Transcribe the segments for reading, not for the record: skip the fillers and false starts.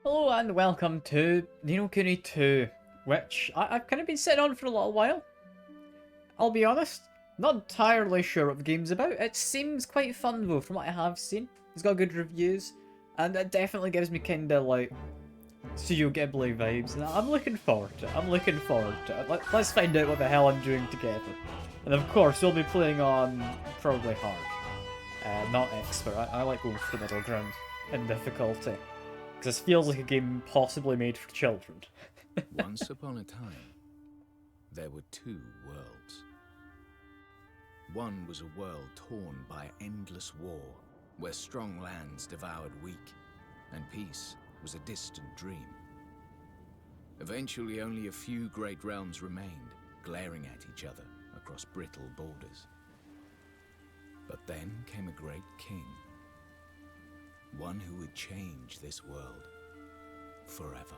Hello and welcome to Kuni 2, which I've kind of been sitting on for a little while. I'll be honest, not entirely sure what the game's about. It seems quite fun though, from what I have seen. It's got good reviews, and it definitely gives me kinda like Studio Ghibli vibes, and I'm looking forward to it. Let's find out what the hell I'm doing together. And of course, we'll be playing on probably hard, not expert. I like going for the middle ground in difficulty. This feels like a game possibly made for children. Once upon a time, there were two worlds. One was a world torn by endless war, where strong lands devoured weak, and peace was a distant dream. Eventually, only a few great realms remained, glaring at each other across brittle borders. But then came a great king. One who would change this world forever.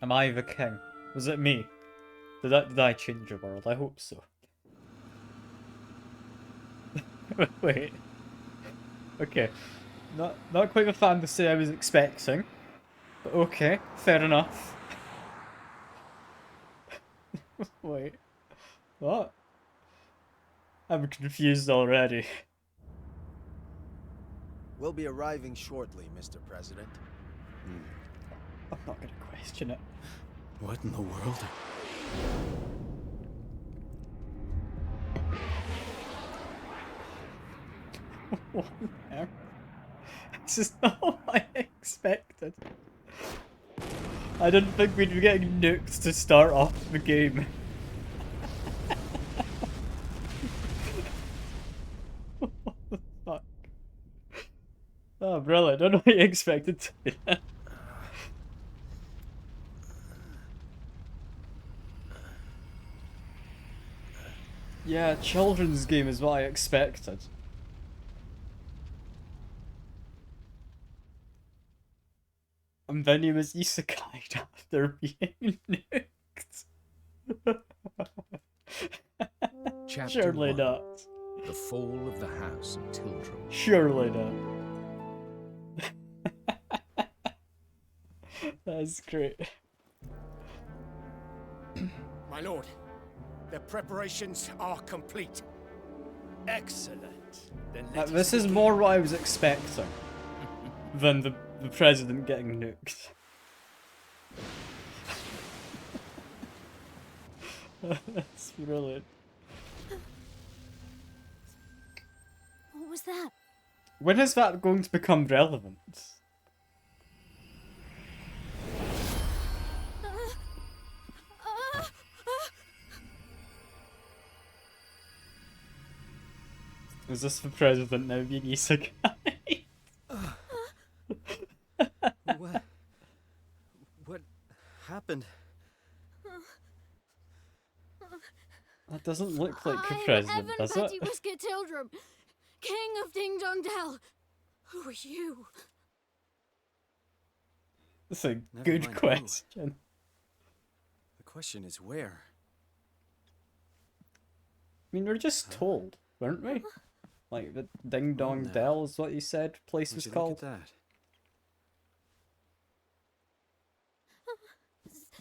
Am I the king? Was it me? Did I change the world? I hope so. Wait. Okay. Not quite the fantasy I was expecting. But okay, fair enough. Wait. What? I'm confused already. We'll be arriving shortly, Mr. President. I'm not gonna question it. What in the world? What on earth? This is not what I expected. I didn't think we'd be getting nuked to start off the game. What the fuck? Oh, brilliant. I don't know what you expected to be. Yeah, children's game is what I expected. And then he was Isekai'd after being nuked. Chapter Surely 1. not. The Fall of the House of Tildrum. Surely not. That's great. My lord, the preparations are complete. Excellent. Then let us This is begin. more what I was expecting than the president getting nuked. That's brilliant. What was that? When is that going to become relevant? Is this the president now being Isekai? What happened? That doesn't look like the I'm president, Evan does Petty it? Whisker Tildrum, King of Ding Dong Dell. Who are you? That's a Never good mind who. question. The question is where? I mean, we're just told, weren't we? Like, the Ding Dong now. Dell is what you said place was Would you called. look at that?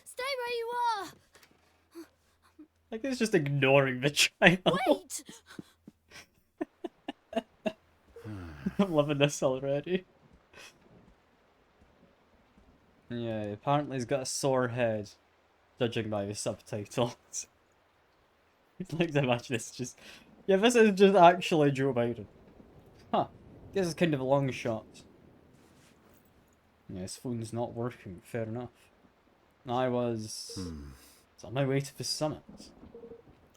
Stay where you are. Like, it's just ignoring the child. Wait. I'm loving this already. Yeah, apparently he's got a sore head, judging by the subtitles. I'd like to imagine this just... Yeah, this is just actually Joe Biden. Huh. This is kind of a long shot. Yeah, his phone's not working, fair enough. I was... on my way to the summit.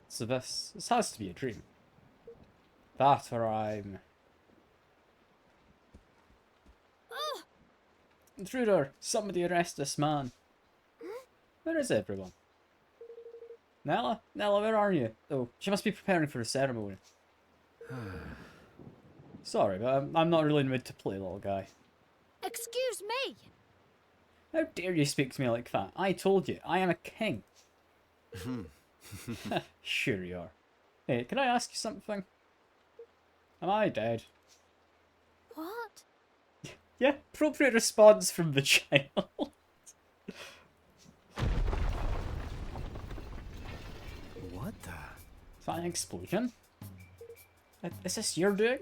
So this has to be a dream. That or I'm... Intruder! Somebody arrest this man! Where is everyone? Nella? Nella, where are you? Oh, she must be preparing for a ceremony. Sorry, but I'm not really in the mood to play, little guy. Excuse me. How dare you speak to me like that? I told you, I am a king. Sure you are. Hey, can I ask you something? Am I dead? What? Yeah, appropriate response from the child. What the? Is that an explosion? Is this your doing?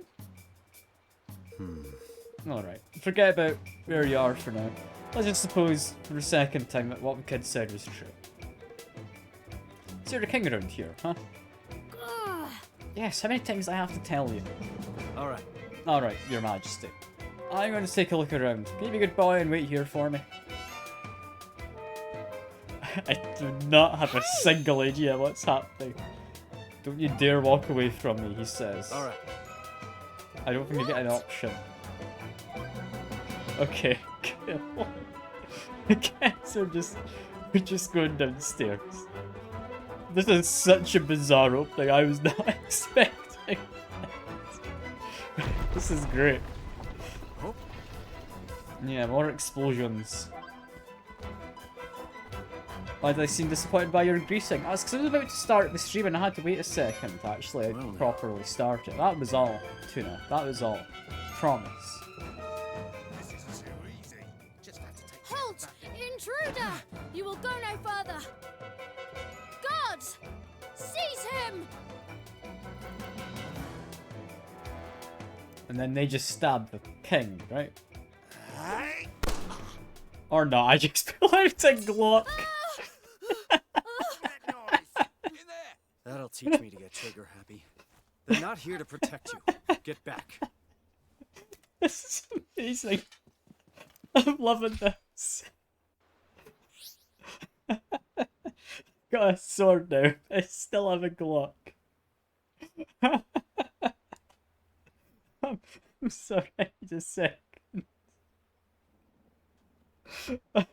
Alright, forget about where you are for now. Let's just suppose for a second time that what the kid said was true. So you're the king around here, huh? Ugh. Yes, how many times do I have to tell you? Alright. Alright, your majesty. I'm going to take a look around. Can you be a good boy and wait here for me? I do not have a single idea what's happening. Don't you dare walk away from me, he says. Alright. I don't think you get an option. Okay, cool. I guess we're just going downstairs. This is such a bizarre opening, I was not expecting. This is great. Oh. Yeah, more explosions. Why did I seem disappointed by your greeting? That's because I was about to start the stream and I had to wait a second to actually Well, properly start it. That was all, Tuna. That was all. Promise. Halt! Intruder! You will go no further! Guards! Seize him! And then they just stab the king, right? Or not, I just pull out a Glock. That'll teach me to get trigger happy. They're not here to protect you. Get back. This is amazing. I'm loving this. Got a sword now. I still have a Glock. I'm sorry, just a second.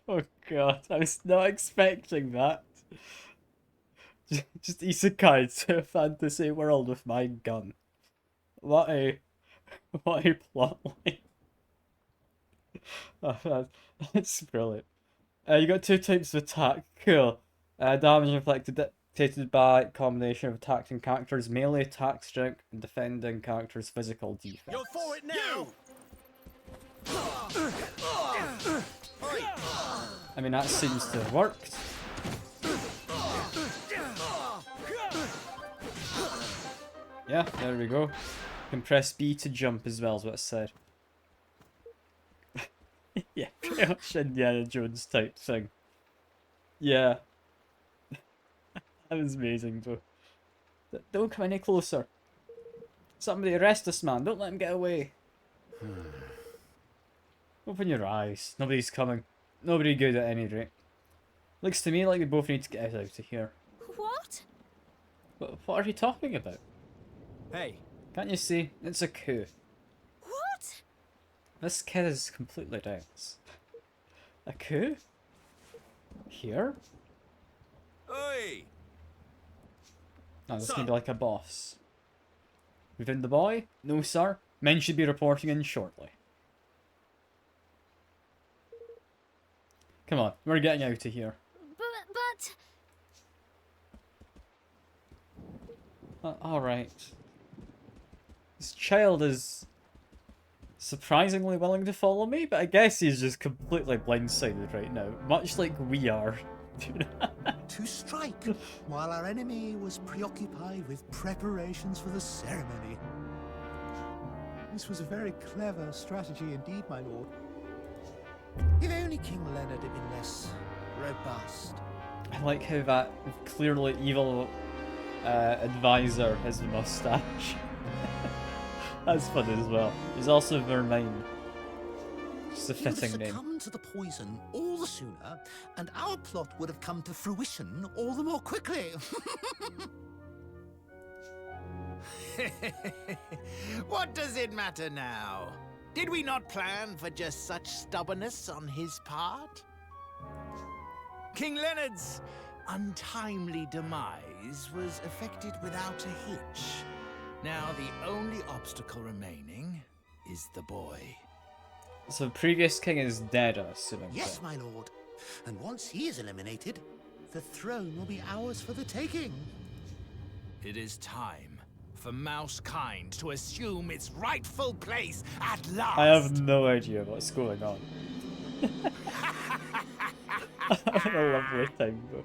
Oh god, I was not expecting that. Just Isekai'd to a fantasy world with my gun. What a plot line. Oh, that's brilliant. You got 2 types of attack. Cool. Damage inflicted dictated by a combination of attacking characters' melee attack strength and defending characters' physical defense. You're for it now! I mean, that seems to have worked. Yeah, there we go. You can press B to jump as well, is what it said. Yeah, pretty much Indiana Jones type thing. Yeah. That was amazing, bro. Don't come any closer. Somebody arrest this man, don't let him get away. Open your eyes. Nobody's coming. Nobody good at any rate. Looks to me like we both need to get out of here. What? What are you talking about? Hey, Can't you see? It's a coup. What? This kid is completely dense. A coup? Here? Oi! No, this is gonna be like a boss. We found the boy? No, sir. Men should be reporting in shortly. Come on, we're getting out of here. But... Alright. This child is surprisingly willing to follow me, but I guess he's just completely blindsided right now, much like we are. To strike, while our enemy was preoccupied with preparations for the ceremony. This was a very clever strategy indeed, my lord. If only King Leonard had been less robust. I like how that clearly evil advisor has a mustache. That's fun as well. He's also Vermine. Just a He would have fitting name. succumbed to the poison all the sooner, and our plot would have come to fruition all the more quickly. What does it matter now? Did we not plan for just such stubbornness on his part? King Leonard's untimely demise was effected without a hitch. Now the only obstacle remaining is the boy. So the previous king is dead, I'm assuming. Yes, my lord. And once he is eliminated, the throne will be ours for the taking. It is time for mouse kind to assume its rightful place at last. I have no idea what's going on. What a lovely thing, though.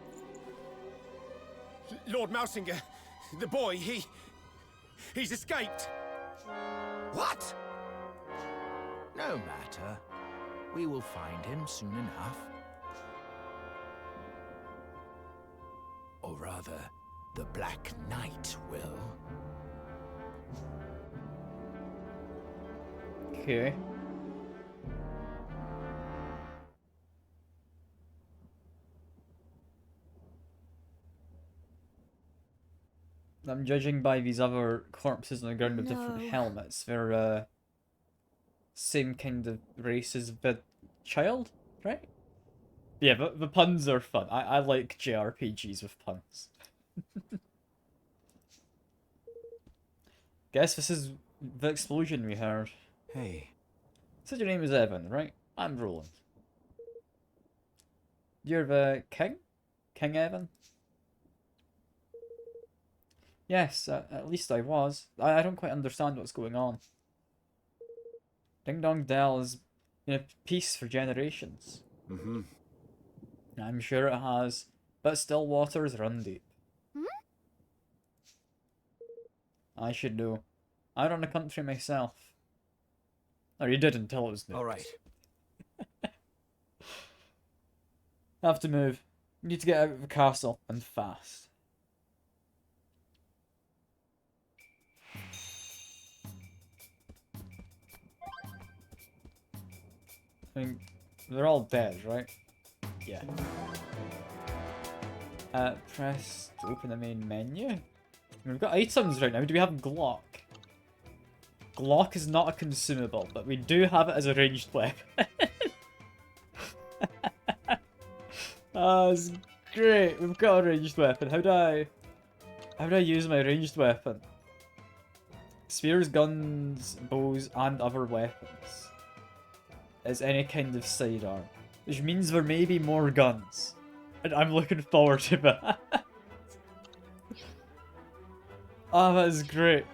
Lord Mousinger, the boy, he's escaped. What? No matter. We will find him soon enough. Or rather, the Black Knight will. Okay. I'm judging by these other corpses on the ground with different No. helmets. They're same kind of race as the child, right? Yeah, but the puns are fun. I like JRPGs with puns. Guess this is the explosion we heard. Hey, Said your name is Evan, right? I'm Roland. You're the king? King Evan? Yes, at least I was. I don't quite understand what's going on. Ding Dong Dell has been at peace for generations. mm-hmm. I'm sure it has, but still waters run deep. Hmm? I should know. I run a country myself. Or you did until it was new. All right. Have to move. Need to get out of the castle, and fast. I mean, they're all dead, right? Yeah. Press to open the main menu. We've got items right now. Do we have Glock? Glock is not a consumable, but we do have it as a ranged weapon. That's great. We've got a ranged weapon. How do I use my ranged weapon? Spears, guns, bows, and other weapons. Is any kind of sidearm. Which means there may be more guns. And I'm looking forward to that. Oh, that is great.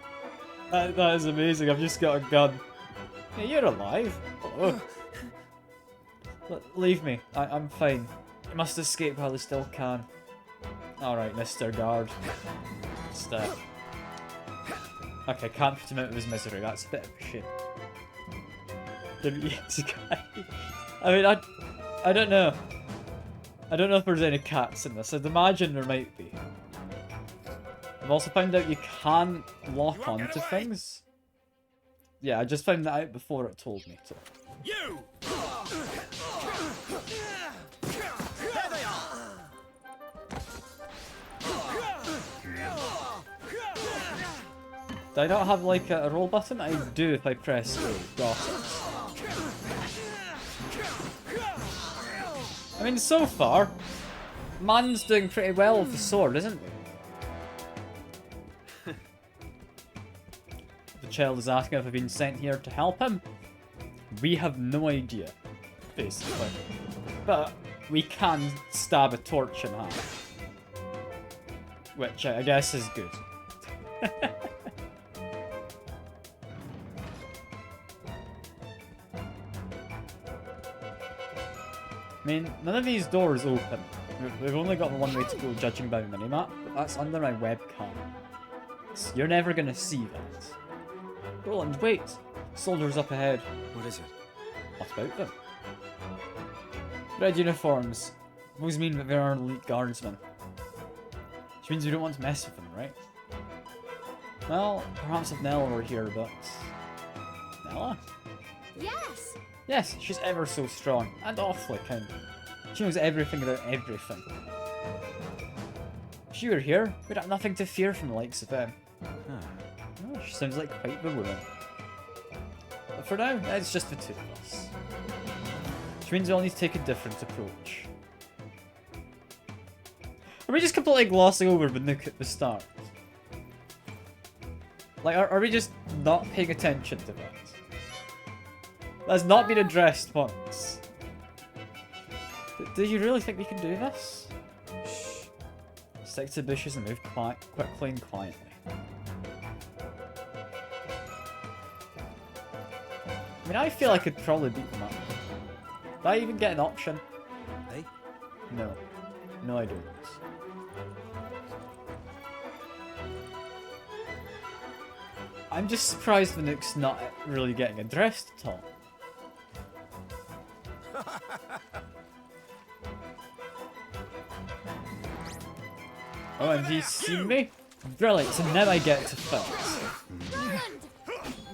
That is amazing. I've just got a gun. Hey, you're alive. Hello. Leave me. I'm fine. You must escape while you still can. Alright, Mr. Guard. Step. Okay, can't put him out of his misery. That's a bit of a shame. Isekai'd. I mean, I don't know. I don't know if there's any cats in this. I'd imagine there might be. I've also found out you can't lock onto things. Yeah, I just found that out before it told me to. You! There they are! Do I not have like a roll button? I do if I press A. Gossip. I mean, so far, man's doing pretty well with the sword, isn't he? The child is asking if I've been sent here to help him. We have no idea, basically. But we can stab a torch in half. Which I guess is good. I mean, none of these doors open. We've only got the one way to go judging by the minimap, but that's under my webcam. So you're never gonna see that. Roland, wait! Soldiers up ahead. What is it? What about them? Red uniforms. Those mean that they are elite guardsmen. Which means we don't want to mess with them, right? Well, perhaps if Nella were here, but... Nella? Yes! Yes, she's ever so strong, and awfully kind. She knows everything about everything. If she were here, we'd have nothing to fear from the likes of them. Oh, she sounds like quite the woman. But for now, it's just the two of us. Which means we all need to take a different approach. Are we just completely glossing over the nuke at the start? Like, are we just not paying attention to that? That's not been addressed once. Do you really think we can do this? Shh. Stick to bushes and move quickly and quietly. I mean, I feel I could probably beat them up. Do I even get an option? Hey? No. No, I don't. I'm just surprised Vanook's not really getting addressed at all. Oh, and he's seen me? Brilliant, so now I get to fight.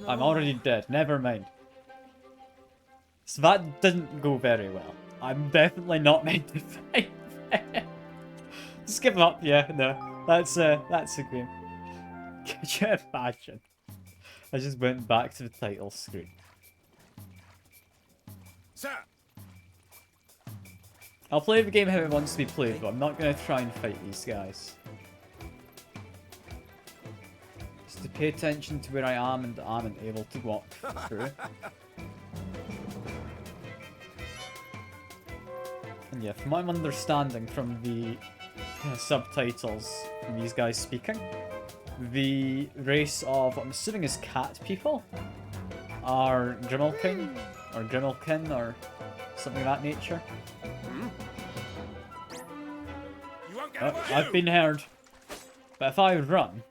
I'm already dead, never mind. So that didn't go very well. I'm definitely not meant to fight. Just give up, yeah, no. That's a game. Could you imagine? I just went back to the title screen. Sir! I'll play the game how it wants to be played, but I'm not going to try and fight these guys. Just to pay attention to where I am and aren't able to walk through. And yeah, from what I'm understanding from the subtitles from these guys speaking, the race of, what I'm assuming is cat people, are Grimalkin, or Grimalkin, or something of that nature. You won't get Oh, away! I've been heard. But if I run,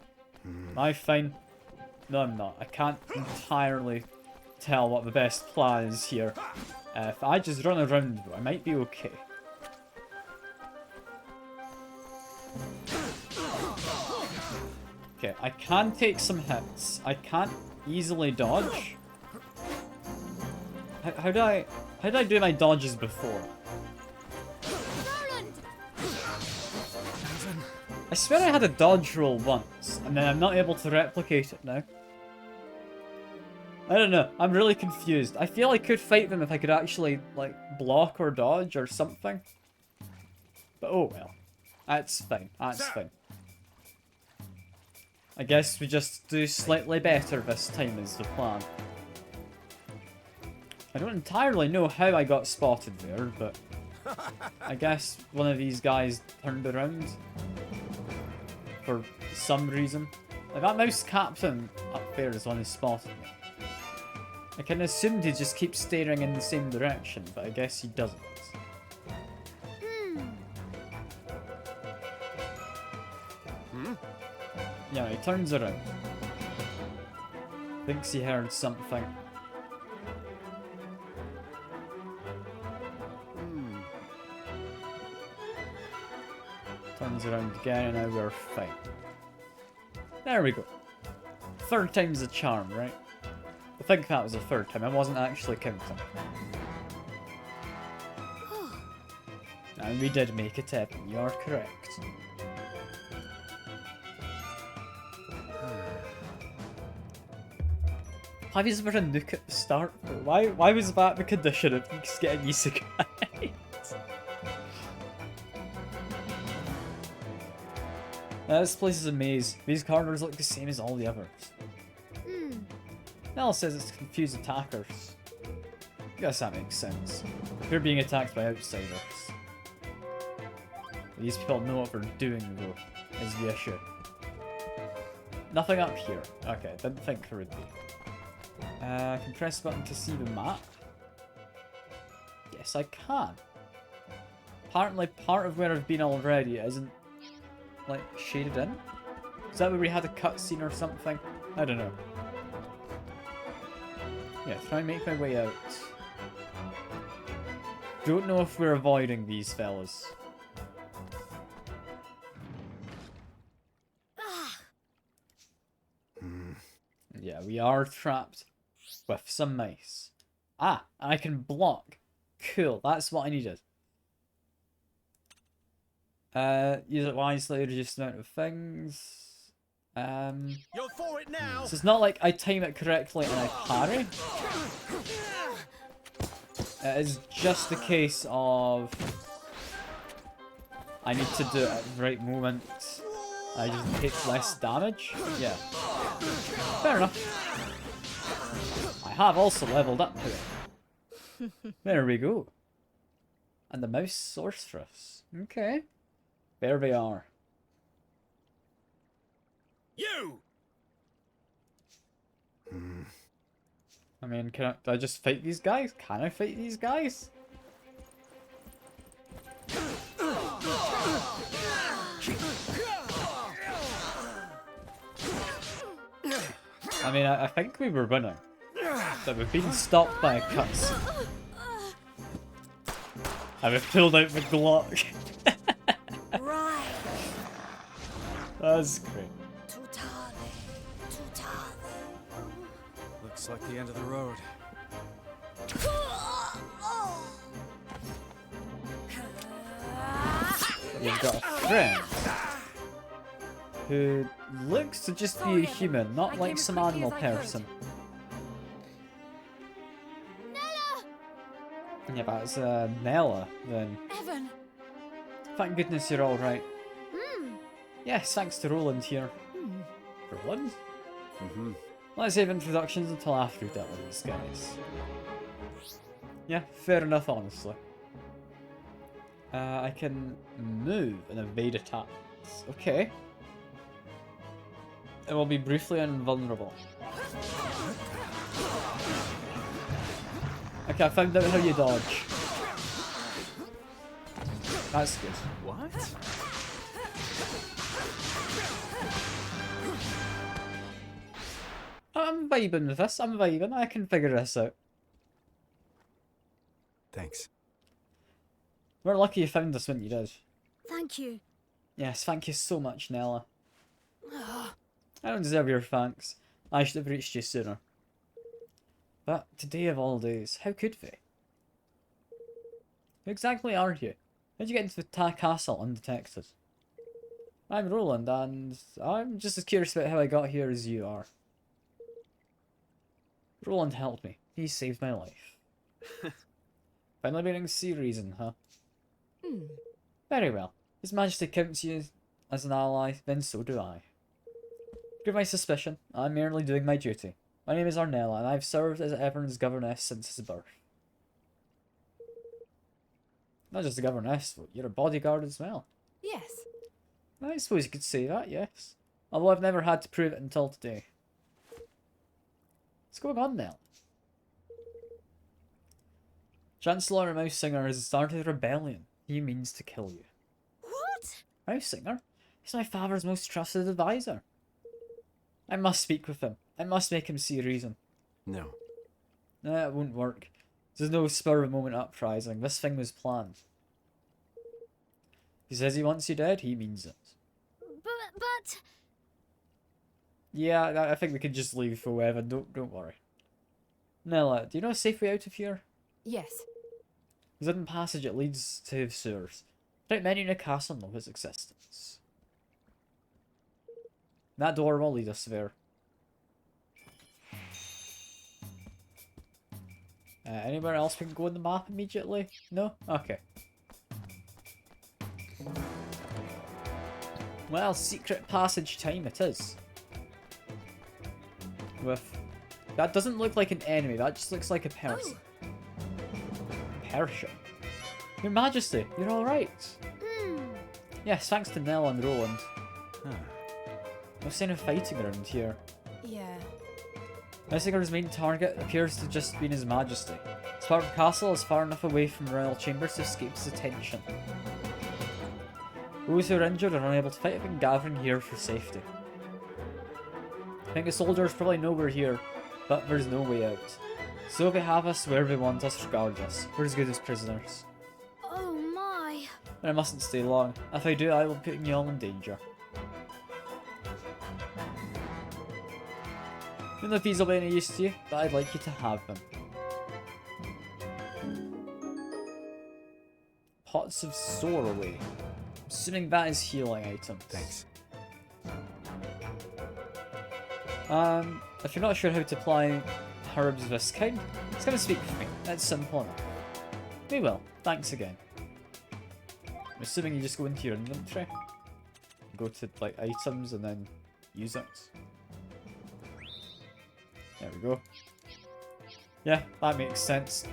am I fine? No, I'm not. I can't entirely tell what the best plan is here. If I just run around, I might be okay. Okay, I can take some hits. I can't easily dodge. How did I do my dodges before? I swear I had a dodge roll once, and then I'm not able to replicate it now. I don't know, I'm really confused. I feel I could fight them if I could actually, like, block or dodge or something. But oh well. That's fine, that's fine. I guess we just do slightly better this time is the plan. I don't entirely know how I got spotted there, but I guess one of these guys turned around for some reason. Like that mouse captain up there is one who spotted me. I can assume he just keeps staring in the same direction, but I guess he doesn't. Yeah, he turns around. Thinks he heard something. Turns around again and now we're fine. There we go. Third time's a charm, right? I think that was the third time. I wasn't actually counting. And we did make it happen. You are correct. Why was there a nuke at the start? Why was that the condition of just getting Isekai'd? This place is a maze. These corridors look the same as all the others. Nell says it's to confuse attackers. Guess that makes sense. They're being attacked by outsiders. These people know what they're doing though, is the issue. Nothing up here. Okay, didn't think there would be. I can press the button to see the map. Yes, I can. Apparently part of where I've been already isn't, like, shaded in. Is that where we had a cutscene or something? I don't know. Yeah, try and make my way out. Don't know if we're avoiding these fellas. Yeah, we are trapped with some mice. Ah, and I can block. Cool, that's what I needed. Use it wisely to reduce the amount of things. You're for it now! So it's not like I time it correctly and I parry. It is just a case of I need to do it at the right moment. I just take less damage. Yeah. Fair enough. I have also leveled up to it. There we go. And the mouse sorceress. Okay. There they are. You! I mean, do I just fight these guys? Can I fight these guys? I mean, I think we were winning. But we've been stopped by a cuts. And we've pulled out the Glock. Right. That's great. Looks like the end of the road. You've got a friend who looks to just be a human, not like some animal person. Yeah, that's Nella, then. Evan. Thank goodness you're alright. Hmm. Yes, thanks to Roland here. Roland? Mm-hmm. Let's save introductions until after we've dealt with these guys. Yeah, fair enough, honestly. I can move and evade attacks. Okay. It will be briefly invulnerable. Okay, I found out how you dodge. That's good. What? I'm vibing with this. I'm vibing. I can figure this out. Thanks. We're lucky you found us when you did. Thank you. Yes, thank you so much, Nella. I don't deserve your thanks. I should have reached you sooner. But today of all days, how could we? Who exactly are you? How'd you get into the castle undetected? I'm Roland, and I'm just as curious about how I got here as you are. Roland helped me. He saved my life. Finally beginning to see reason, huh? Very well. His Majesty counts you as an ally, then so do I. Forgive my suspicion. I'm merely doing my duty. My name is Arnella, and I've served as Evern's governess since his birth. Not just a governess, but you're a bodyguard as well. Yes. I suppose you could say that, yes. Although I've never had to prove it until today. What's going on now? Chancellor Mousesinger has started a rebellion. He means to kill you. What? Mousesinger? He's my father's most trusted advisor. I must speak with him. I must make him see reason. No. Nah, it won't work. There's no spur of the moment uprising. This thing was planned. He says he wants you dead, he means it. But... Yeah, I think we can just leave for wherever. Don't worry. Nella, do you know a safe way out of here? Yes. There's a hidden passage that leads to the sewers. Not many in the castle know its existence. That door will lead us there. Anywhere else we can go on the map immediately? No? Okay. Well, secret passage time it is. With... That doesn't look like an enemy, that just looks like a person. Persia. Your Majesty, you're alright. Yes, thanks to Nell and Roland. No sign of fighting around here. Yeah. Messinger's main target appears to just be His Majesty. Spark Castle is far enough away from the royal chambers to escape his attention. Those who are injured or unable to fight have been gathering here for safety. I think the soldiers probably know we're here, but there's no way out. So they have us where they want us regardless. We're as good as prisoners. Oh my. And I mustn't stay long. If I do, I will put you all in danger. I don't know if these will be any use to you, but I'd like you to have them. Pots of Sore Away. Assuming that is healing items. Thanks. If you're not sure how to apply herbs of this kind, just come and speak with me. That's simple enough. We will. Thanks again. I'm assuming you just go into your inventory. Go to, like, items and then use it. There we go. Yeah, that makes sense.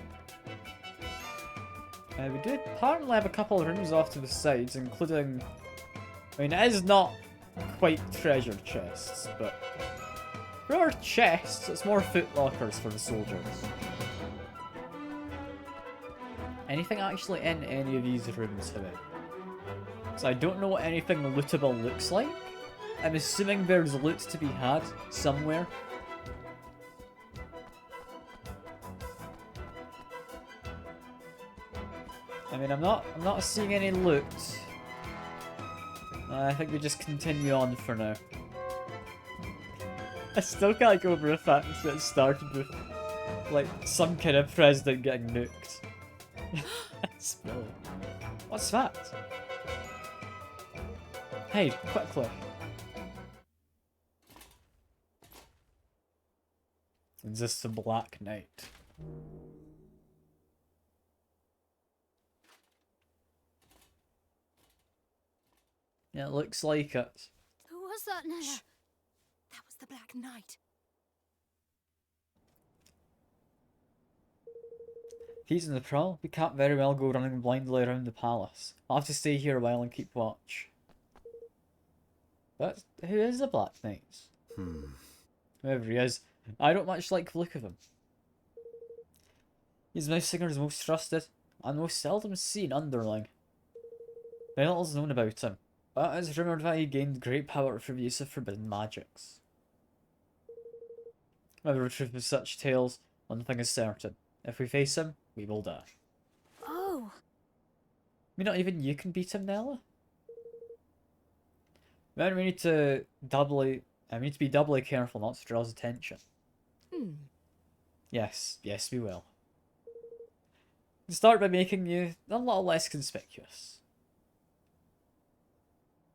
We do apparently have a couple of rooms off to the sides, including... I mean, it is not quite treasure chests, but... There are chests, it's more foot lockers for the soldiers. Anything actually in any of these rooms, however? So I don't know what anything lootable looks like. I'm assuming there's loot to be had somewhere. I mean, I'm not seeing any loot. I think we just continue on for now. I still can't go over the fact that it started with, like, some kind of president getting nuked. That's brilliant. What's that? Hey, quickly. Is this the Black Knight? Yeah, it looks like it. Who was that now? Shh. That was the Black Knight. He's in the prowl. We can't very well go running blindly around the palace. I'll have to stay here a while and keep watch. But who is the Black Knight? Whoever he is, I don't much like the look of him. He's Mouse most trusted and most seldom seen underling. Very little is known about him, but it's rumoured that he gained great power through the use of forbidden magics. Whether the truth of such tales, one thing is certain. If we face him, we will die. Oh. I mean, not even you can beat him, Nella. Then we need to be doubly careful not to draw his attention. Yes, we will. Start by making you a little less conspicuous.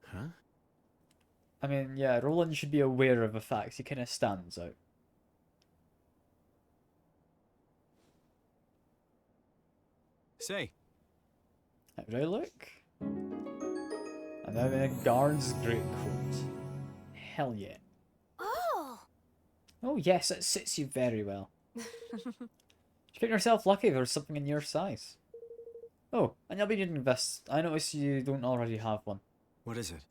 Huh? I mean, yeah, Roland should be aware of the fact he kind of stands out. Say, How do I look? And I'm in a guard's greatcoat. Hell yeah. Oh. Oh yes, it suits you very well. You count yourself lucky there's something in your size. Oh, and you'll be needing this. I notice you don't already have one. what is it?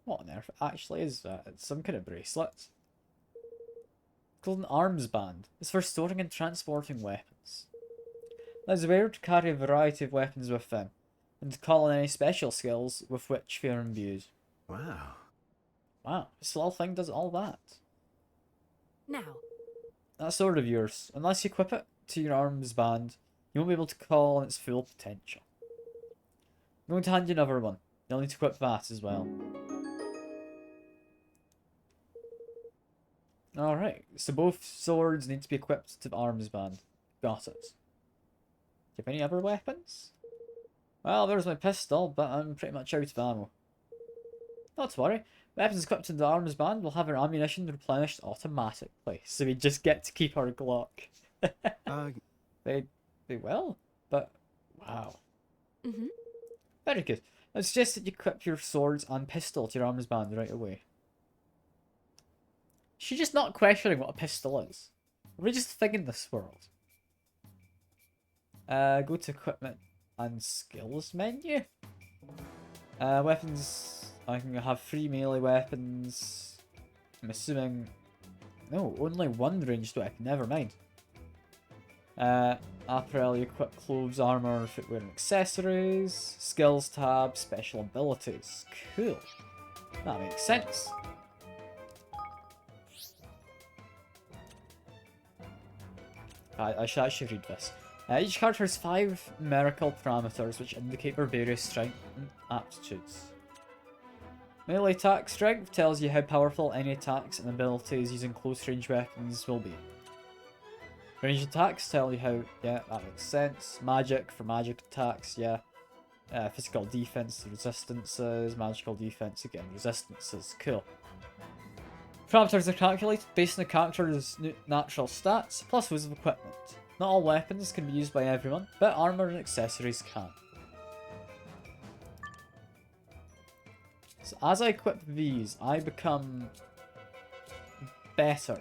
What on earth actually is that? It's some kind of bracelet. It's called an arms band. It's for storing and transporting weapons. It's rare to carry a variety of weapons with them, and to call on any special skills with which they are imbued. Wow. Wow, this little thing does all that. Now, That sword of yours, unless you equip it to your arms band, you won't be able to call on its full potential. I'm going to hand you another one. You'll need to equip that as well. Alright, so both swords need to be equipped to the arms band. Got it. Do you have any other weapons? Well, there's my pistol, but I'm pretty much out of ammo. Not to worry. Weapons equipped to the arms band will have our ammunition replenished automatically, so we just get to keep our Glock. They will, but wow. Very good. I suggest that you equip your swords and pistol to your arms band right away. She's just not questioning what a pistol is. We're just a thing in this world. Go to equipment and skills menu. Weapons. I can have 3 melee weapons. I'm assuming. No, only 1 ranged weapon. Never mind. Apparel, you equip clothes, armor, footwear, and accessories. Skills tab, special abilities. Cool. That makes sense. I should actually read this. Each character has 5 numerical parameters which indicate their various strength and aptitudes. Melee attack strength tells you how powerful any attacks and abilities using close range weapons will be. Ranged attacks tell you how, yeah, that makes sense. Magic for magic attacks, yeah. Physical defense, resistances. Magical defense, again, resistances. Cool. Parameters are calculated based on the character's natural stats, plus those of equipment. Not all weapons can be used by everyone, but armor and accessories can. So as I equip these, I become better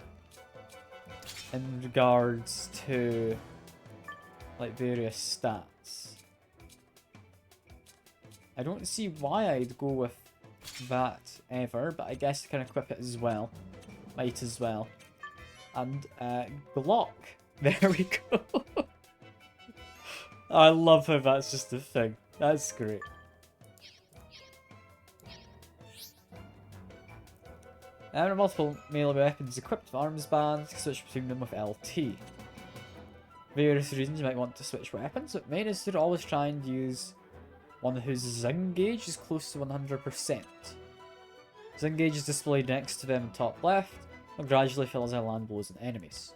in regards to like various stats. I don't see why I'd go with that ever, but I guess I can equip it as well. Might as well. And Glock. There we go. I love how that's just a thing. That's great. There are multiple melee weapons equipped with arms bands. You can switch between them with LT. Various reasons you might want to switch weapons, but main is to always try and use one whose zing gauge is close to 100%. Zing gauge is displayed next to them top left, and gradually fill as I land blows on enemies.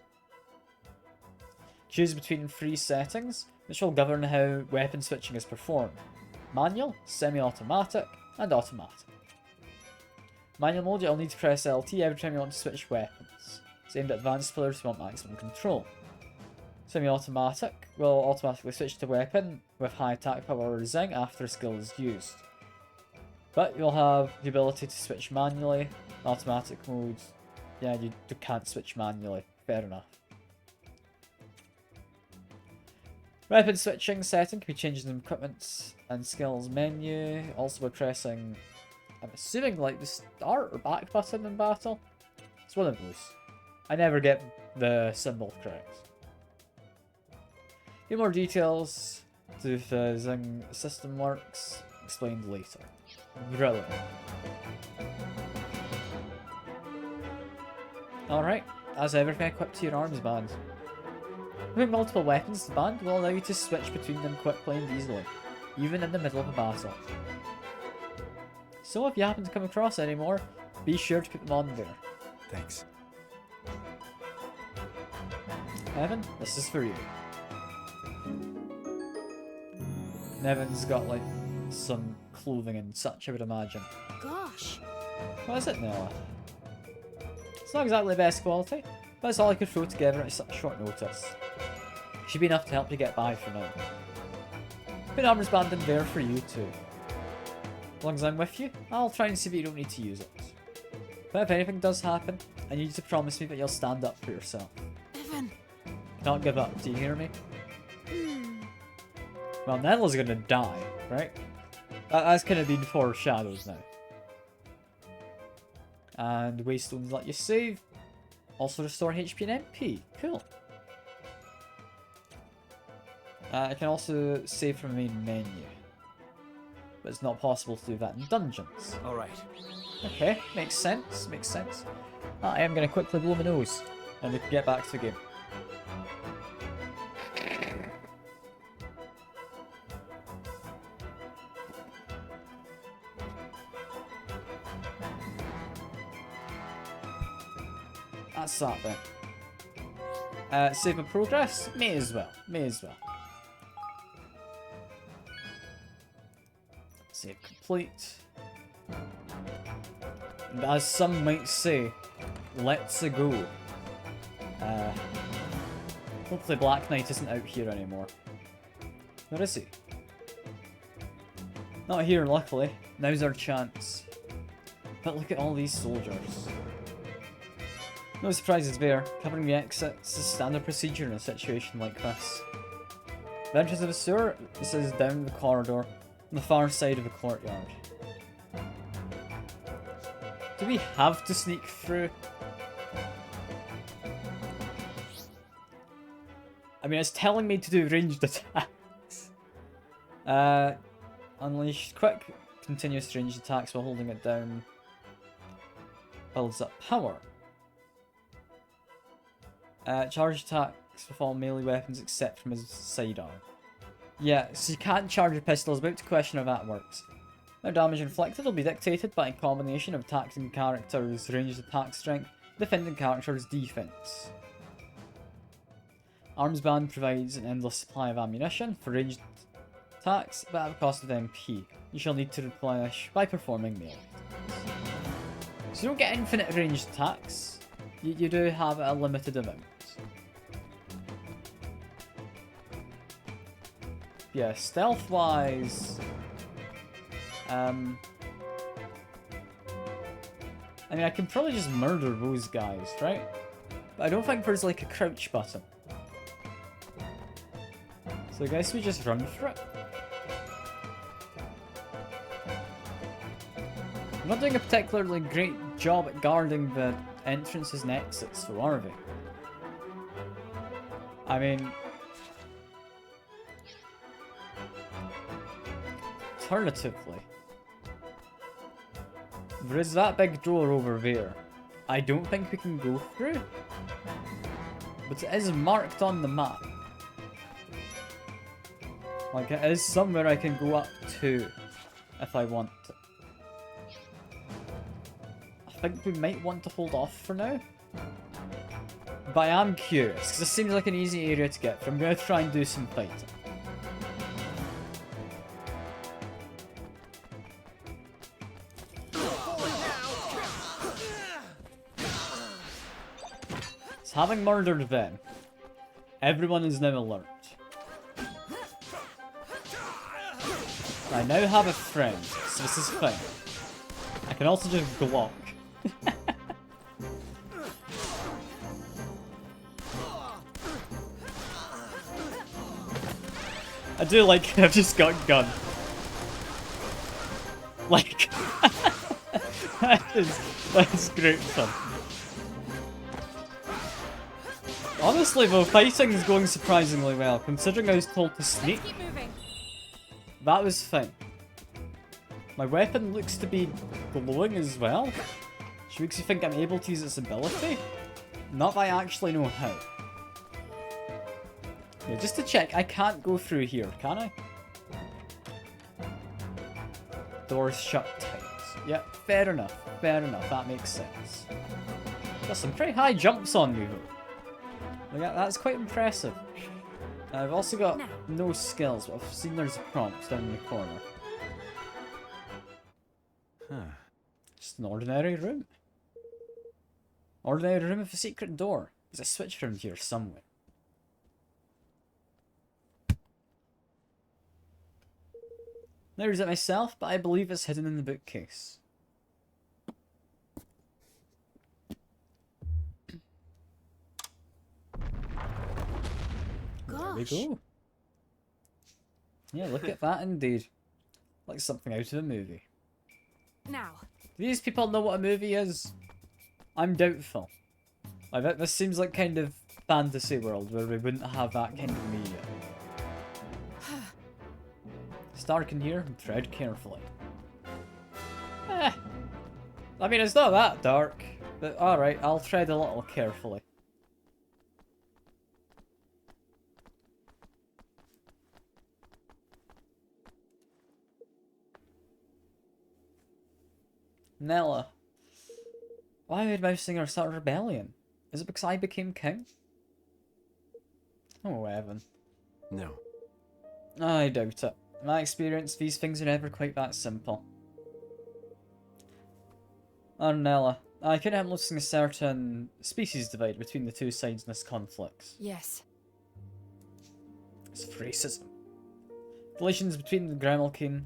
Choose between 3 settings, which will govern how weapon switching is performed. Manual, semi-automatic, and automatic. Manual mode, you'll need to press LT every time you want to switch weapons. It's aimed at advanced players who want maximum control. Semi-automatic will automatically switch to weapon with high attack power or zing after a skill is used. But you'll have the ability to switch manually. Automatic mode, yeah, you can't switch manually. Fair enough. Weapon switching setting can be changed in the equipment and skills menu, also by pressing, I'm assuming, like the start or back button in battle. It's one of those. I never get the symbol correct. A few more details to the Zing system works, explained later. Brilliant. Alright, that's everything equipped to your arms band. Having multiple weapons to the band will allow you to switch between them quickly and easily, even in the middle of a battle. So if you happen to come across any more, be sure to put them on there. Thanks. Evan, this is for you. Evan's got like some clothing and such, I would imagine. Gosh. What is it, Nella? It's not exactly the best quality, but it's all I could throw together at such short notice. Should be enough to help you get by for now. Put an armor's band in there for you too. As long as I'm with you, I'll try and see that you don't need to use it. But if anything does happen, I need you to promise me that you'll stand up for yourself. Evan. Don't give up, do you hear me? Well, Nella's gonna die, right? That's kind of been foreshadowed now. And Waystones let you save. Also restore HP and MP. Cool. I can also save from the main menu. But it's not possible to do that in dungeons. Alright. Okay, makes sense, makes sense. I am going to quickly blow my nose. And we can get back to the game. That's that then. Save and progress? May as well. May as well. Save complete. And as some might say, let's go. Hopefully Black Knight isn't out here anymore. Where is he? Not here, luckily. Now's our chance. But look at all these soldiers. No surprises there. Covering the exits is standard procedure in a situation like this. The entrance of the sewer, this is down the corridor on the far side of the courtyard. Do we have to sneak through? I mean, it's telling me to do ranged attacks. Unleash quick, continuous ranged attacks while holding it down. Builds up power. Charge attacks with all melee weapons except from his sidearm. Yeah, so you can't charge a pistol. I was about to question how that works. Now damage inflicted will be dictated by a combination of attacking character's ranged attack strength, defending character's defense. Arms band provides an endless supply of ammunition for ranged attacks, but at the cost of MP. You shall need to replenish by performing melee attacks. So you don't get infinite ranged attacks. You do have a limited amount. Yeah, stealth-wise... I mean, I can probably just murder those guys, right? But I don't think there's like a crouch button. So I guess we just run for it. I'm not doing a particularly great job at guarding the entrances and exits for Arvey. I mean, alternatively, there is that big door over there. I don't think we can go through, but it is marked on the map. Like, it is somewhere I can go up to if I want to. I think we might want to hold off for now. But I am curious, because this seems like an easy area to get through. I'm going to try and do some fighting. So having murdered them, everyone is now alert. I now have a friend, so this is fine. I can also just Glock. I do like I've just got gun. Like that's great fun. Honestly though, fighting is going surprisingly well, considering I was told to sneak. Keep moving. That was fine. My weapon looks to be glowing as well, which makes you think I'm able to use its ability. Not that I actually know how. Yeah, just to check, I can't go through here, can I? Doors shut tight. Yep, fair enough, that makes sense. Got some pretty high jumps on me though. Like, that's quite impressive. I've also got no skills, but I've seen there's a prompt down in the corner. Huh. Just an ordinary room. Ordinary room with a secret door. There's a switch around here somewhere. Never used it myself, but I believe it's hidden in the bookcase. There we go. Yeah, look at that indeed. Like something out of a movie. Now. Do these people know what a movie is? I'm doubtful. I bet this seems like kind of fantasy world where we wouldn't have that kind of media. It's dark in here, tread carefully. I mean, it's not that dark, but alright, I'll tread a little carefully. Nella. Why would Mousesinger start a rebellion? Is it because I became king? Oh, Evan. No. I doubt it. In my experience, these things are never quite that simple. Oh, Nella. I couldn't help noticing a certain species divide between the two sides in this conflict. Yes. It's racism. Relations between the Gremlkin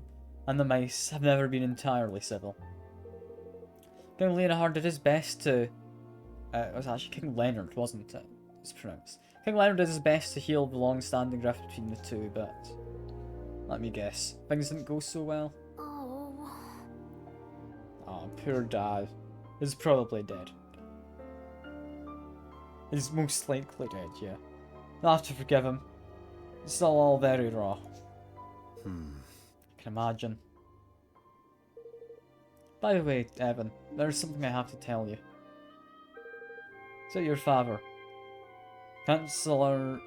and the mice have never been entirely civil. King Leonhard did his best to... it was actually King Leonard, wasn't it? It's pronounced. King Leonard did his best to heal the long-standing rift between the two, but... let me guess. Things didn't go so well. Oh. Oh, poor dad. He's probably dead. He's most likely dead, yeah. I'll have to forgive him. It's still all very raw. I can imagine. By the way, Evan, there's something I have to tell you. Is it your father? Chancellor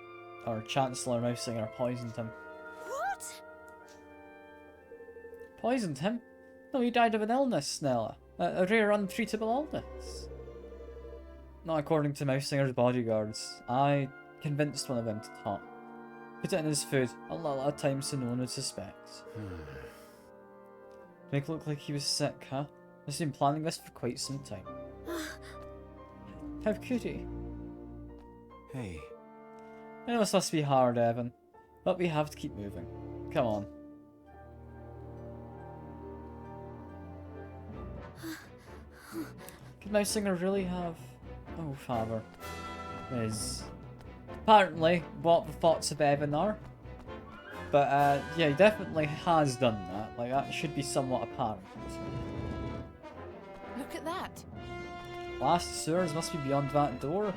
Mousesinger poisoned him. What? Poisoned him? No, he died of an illness, Nella. A rare untreatable illness. Not according to Mousesinger's bodyguards. I convinced one of them to talk. Put it in his food, a lot of times so no one would suspect. Make it look like he was sick, huh? He's been planning this for quite some time. How could he? Hey. I know this must be hard, Evan, but we have to keep moving. Come on. Could Mousesinger really have... oh, father. Is apparently what the thoughts of Evan are. But, yeah, he definitely has done that. Like, that should be somewhat apparent. Look at that. Last sewers must be beyond that door.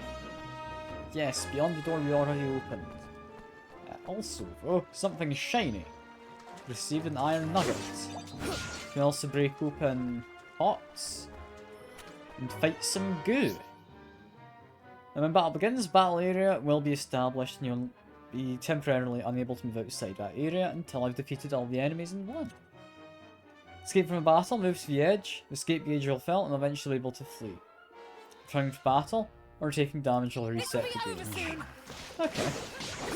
Yes, beyond the door we already opened. Also, oh, something shiny. Receive an iron nugget. You can also break open pots and fight some goo. And when battle begins, battle area will be established and you'll be temporarily unable to move outside that area until I've defeated all the enemies and won. Escape from a battle, move to the edge, escape gauge will fill and eventually be able to flee. Returning to battle, or taking damage will reset the gauge. Okay,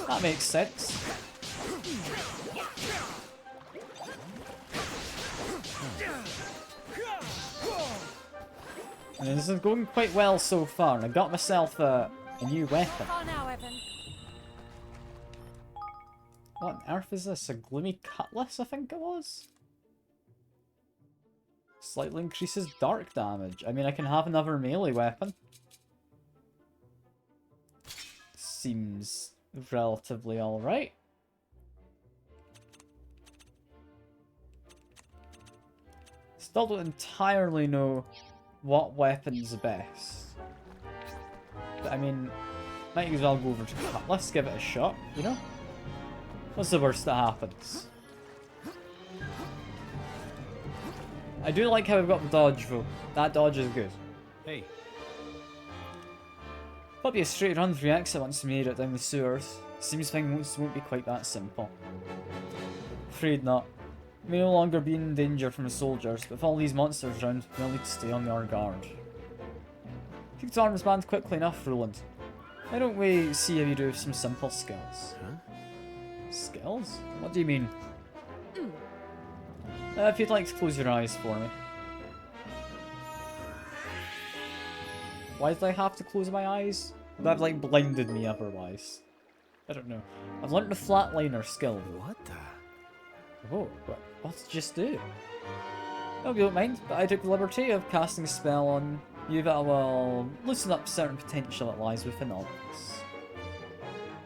that makes sense. And this is going quite well so far, and I got myself a new weapon. Far now, Evan. What on earth is this? A gloomy cutlass, I think it was? Slightly increases dark damage. I mean, I can have another melee weapon. Seems relatively alright. Still don't entirely know what weapon's best. But I mean, might as well go over to cutlass, give it a shot, you know? What's the worst that happens? I do like how we've got the dodge though. That dodge is good. Hey, That'll be a straight run through exit once we made it down the sewers. Seems things won't be quite that simple. Afraid not. We may no longer be in danger from the soldiers, but with all these monsters around, we'll need to stay on our guard. Keep the arms band quickly enough, Roland. Why don't we see how you do some simple skills? huh? Skills? What do you mean? If you'd like to close your eyes for me. Why did I have to close my eyes? That like blinded me otherwise. I don't know. I've learnt the flatliner skill. What the? Oh, what did you just do? Oh, you don't mind, but I took the liberty of casting a spell on you that will loosen up certain potential that lies within all of us.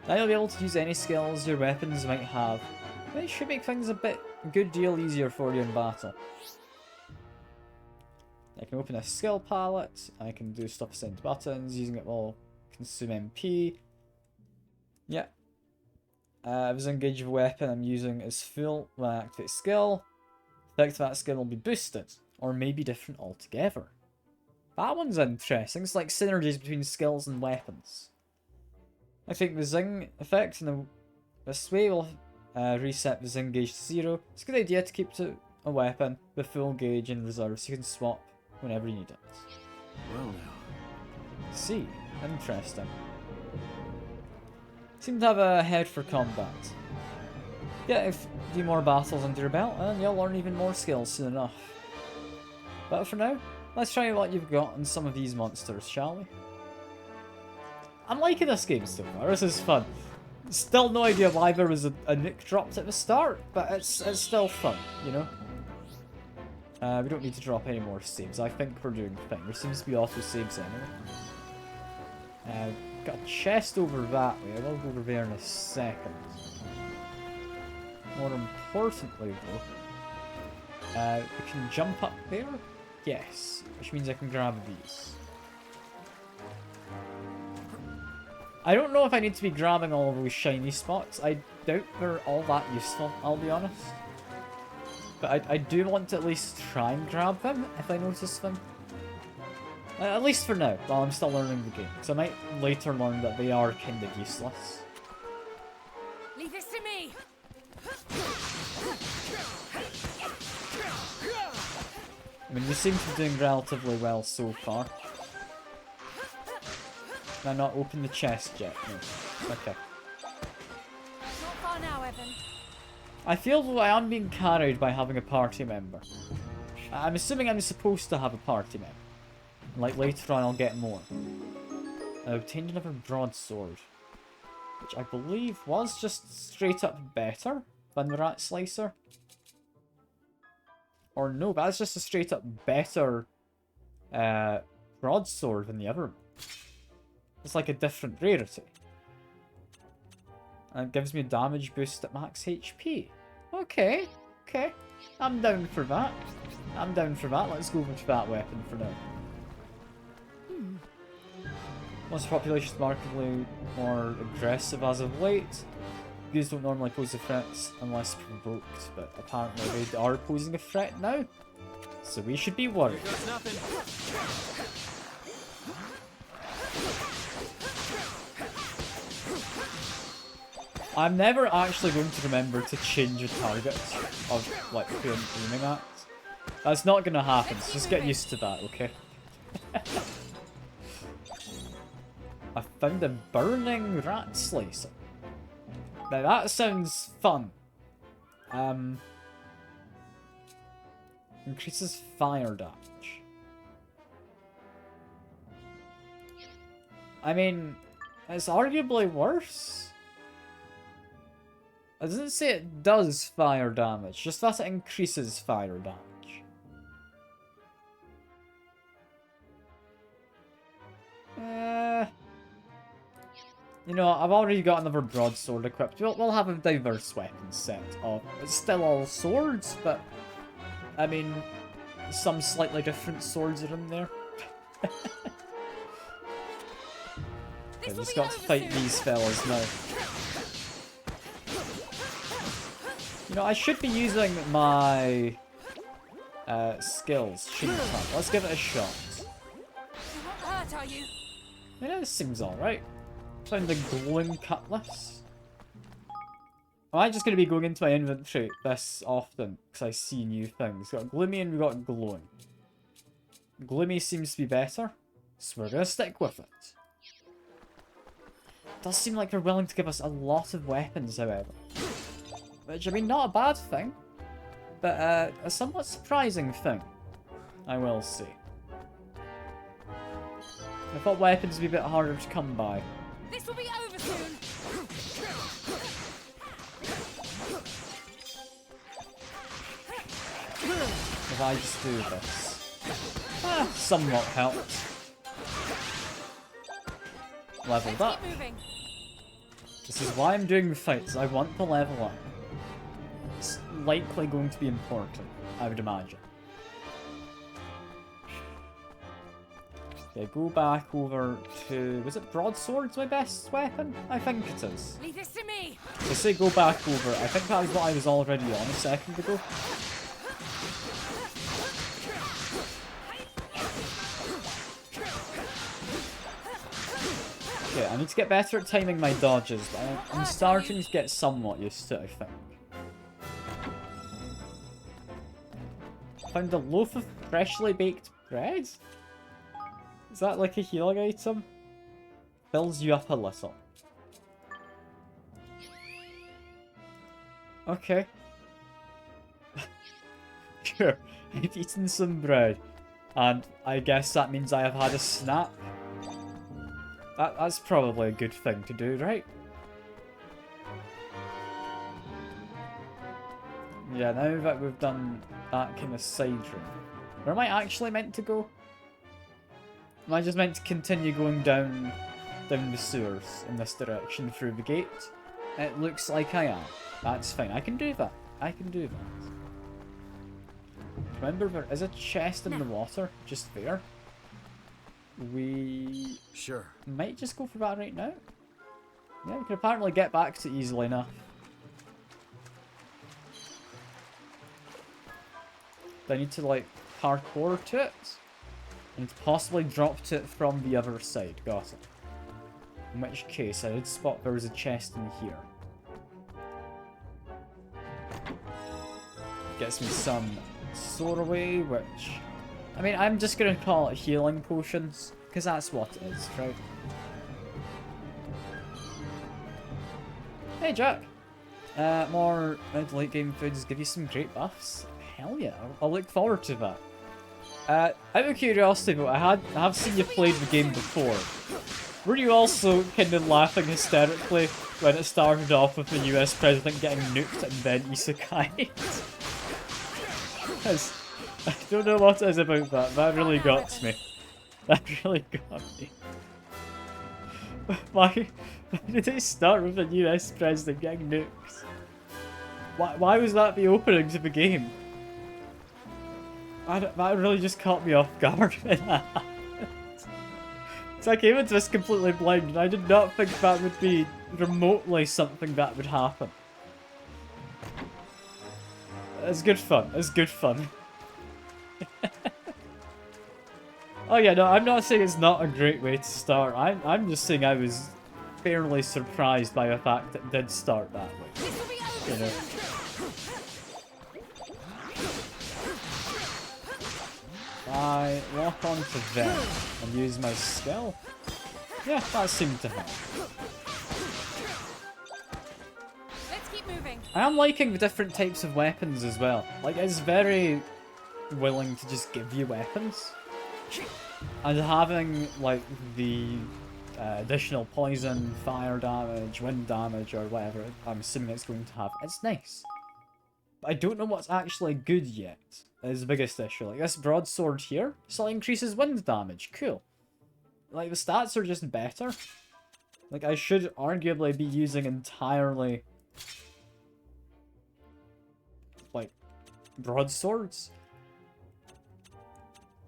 Now you'll be able to use any skills your weapons might have. It should make things a good deal easier for you in battle. I can open a skill palette, I can do stuff send buttons, using it will consume MP. Yeah. If I engage with a weapon I'm using is full when I activate skill. The effect of that skill will be boosted, or maybe different altogether. That one's interesting, it's like synergies between skills and weapons. I think the zing effect in this way will reset the zing gauge to 0. It's a good idea to keep to a weapon with full gauge in reserve so you can swap whenever you need it. Well now. See, interesting. Seem to have a head for combat. Yeah, if a few more battles under your belt, and you'll learn even more skills soon enough. But for now, let's try what you've got on some of these monsters, shall we? I'm liking this game so far, this is fun. Still no idea why there was a nuke dropped at the start, but it's still fun, you know? We don't need to drop any more saves, I think we're doing fine. There seems to be auto saves anyway. Got a chest over that way, I will go over there in a second. More importantly though, we can jump up there? Yes, which means I can grab these. I don't know if I need to be grabbing all of those shiny spots. I doubt they're all that useful, I'll be honest. But I do want to at least try and grab them if I notice them. At least for now, while I'm still learning the game. Because I might later learn that they are kind of useless. Leave this to me. I mean, we seem to be doing relatively well so far. Can I not open the chest yet? No. Okay. Not far now, Evan. I feel though I am being carried by having a party member. I'm assuming I'm supposed to have a party member. Like later on I'll get more. I obtained another broadsword. Which I believe was just straight up better than the rat slicer. Or no, but that's just a straight up better broadsword than the other. It's like a different rarity. And it gives me a damage boost at max HP. Okay, okay. I'm down for that. I'm down for that. Let's go with that weapon for now. Most population is markedly more aggressive as of late. These don't normally pose a threat unless provoked, but apparently they are posing a threat now. So we should be worried. Here goes nothing. I'm never actually going to remember to change the target of like who I'm aiming at. That's not gonna happen, so just get used to that, okay? I found a burning rat slicer. Now that sounds fun. Increases fire damage. I mean, it's arguably worse. It doesn't say it does fire damage, just that it increases fire damage. You know, I've already got another broadsword equipped. We'll have a diverse weapon set of... It's still all swords, but... I mean, some slightly different swords are in there. I just got to fight these fellas now. You know, I should be using my skills. Shouldn't I? Let's give it a shot. You're not hurt, are you? Yeah, this seems alright. Found the glowing cutlass. Am I just going to be going into my inventory this often? Because I see new things. We've got gloomy and we've got glowing. Gloomy seems to be better, so we're going to stick with it. Does seem like they're willing to give us a lot of weapons, however. Which, I mean, not a bad thing, but a somewhat surprising thing, I will say. I thought weapons would be a bit harder to come by. This will be over soon. If I just do this. Somewhat helped. Leveled up. Keep moving. This is why I'm doing the fights. I want to level up. It's likely going to be important, I would imagine. Okay, go back over to... Was it broadsword's my best weapon? I think it is. Leave this to me. I say go back over. I think that was what I was already on a second ago. Okay, I need to get better at timing my dodges, but I'm starting to get somewhat used to it, I think. Found a loaf of freshly baked bread? Is that like a healing item? Fills you up a little. Okay. Sure, I've eaten some bread. And I guess that means I have had a snack. That's probably a good thing to do, right? Yeah, now that we've done that kind of side room. Where am I actually meant to go? Am I just meant to continue going down the sewers in this direction through the gate? It looks like I am. That's fine. I can do that. I can do that. Remember, there is a chest in the water just there. We Sure. might just go for that right now. Yeah, we can apparently get back to it easily enough. Do I need to, like, parkour to it? And possibly drop to it from the other side. Got it. In which case, I did spot there was a chest in here. Gets me some Soraway, which... I mean, I'm just gonna call it healing potions, because that's what it is, right? Hey, Jack! More mid-late game foods give you some great buffs. Hell yeah, I'll look forward to that. Out of curiosity though, I have seen you played the game before. Were you also kind of laughing hysterically when it started off with the US president getting nuked and then Isekai'd? Because I don't know what it is about that. That really got me. That really got me. Why did it start with the US president getting nuked? Why was that the opening to the game? That really just caught me off guard when that happened. So I came into this completely blind, and I did not think that would be remotely something that would happen. It's good fun. It's good fun. Oh yeah, no, I'm not saying it's not a great way to start. I'm just saying I was fairly surprised by the fact that it did start that way. You know. I lock onto them and use my skill. Yeah, that seemed to help. Let's keep moving. I am liking the different types of weapons as well. Like, it's very willing to just give you weapons. And having, like, the additional poison, fire damage, wind damage, or whatever I'm assuming it's going to have, it's nice. But I don't know what's actually good yet, is the biggest issue. Like, this broadsword here still increases wind damage. Cool. Like, the stats are just better. Like, I should arguably be using entirely, like, broadswords.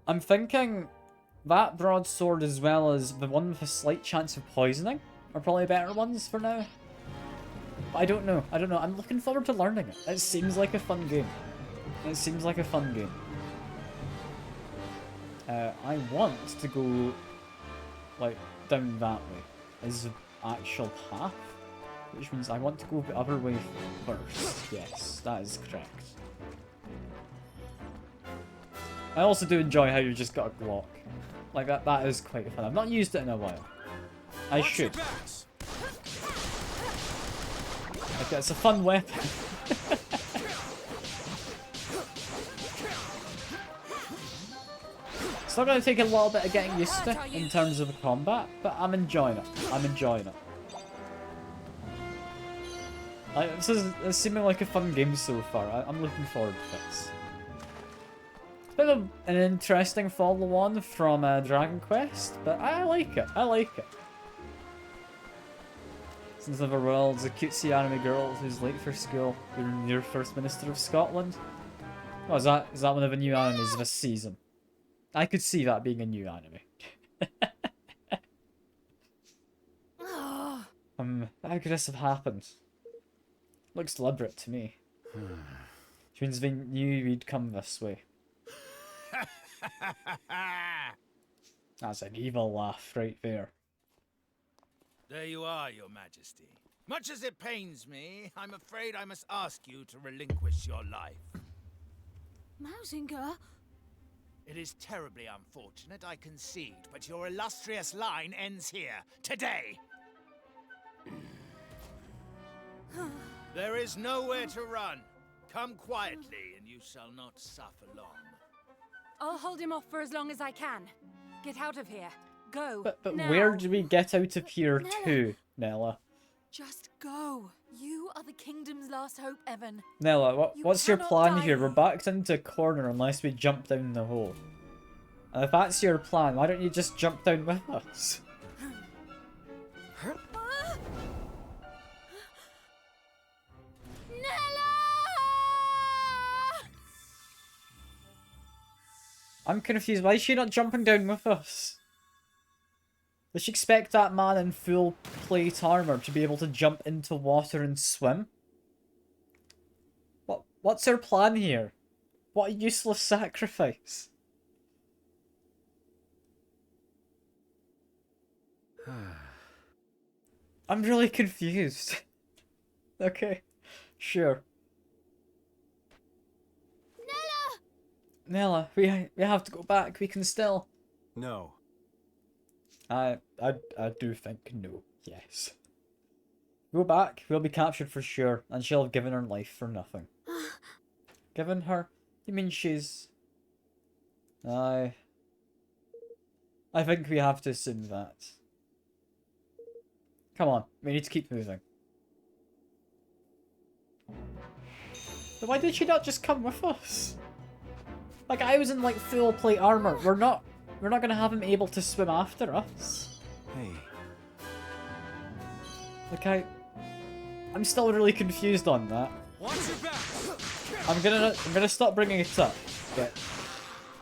I'm thinking that broadsword as well as the one with a slight chance of poisoning are probably better ones for now. But I don't know. I don't know. I'm looking forward to learning it. It seems like a fun game. It seems like a fun game. I want to go, like, down that way is the actual path. Which means I want to go the other way first. Yes, that is correct. I also do enjoy how you just got a Glock. Like, that is quite fun. I've not used it in a while. I should. Like, it's a fun weapon. It's not going to take a little bit of getting used to in terms of the combat, but I'm enjoying it. I'm enjoying it. Like, this is seeming like a fun game so far. I'm looking forward to this. It's been an interesting follow-on from Dragon Quest, but I like it. I like it. Since Never World's a cutesy anime girl who's late for school. You're your first Minister of Scotland. Oh, is that one of the new animes this season? I could see that being a new anime. How could this have happened? Looks deliberate to me. Which means they knew we'd come this way. That's an evil laugh right there. There you are, Your Majesty. Much as it pains me, I'm afraid I must ask you to relinquish your life. Mausinger? It is terribly unfortunate, I concede, but your illustrious line ends here, today. There is nowhere to run. Come quietly, and you shall not suffer long. I'll hold him off for as long as I can. Get out of here. Go. But now. where do we get out of here Nella. to, Nella? Just go. You are the kingdom's last hope, Evan. Nella, You what's your cannot plan die. here? We're backed into a corner unless we jump down the hole. And if that's your plan, why don't you just jump down with us? I'm confused. Why is she not jumping down with us? Does she expect that man in full plate armor to be able to jump into water and swim? What's her plan here? What a useless sacrifice. I'm really confused. Okay, sure. Nella, we have to go back. We can still. No. I do think no. Yes. Go back. We'll be captured for sure, and she'll have given her life for nothing. Given her? You mean she's? I think we have to assume that. Come on, we need to keep moving. But why did she not just come with us? Like, I was in, like, full plate armor. We're not gonna have him able to swim after us. Hey. Like, I'm still really confused on that. Watch your back. I'm gonna stop bringing it up. But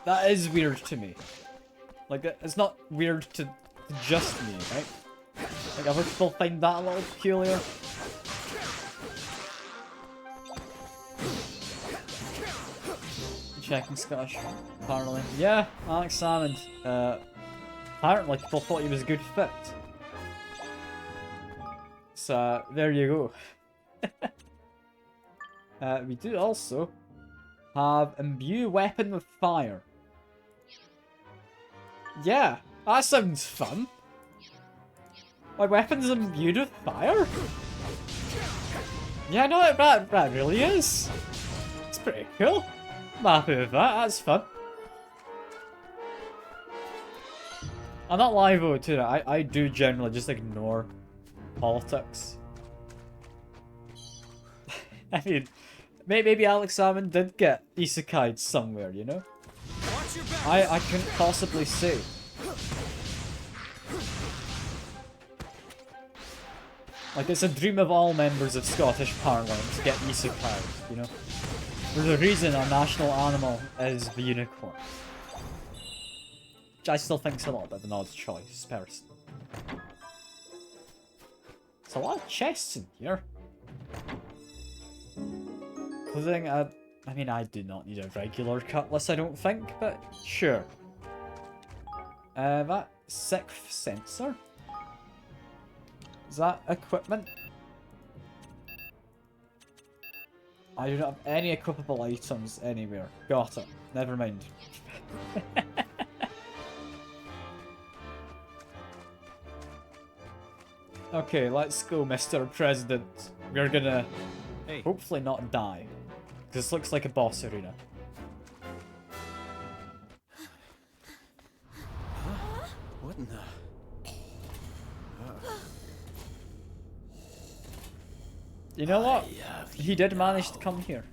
that is weird to me. Like, it's not weird to to just me, right? Like other people find that a little peculiar. Checking Scottish, apparently. Yeah, Alex Salmond. Apparently people thought he was a good fit. So, there you go. We do also have imbue weapon with fire. Yeah, that sounds fun. My weapon's imbued with fire? Yeah, no, that really is. It's pretty cool. I'm happy with that, that's fun. I'm not live over to that. I do generally just ignore politics. I mean, maybe Alex Salmon did get Isekai'd somewhere, you know? I couldn't possibly say. Like, it's a dream of all members of Scottish Parliament to get Isekai'd, you know? There's a reason our national animal is the unicorn. Which I still think is a little bit of an odd choice, personally. There's a lot of chests in here. Clothing, I mean, I do not need a regular cutlass, I don't think, but sure. That sixth sensor? Is that equipment? I do not have any equipable items anywhere. Got it. Never mind. Okay, let's go, Mr. President. We're gonna hopefully not die. This looks like a boss arena. What in the... You know what? He did manage to come here.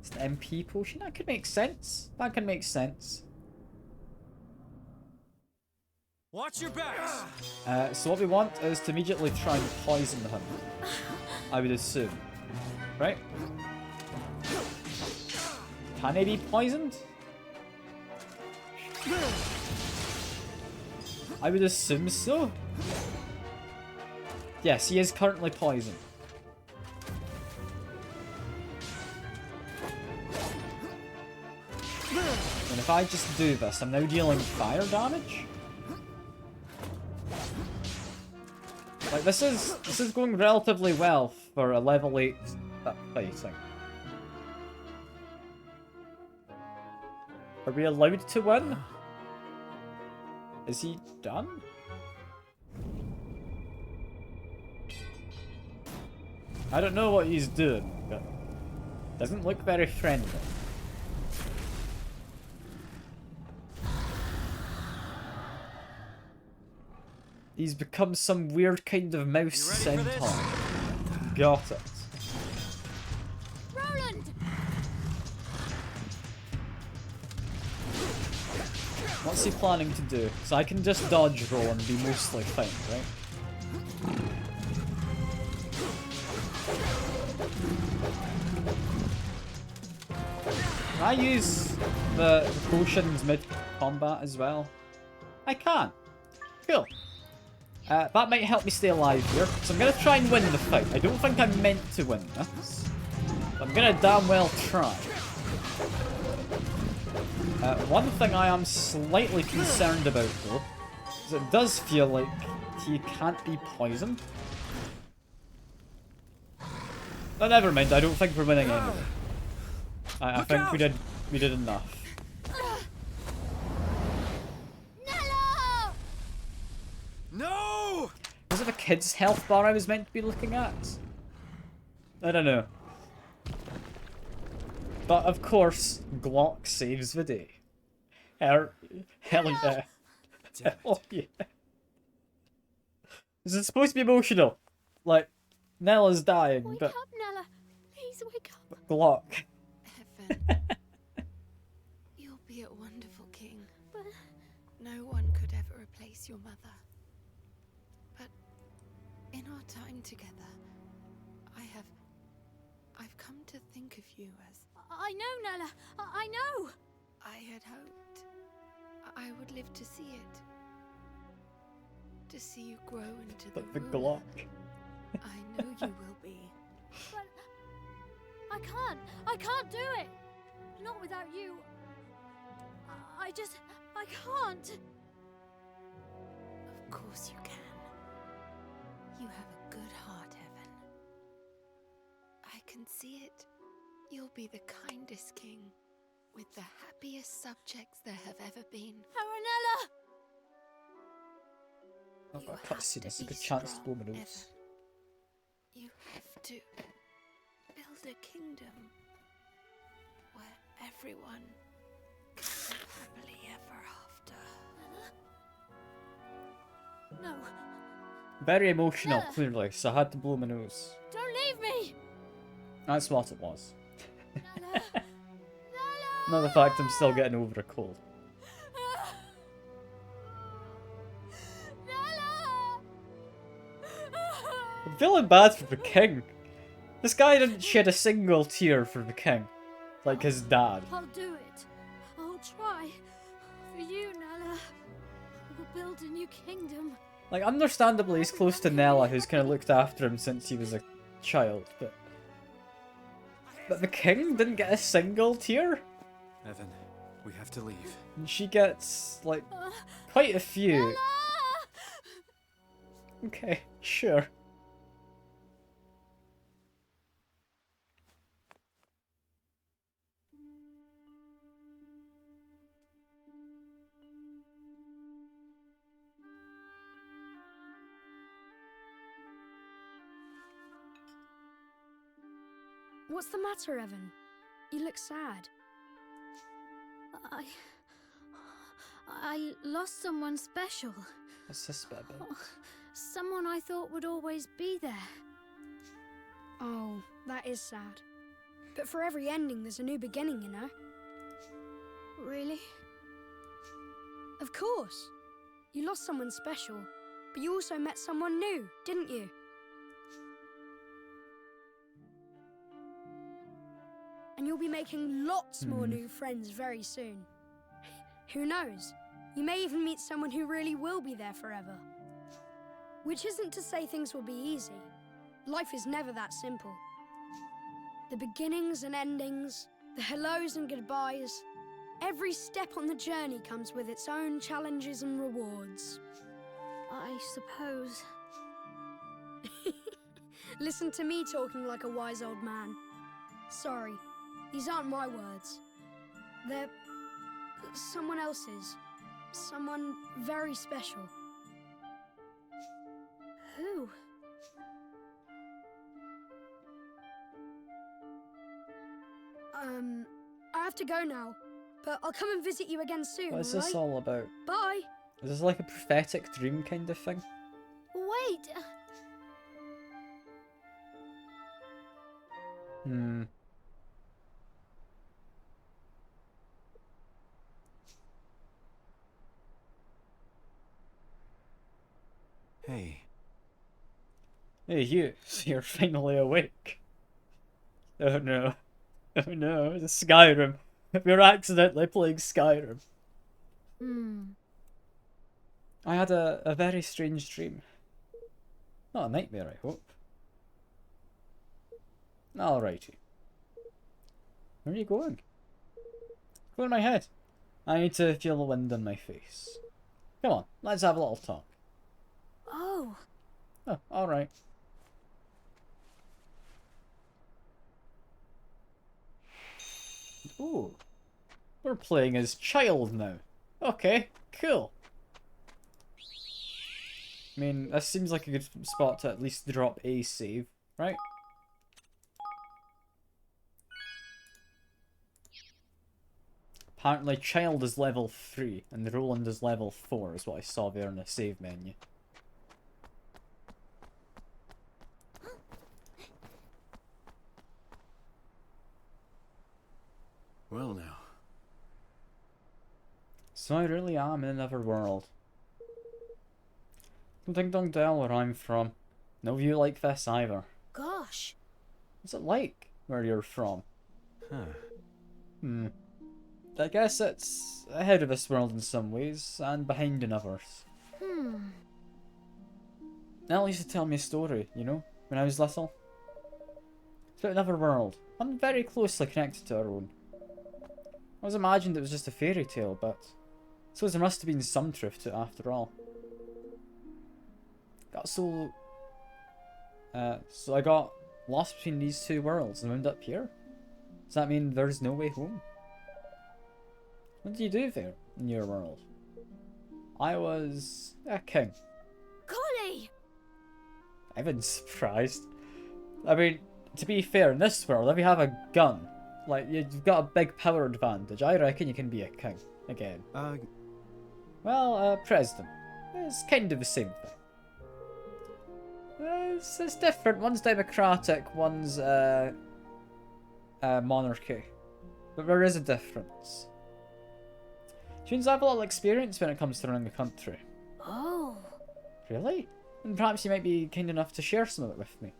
It's an MP potion. That could make sense. That can make sense. Watch your backs! So what we want is to immediately try and poison him. I would assume. Right? Can he be poisoned? I would assume so. Yes, he is currently poisoned. And if I just do this, I'm now dealing fire damage? Like, this is going relatively well for a level 8 fighting. Are we allowed to win? Is he done? I don't know what he's doing, but doesn't look very friendly. He's become some weird kind of mouse centaur. Got it. Roland! What's he planning to do? So I can just dodge roll and be mostly fine, right? Can I use the potions mid-combat as well? I can. Cool. That might help me stay alive here. So I'm going to try and win the fight. I don't think I'm meant to win this. But I'm going to damn well try. One thing I am slightly concerned about, though, is it does feel like he can't be poisoned. But never mind, I don't think we're winning anyway. I think we did enough. No! Was it the kid's health bar I was meant to be looking at? I don't know. But of course, Glock saves the day. Hell yeah. Hell yeah. This is supposed to be emotional. Like, Nella's dying, Wake but up, Nella. Please wake up. Glock. Heaven. You'll be a wonderful king. But No one could ever replace your mother. But in our time together, I've come to think of you as... I know, Nella. I know. I had hoped I would live to see it. to see you grow into But the the ruler Glock. I know you will be. But I can't do it. Not without you. I can't. Of course you can. You have a good heart, Evan. I can see it. You'll be the kindest king, with the happiest subjects there have ever been. Aranella! I've You got a have cutscene, to it's a be good chance to blow strong, my Evan. nose. You have to build a kingdom where everyone can live happily ever after. No, Very emotional, Nella. clearly, so I had to blow my nose. don't leave me! That's what it was. Nella! Not the fact I'm still getting over a cold. Nella! I'm feeling bad for the king. This guy didn't shed a single tear for the king. Like his dad. I'll do it. I'll try. For you, Nella. We'll build a new kingdom. Like, understandably, he's close to Nella, who's kind of looked after him since he was a child, but... But the king didn't get a single tear? Evan, we have to leave. And she gets, like, quite a few. Okay, sure. What's the matter, Evan? You look sad. I lost someone special. What's this bit about? Someone I thought would always be there. Oh, that is sad. But for every ending, there's a new beginning, you know? Really? Of course. You lost someone special, but you also met someone new, didn't you? And you'll be making lots more new friends very soon. Who knows? You may even meet someone who really will be there forever. Which isn't to say things will be easy. Life is never that simple. The beginnings and endings, the hellos and goodbyes, every step on the journey comes with its own challenges and rewards. I suppose. Listen to me talking like a wise old man. Sorry, these aren't my words. They're someone else's. Someone very special. Who? I have to go now, but I'll come and visit you again soon, What is this alright? all about? Bye! Is this like a prophetic dream kind of thing? Wait! Hmm. Hey, Hey, you. So you're finally awake. Oh no. Oh no, it's Skyrim. We're accidentally playing Skyrim. I had a very strange dream. Not a nightmare, I hope. Alrighty. Where are you going? Go in my head. I need to feel the wind on my face. Come on, let's have a little talk. Oh, Oh, alright. Ooh. We're playing as child now. Okay, cool. I mean, this seems like a good spot to at least drop a save, right? Apparently child is level 3 and Roland is level 4 is what I saw there in the save menu. well now. So I really am in another world. Ding Dong Dell where I'm from. No view like this either. gosh. What's it like where you're from? Huh. I guess it's ahead of this world in some ways, and behind in others. Nell used to tell me a story, you know, when I was little. It's about another world, one very closely connected to our own. I always imagined it was just a fairy tale, but I suppose there must have been some truth to it after all. So I got lost between these two worlds and wound up here. Does that mean there's no way home? What do you do there in your world? I was a king. Kuni! Evan's surprised. I mean, to be fair, in this world, if you have a gun, like, you've got a big power advantage, I reckon you can be a king again. Well, president. It's kind of the same thing. It's different. One's democratic, one's monarchy. But there is a difference. Tunes have a lot of experience when it comes to running a country. Oh. Really? And perhaps you might be kind enough to share some of it with me.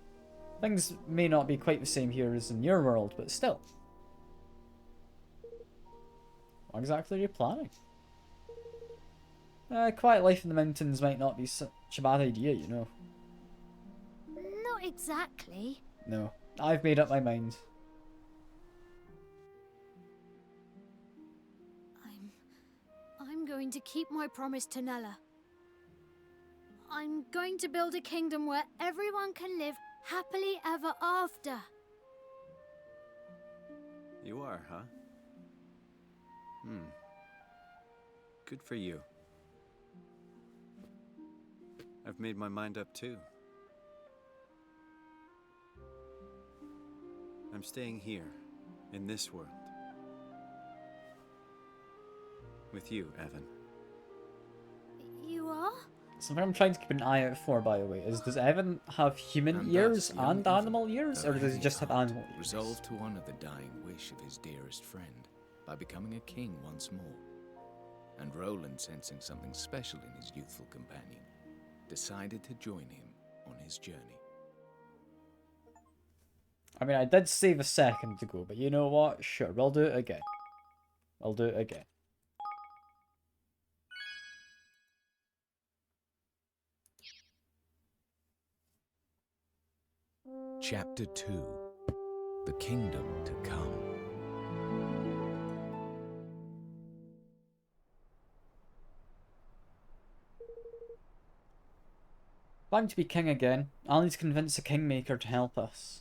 Things may not be quite the same here as in your world, but still. What exactly are you planning? Quiet life in the mountains might not be such a bad idea, you know. Not exactly. No, I've made up my mind. I'm going to keep my promise to Nella. I'm going to build a kingdom where everyone can live happily ever after. You are, huh? Good for you. I've made my mind up too. I'm staying here, in this world. With you, Evan. You are? Something I'm trying to keep an eye out for, by the way, is does Evan have human And ears thus, young and Evan, animal ears, though or does he heavy just have at heart, animal ears? resolved to honor the dying wish of his dearest friend by becoming a king once more. And Roland, sensing something special in his youthful companion, decided to join him on his journey. I mean, I did save a second ago, but you know what? Sure, we'll do it again. I'll do it again. Chapter 2: The Kingdom to Come. If I'm to be king again, I'll need to convince a kingmaker to help us.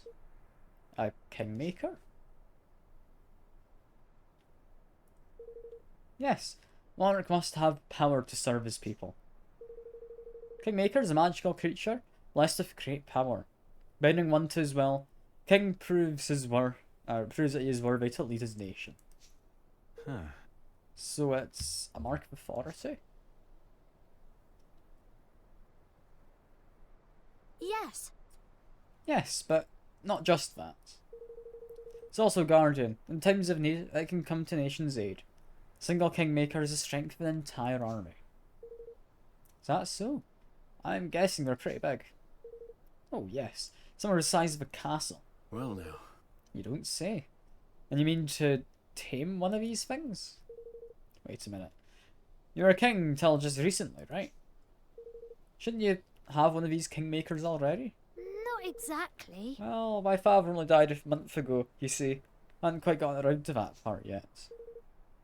A kingmaker? Yes, monarch must have power to serve his people. Kingmaker is a magical creature, blessed with great power. Bending one to his will, king proves that he is worthy to lead his nation. Huh. So it's a mark of authority? Yes. Yes, but not just that. It's also guardian. In times of need, it can come to nation's aid. Single kingmaker is the strength of an entire army. Is that so? I'm guessing they're pretty big. Oh yes, some are the size of a castle. Well now. You don't say. And you mean to tame one of these things? Wait a minute. You were a king till just recently, right? Shouldn't you have one of these kingmakers already? Not exactly. Well, my father only died a month ago, you see. I hadn't quite gotten around to that part yet.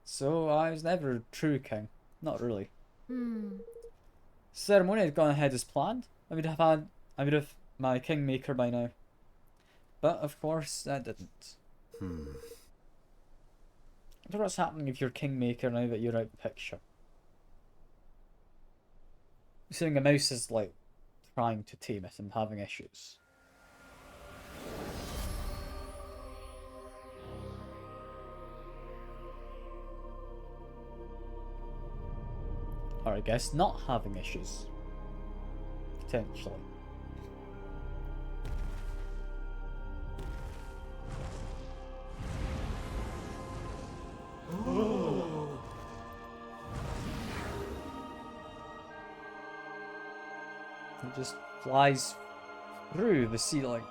So I was never a true king. Not really. Ceremony had gone ahead as planned. I would have my kingmaker by now. But of course, that didn't. I wonder what's happening with your kingmaker now that you're out the picture. Assuming a mouse is like trying to tame it and having issues. Or I guess not having issues. Potentially. It just flies through the ceiling.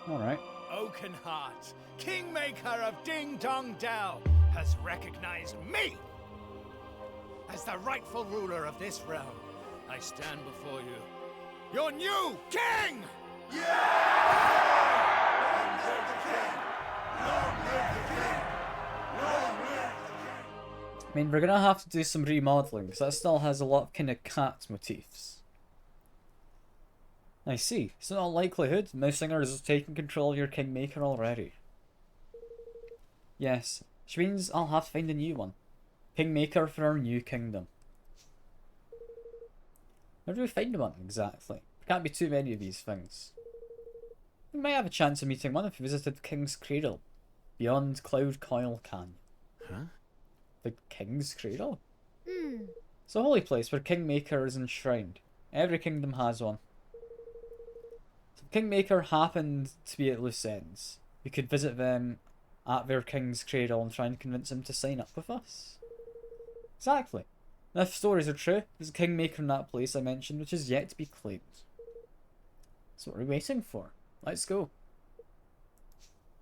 Alright. Oakenheart, Kingmaker of Ding Dong Dell, has recognized me as the rightful ruler of this realm. I stand before you your new king! I mean, we're gonna have to do some remodeling, because that still has a lot of kind of cat motifs. I see. So in all likelihood, Mousesinger is taking control of your Kingmaker already. Yes, which means I'll have to find a new one. Kingmaker for our new kingdom. Where do we find one, exactly? There can't be too many of these things. We might have a chance of meeting one if we visited King's Cradle, beyond Cloud Coil Canyon. Huh? The King's Cradle? Hmm. It's a holy place where Kingmaker is enshrined. Every kingdom has one. So Kingmaker happened to be at loose ends. We could visit them at their King's Cradle and try and convince them to sign up with us. Exactly. And if stories are true, there's a Kingmaker in that place I mentioned which is yet to be claimed. So what are we waiting for? Let's go.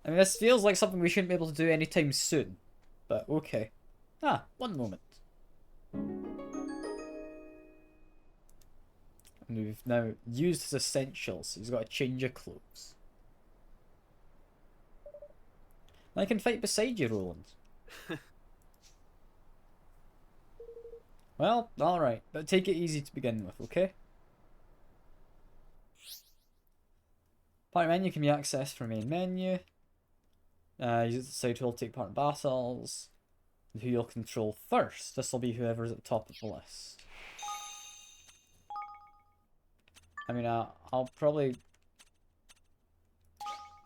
I mean, this feels like something we shouldn't be able to do anytime soon. But okay. Ah, one moment. And we've now used his essentials, so he's got to change your clothes. And I can fight beside you, Roland. Well, alright, but take it easy to begin with, okay? Party menu can be accessed from main menu. You decide who will take part in battles, and who you'll control first. This will be whoever's at the top of the list. I mean, I'll probably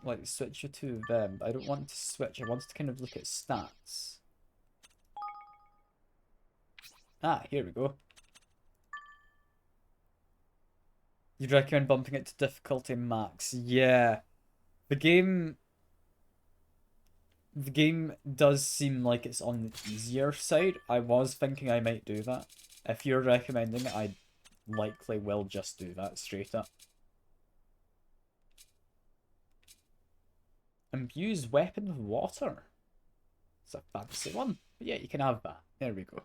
like switch the two of them, but I don't want to switch. I want to kind of look at stats. Ah, here we go. You'd recommend bumping it to difficulty max. Yeah. The game does seem like it's on the easier side. I was thinking I might do that. If you're recommending it, I likely will just do that straight up. Imbuse weapon with water. It's a fancy one. But yeah, you can have that. There we go.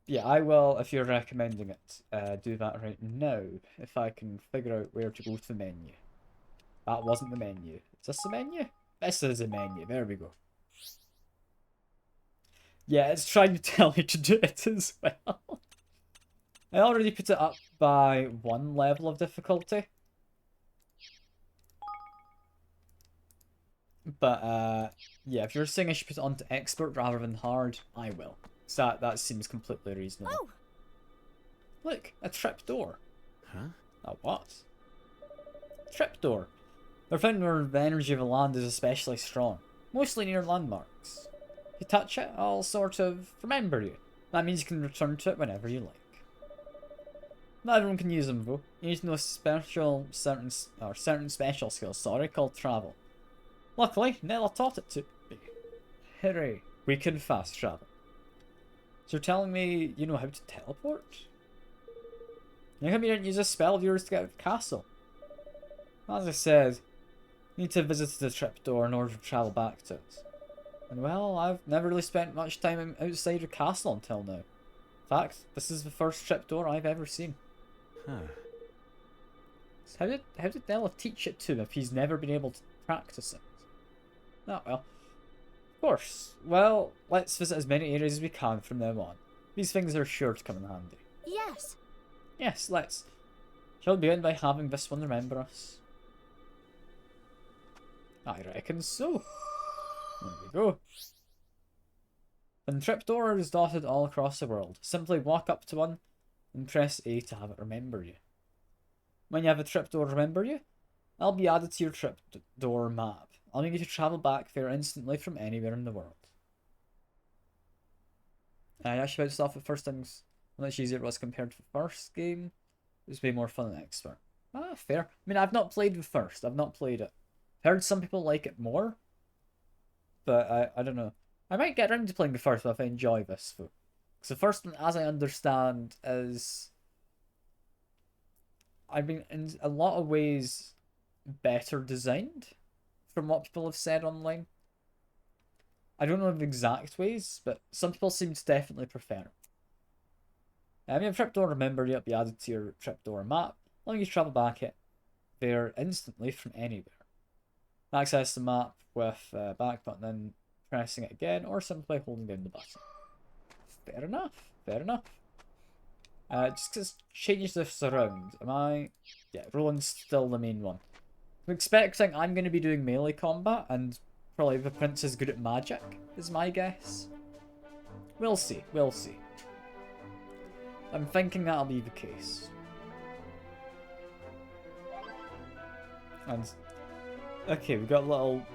Yeah, I will, if you're recommending it, do that right now. If I can figure out where to go to the menu. That wasn't the menu. Is this the menu? This is the menu. There we go. Yeah, it's trying to tell me to do it as well. I already put it up by one level of difficulty. But, yeah, if you're saying I should put it onto expert rather than hard, I will. So that seems completely reasonable. Oh. Look, a trapdoor. Huh? A what? Trapdoor. They're found where the energy of the land is especially strong, mostly near landmarks. If you touch it, I'll sort of remember you. That means you can return to it whenever you like. Not everyone can use them though. You need to know certain special skills, called travel. Luckily, Nella taught it to me. Hooray. We can fast travel. So you're telling me you know how to teleport? How come you didn't use a spell of yours to get out of the castle? As I said, you need to visit the trapdoor in order to travel back to it. And well, I've never really spent much time outside the castle until now. In fact, this is the first trapdoor I've ever seen. Huh. So how did Nella teach it to him if he's never been able to practice it? Oh well. Of course. Well, let's visit as many areas as we can from now on. These things are sure to come in handy. Yes. Yes, let's. Shall we begin by having this one remember us? I reckon so. There we go. And trapdoor is dotted all across the world. Simply walk up to one and press A to have it remember you. When you have a trapdoor remember you, I'll be added to your trapdoor map. I'll need you to travel back there instantly from anywhere in the world. I actually about to start with first things much easier it was compared to the first game. It was way more fun than expert. Ah, fair. I mean, I've not played the first. I've not played it. Heard some people like it more. But I don't know. I might get around to playing the first one if I enjoy this though. Because the first one, as I understand, is... I mean, in a lot of ways, better designed. From what people have said online. I don't know the exact ways, but some people seem to definitely prefer it. I mean, trapdoor remember you'll be added to your trapdoor map. Allowing you to travel back there instantly from anywhere. Access the map with back button, then pressing it again, or simply holding down the button. Fair enough, fair enough. Just because change this around, am I... Yeah, Roland's still the main one. I'm expecting I'm going to be doing melee combat, and probably the prince is good at magic, is my guess. We'll see, we'll see. I'm thinking that'll be the case. And... Okay, we got a little...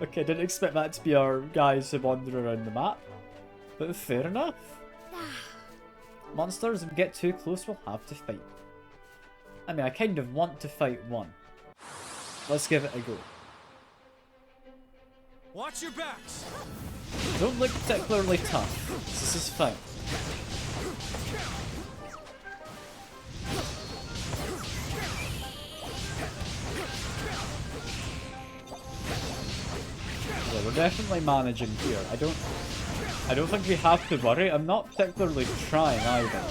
Okay, didn't expect that to be our guys who wander around the map. But fair enough. Monsters, if we get too close, we'll have to fight. I mean, I kind of want to fight one. Let's give it a go. Watch your backs. Don't look particularly tough. This is fine. Yeah, we're definitely managing here. I don't think we have to worry. I'm not particularly trying either.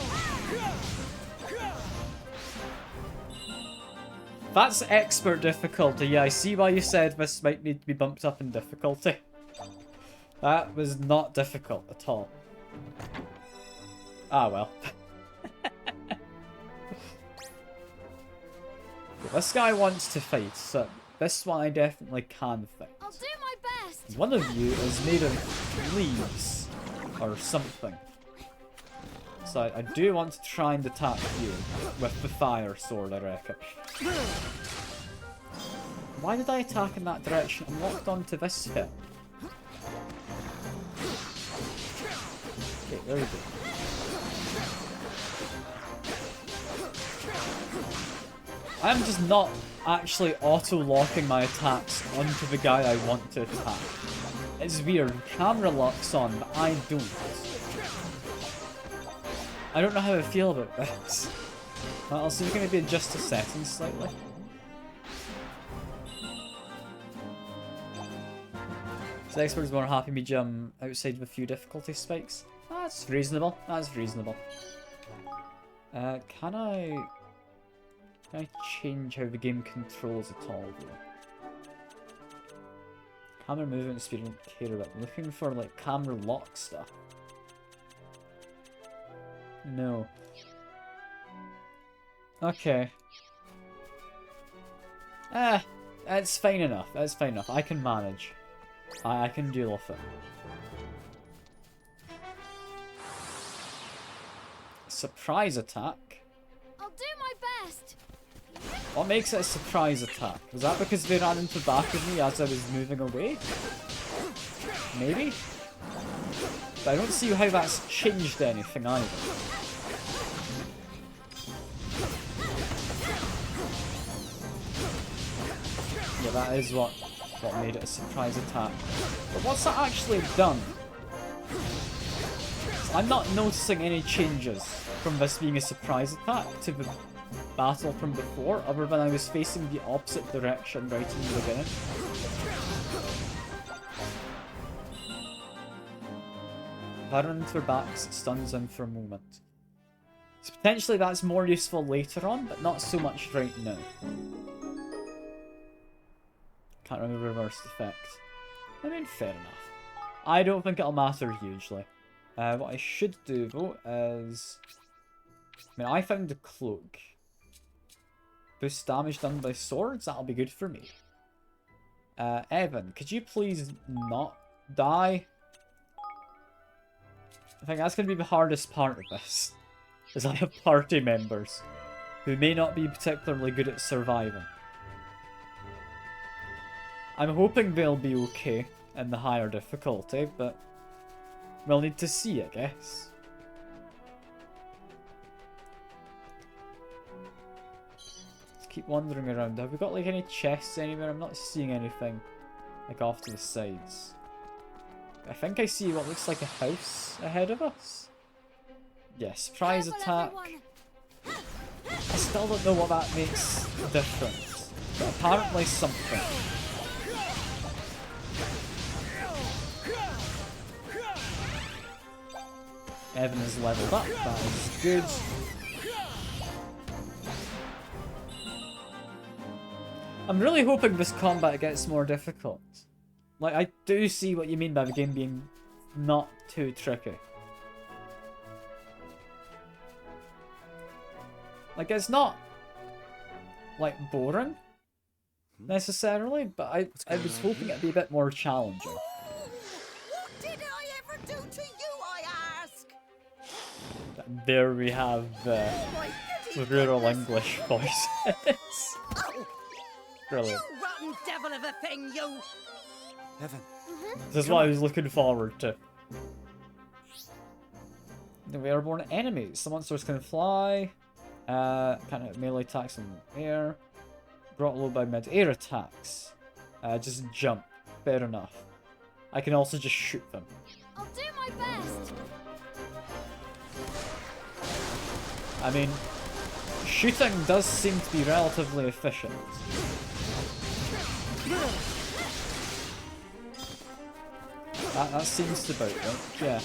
That's expert difficulty. Yeah, I see why you said this might need to be bumped up in difficulty. That was not difficult at all. Ah, well. This guy wants to fight, so this one I definitely can fight. I'll do my best. One of you is made of leaves or something. So I do want to try and attack you with the fire sword, I reckon. Why did I attack in that direction? I'm locked onto this hill. Okay, there we go. I'm just not actually auto-locking my attacks onto the guy I want to attack. It's weird. Camera locks on, but I don't. I don't know how I feel about this. Also, you're going to be adjust the settings slightly. So the expert's more happy me jump outside with a few difficulty spikes. That's reasonable. That's reasonable. Can I change how the game controls at all, though? Camera movement speed, I don't care about. I'm looking for, like, camera lock stuff. No. Okay. It's fine enough. That's fine enough. I can manage. I can deal with it. Surprise attack? I'll do my best. What makes it a surprise attack? Was that because they ran into the back of me as I was moving away? Maybe? But I don't see how that's changed anything either. Yeah, that is what made it a surprise attack. But what's that actually done? I'm not noticing any changes from this being a surprise attack to the battle from before, other than I was facing the opposite direction right in the beginning. Firing into their backs stuns them for a moment. So potentially that's more useful later on, but not so much right now. Can't remember reversed effect. I mean, fair enough. I don't think it'll matter hugely. What I should do, though, is... I mean, I found the cloak. Boost damage done by swords, that'll be good for me. Evan, could you please not die? I think that's going to be the hardest part of this. Is I have party members who may not be particularly good at surviving. I'm hoping they'll be okay in the higher difficulty, but we'll need to see, I guess. Let's keep wandering around. Have we got like any chests anywhere? I'm not seeing anything like off to the sides. I think I see what looks like a house ahead of us. Yes, surprise attack. I still don't know what that makes different, but apparently something. Evan is leveled up, that is good. I'm really hoping this combat gets more difficult. Like, I do see what you mean by the game being not too tricky. Like, it's not, like, boring, necessarily, but I was hoping it'd be a bit more challenging. What did I ever do to you, I ask? There we have the rural English voices. Oh, Brilliant. you rotten devil of a thing, you! Evan. This is what I was looking forward to. The airborne enemies. The monsters can fly. Kind of melee attacks in the air. Brought low by mid-air attacks. Just jump. Fair enough. I can also just shoot them. I'll do my best. I mean, shooting does seem to be relatively efficient. That seems to about right, yeah.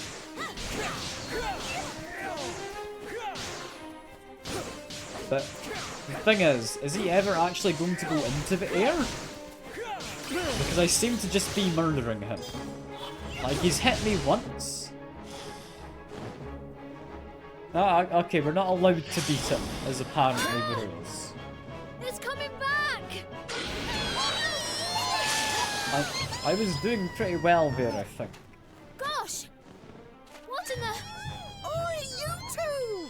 But the thing is he ever actually going to go into the air? Because I seem to just be murdering him. Like, he's hit me once. Ah, okay, we're not allowed to beat him, as apparently the rules. It's coming back. I was doing pretty well there, I think. Gosh! What in the... Oi, you two!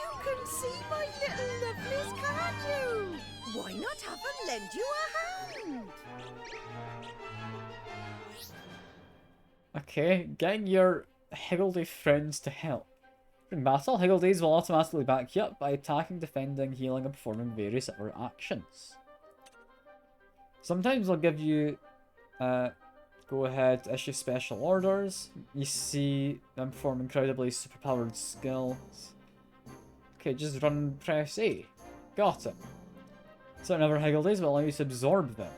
You can see my little lovelies, can't you? Why not have them lend you a hand? Okay, getting your higgledy friends to help. In battle, higgledies will automatically back you up by attacking, defending, healing, and performing various other actions. Sometimes they'll give you go ahead, issue special orders. You see them perform incredibly superpowered skills. Okay, just run and press A. Got it. Certain other higgledies will allow you to absorb them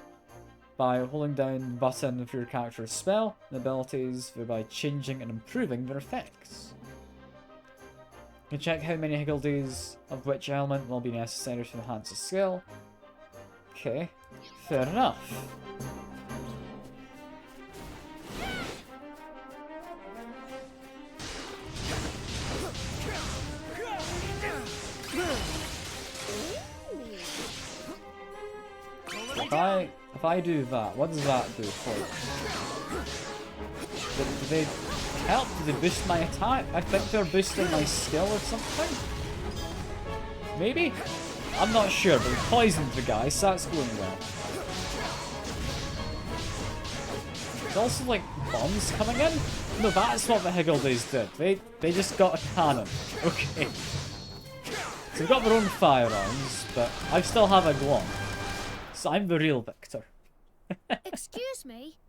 by holding down the button for your character's spell and abilities, thereby changing and improving their effects. You can check how many higgledies of which element will be necessary to enhance a skill. Okay, fair enough. If I do that, what does that do for you? Do they help? Do they boost my attack? I think they're boosting my skill or something? Maybe? I'm not sure, but we poisoned the guy, so that's going well. There's also like bombs coming in? No, that's what the higgledies did. They just got a cannon. Okay. So they've got their own firearms, but I still have a Glock. So I'm the real victor. Excuse me?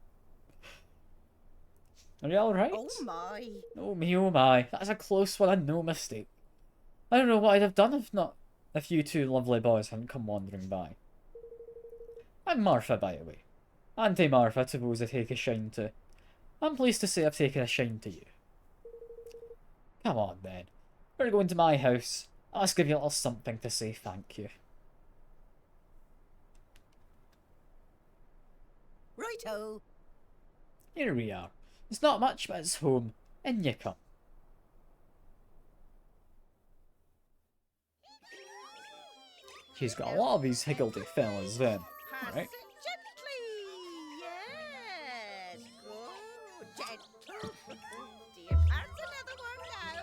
Are you alright? Oh my. Oh me, oh my. That's a close one and no mistake. I don't know what I'd have done if you two lovely boys hadn't come wandering by. I'm Martha, by the way. Auntie Martha, I suppose I take a shine to. I'm pleased to say I've taken a shine to you. Come on then. We're going to my house. I'll just give you a little something to say thank you. Righto. Here we are. It's not much, but it's home. In you come. She's got a lot of these higgledy fellas then. Pass Right? it gently. Yes. Good. Gentle. Dear, pass another one now.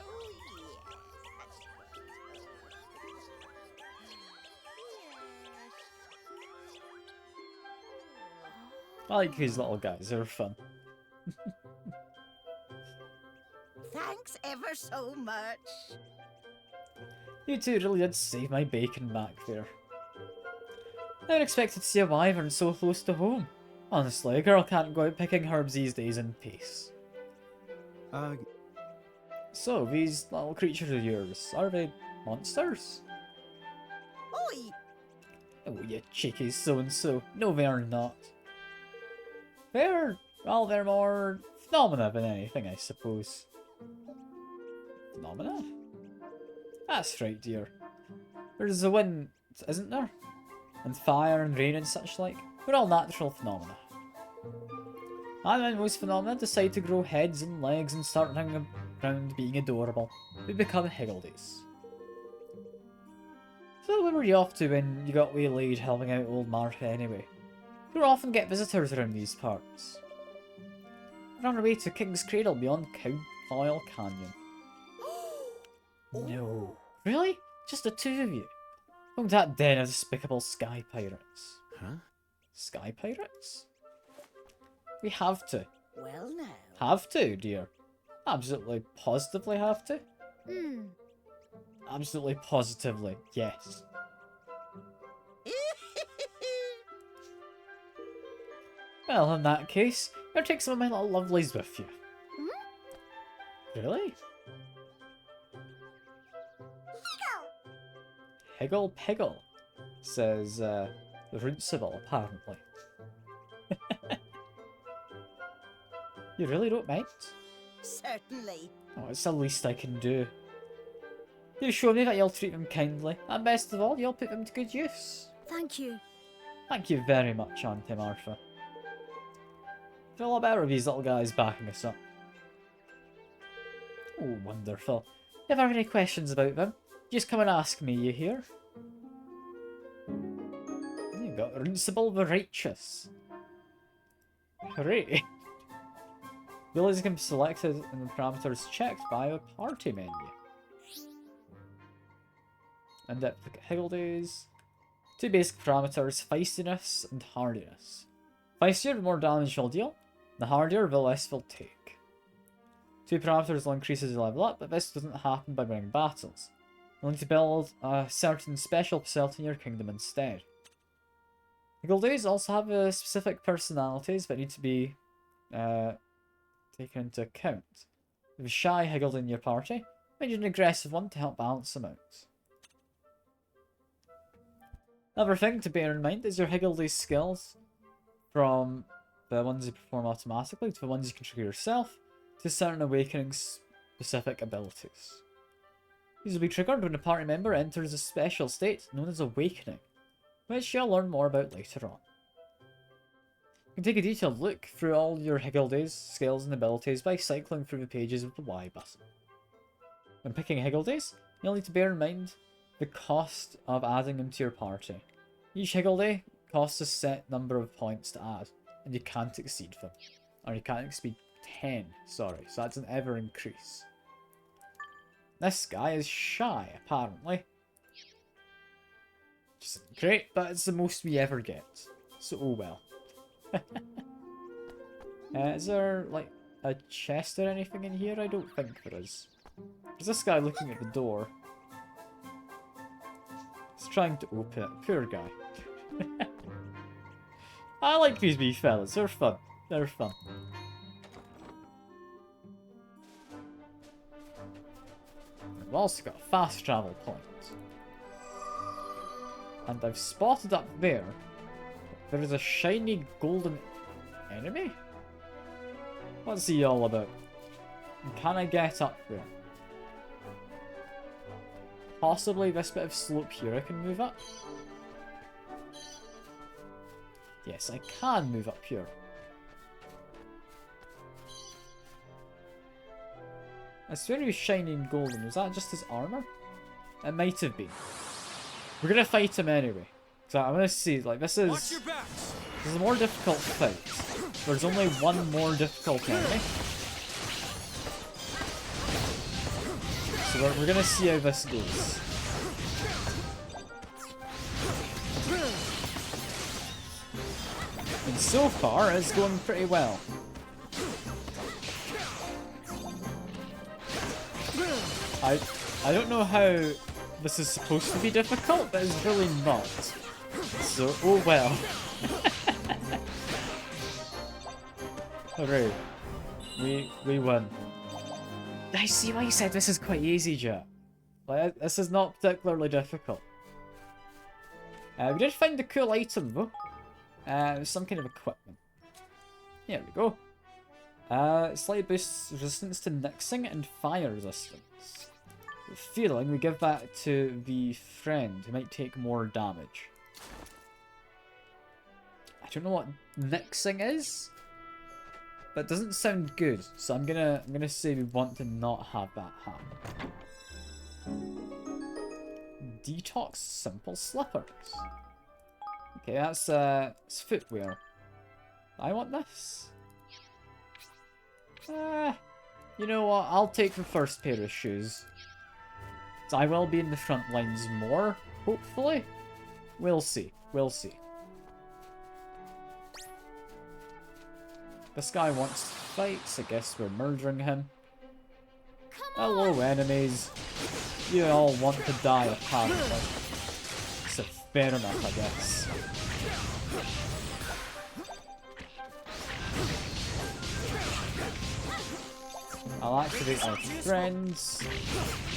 I like these little guys, they're fun. Thanks ever so much. You two really did save my bacon back there. I never expected to see a wyvern so close to home. Honestly, a girl can't go out picking herbs these days in peace. So, these little creatures of yours, are they monsters? Oi. Oh, you cheeky so-and-so. No, they are not. They're more phenomena than anything, I suppose. Phenomena? That's right, dear. There's a wind, isn't there? and fire and rain and such like, were all natural phenomena. And when most phenomena decide to grow heads and legs and start running around being adorable, they become higgledies. So where were you off to when you got waylaid helping out old Martha anyway? You don't often get visitors around these parts. Run away to King's Cradle beyond Cowfoil Canyon. No. Really? Just the two of you? Going to that den of despicable sky pirates. Huh? Sky pirates? We have to. Well now. Have to, dear. Absolutely positively have to. Absolutely positively, yes. Well, in that case, I'll take some of my little lovelies with you. Really? Higgle Piggle, says the Runcible, apparently. You really don't mind? Certainly. Oh, it's the least I can do. You show me that you'll treat them kindly, and best of all, you'll put them to good use. Thank you. Thank you very much, Auntie Martha. Feel a lot better with these little guys backing us up. Oh, wonderful. If you ever have any questions about them, just come and ask me, you hear? You've got Runcible the Righteous. Hooray! Abilities can be selected and the parameters checked by the party menu. In-depth look at Higgledies. Two basic parameters, feistiness and hardiness. Feistier, the more damage you'll deal. The hardier, the less you'll take. Two parameters will increase as you level up, but this doesn't happen by winning battles. You'll need to build a certain special facility in your kingdom instead. Higgledies also have specific personalities that need to be taken into account. If you have a shy Higgledy in your party, you need an aggressive one to help balance them out. Another thing to bear in mind is your Higgledy's skills, from the ones you perform automatically to the ones you can trigger yourself, to certain awakening specific abilities. These will be triggered when a party member enters a special state known as Awakening, which you'll learn more about later on. You can take a detailed look through all your Higgledy's skills and abilities by cycling through the pages with the Y button. When picking Higgledy's, you'll need to bear in mind the cost of adding them to your party. Each Higgledy costs a set number of points to add, and you can't exceed them. Or you can't exceed 10, sorry, so that's an ever increase. This guy is shy, apparently. Which isn't great, but it's the most we ever get. So, oh well. Is there, like, a chest or anything in here? I don't think there is. There's this guy looking at the door. He's trying to open it. Poor guy. I like these wee fellas. They're fun. They're fun. We've also got a fast travel point. And I've spotted up there, there is a shiny golden enemy? What's he all about? And can I get up there? Possibly this bit of slope here I can move up? Yes, I can move up here. I swear he was shiny and golden. Was that just his armor? It might have been. We're gonna fight him anyway. So I'm gonna see, like, this is a more difficult fight. There's only one more difficult enemy. So we're gonna see how this goes. And so far, it's going pretty well. I don't know how this is supposed to be difficult, but it's really not. So, oh well. Hooray. We won. I see why you said this is quite easy, Jack. Like, this is not particularly difficult. We did find a cool item, though. Some kind of equipment. Here we go. Slightly boosts resistance to nixing and fire resistance. With feeling, we give that to the friend, who might take more damage. don't know what mixing is, but it doesn't sound good. So I'm gonna say we want to not have that happen. Detox simple slippers. Okay, that's it's footwear. I want this. You know what? I'll take the first pair of shoes. So I will be in the front lines more, hopefully. We'll see. We'll see. This guy wants to fight, so I guess we're murdering him. Hello, enemies. You all want to die, apparently. So fair enough, I guess. I'll activate our friends.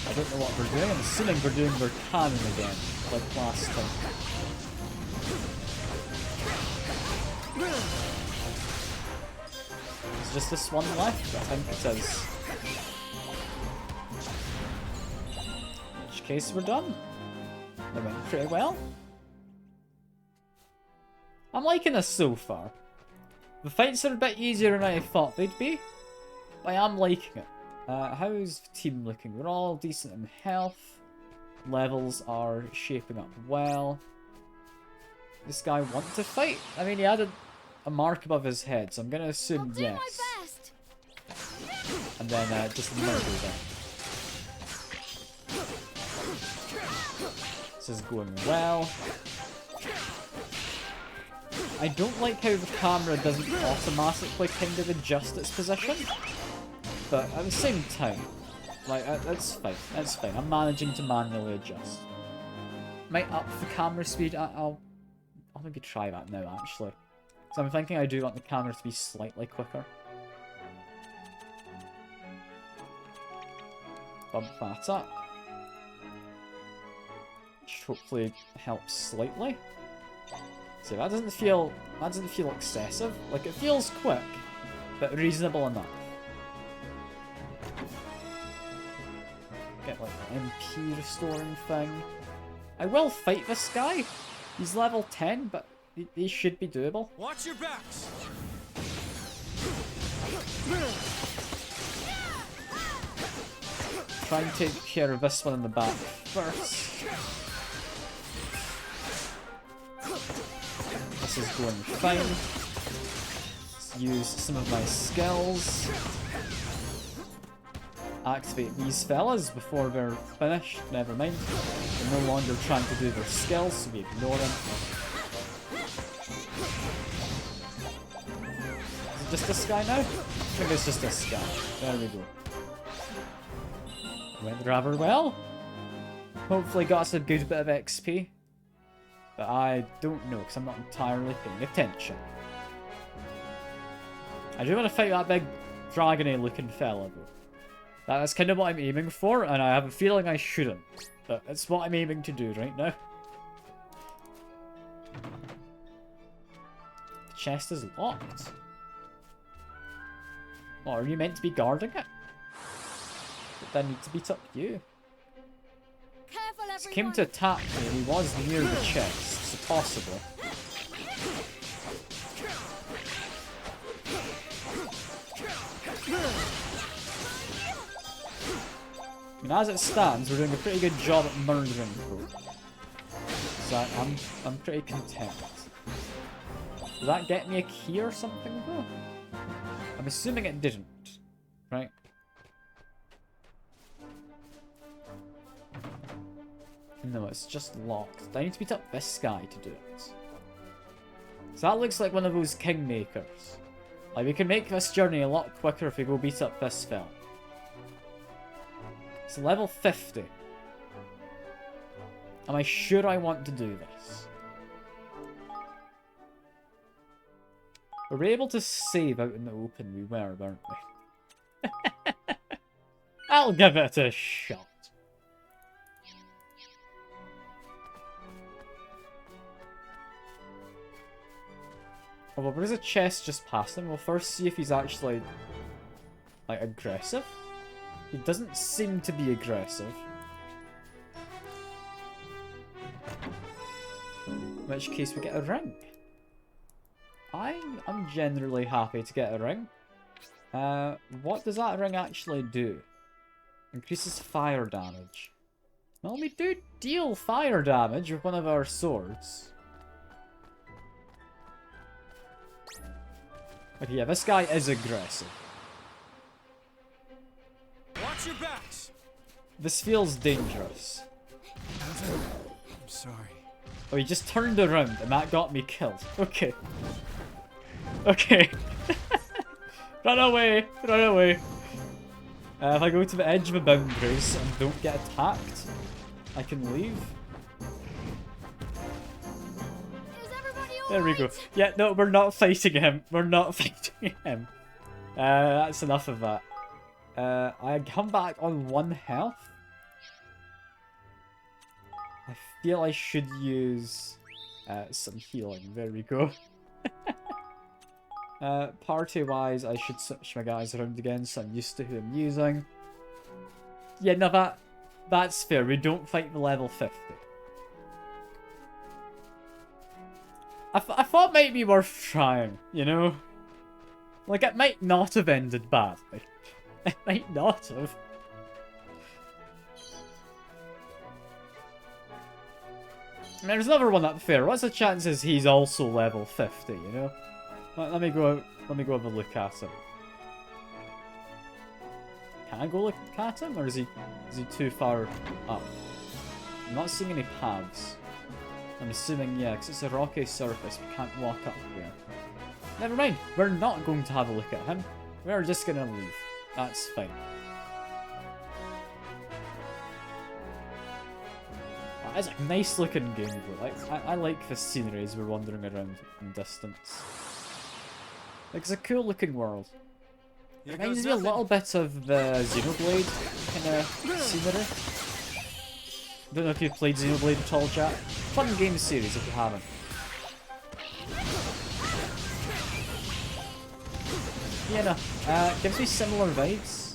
I don't know what we're doing. I'm assuming we're doing Verkanen again, like last time. Is just this one left? I think it is. In which case, we're done. That went pretty well. I'm liking this so far. The fights are a bit easier than I thought they'd be. I am liking it. How's the team looking? We're all decent in health. Levels are shaping up well. This guy want to fight? I mean, he had a mark above his head, so I'm going to assume yes. And then just murder them. This is going well. I don't like how the camera doesn't automatically kind of adjust its position. But at the same time, like, that's fine. That's fine. I'm managing to manually adjust. Might up the camera speed. I'll maybe try that now, actually. So I'm thinking I do want the camera to be slightly quicker. Bump that up. Which hopefully helps slightly. So that doesn't feel excessive. Like, it feels quick, but reasonable enough. Get like an MP restoring thing. I will fight this guy. He's level 10, but he should be doable. Watch your backs. Try and take care of this one in the back first. This is going fine. Let's use some of my skills. Activate these fellas before they're finished. Never mind. They're no longer trying to do their skills, so we ignore them. Is it just this guy now? I think it's just this guy. There we go. Went rather well. Hopefully got us a good bit of XP. But I don't know, because I'm not entirely paying attention. I do want to fight that big dragony looking fella though. That's kind of what I'm aiming for, and I have a feeling I shouldn't. But it's what I'm aiming to do right now. The chest is locked. Oh, are you meant to be guarding it? Did I need to beat up you? He came to attack me and he was near the chest, so possibly. I mean, as it stands, we're doing a pretty good job at murdering folk. So I'm pretty content. Did that get me a key or something though? I'm assuming it didn't, right? No, it's just locked. Do I need to beat up this guy to do it? So that looks like one of those kingmakers. Like, we can make this journey a lot quicker if we go beat up this fella. It's level 50. Am I sure I want to do this? We were able to save out in the open, we were, weren't we? I'll give it a shot. Oh, well, there's a chest just past him. We'll first see if he's actually, like, aggressive. He doesn't seem to be aggressive. In which case we get a ring. I'm generally happy to get a ring. What does that ring actually do? Increases fire damage. Well, we do deal fire damage with one of our swords. Okay, yeah, this guy is aggressive. Watch your backs. This feels dangerous. I'm sorry. Oh, he just turned around and that got me killed. Okay. Okay. Run away! Run away! If I go to the edge of the boundaries and don't get attacked, I can leave. There we go. Yeah, no, we're not fighting him. We're not fighting him. That's enough of that. I come back on 1 health. I feel I should use some healing. There we go. Party-wise, I should switch my guys around again, so I'm used to who I'm using. Yeah, no, that's fair. We don't fight the level 50. I thought it might be worth trying, you know? Like, it might not have ended badly. It might not have. I mean, there's another one up there. What's the chances he's also level 50, you know? Let me go have a look at him. Can I go look at him, or is he too far up? I'm not seeing any paths. I'm assuming, yeah, because it's a rocky surface, we can't walk up there. Never mind, we're not going to have a look at him. We're just gonna leave. That's fine. It's a nice looking game though. Like, I like the scenery as we're wandering around in distance. Like, it's a cool looking world. It reminds me a little bit of the Xenoblade kind of scenery. Don't know if you've played Xenoblade at all, chat. Fun game series if you haven't. Yeah, no. Gives me similar vibes.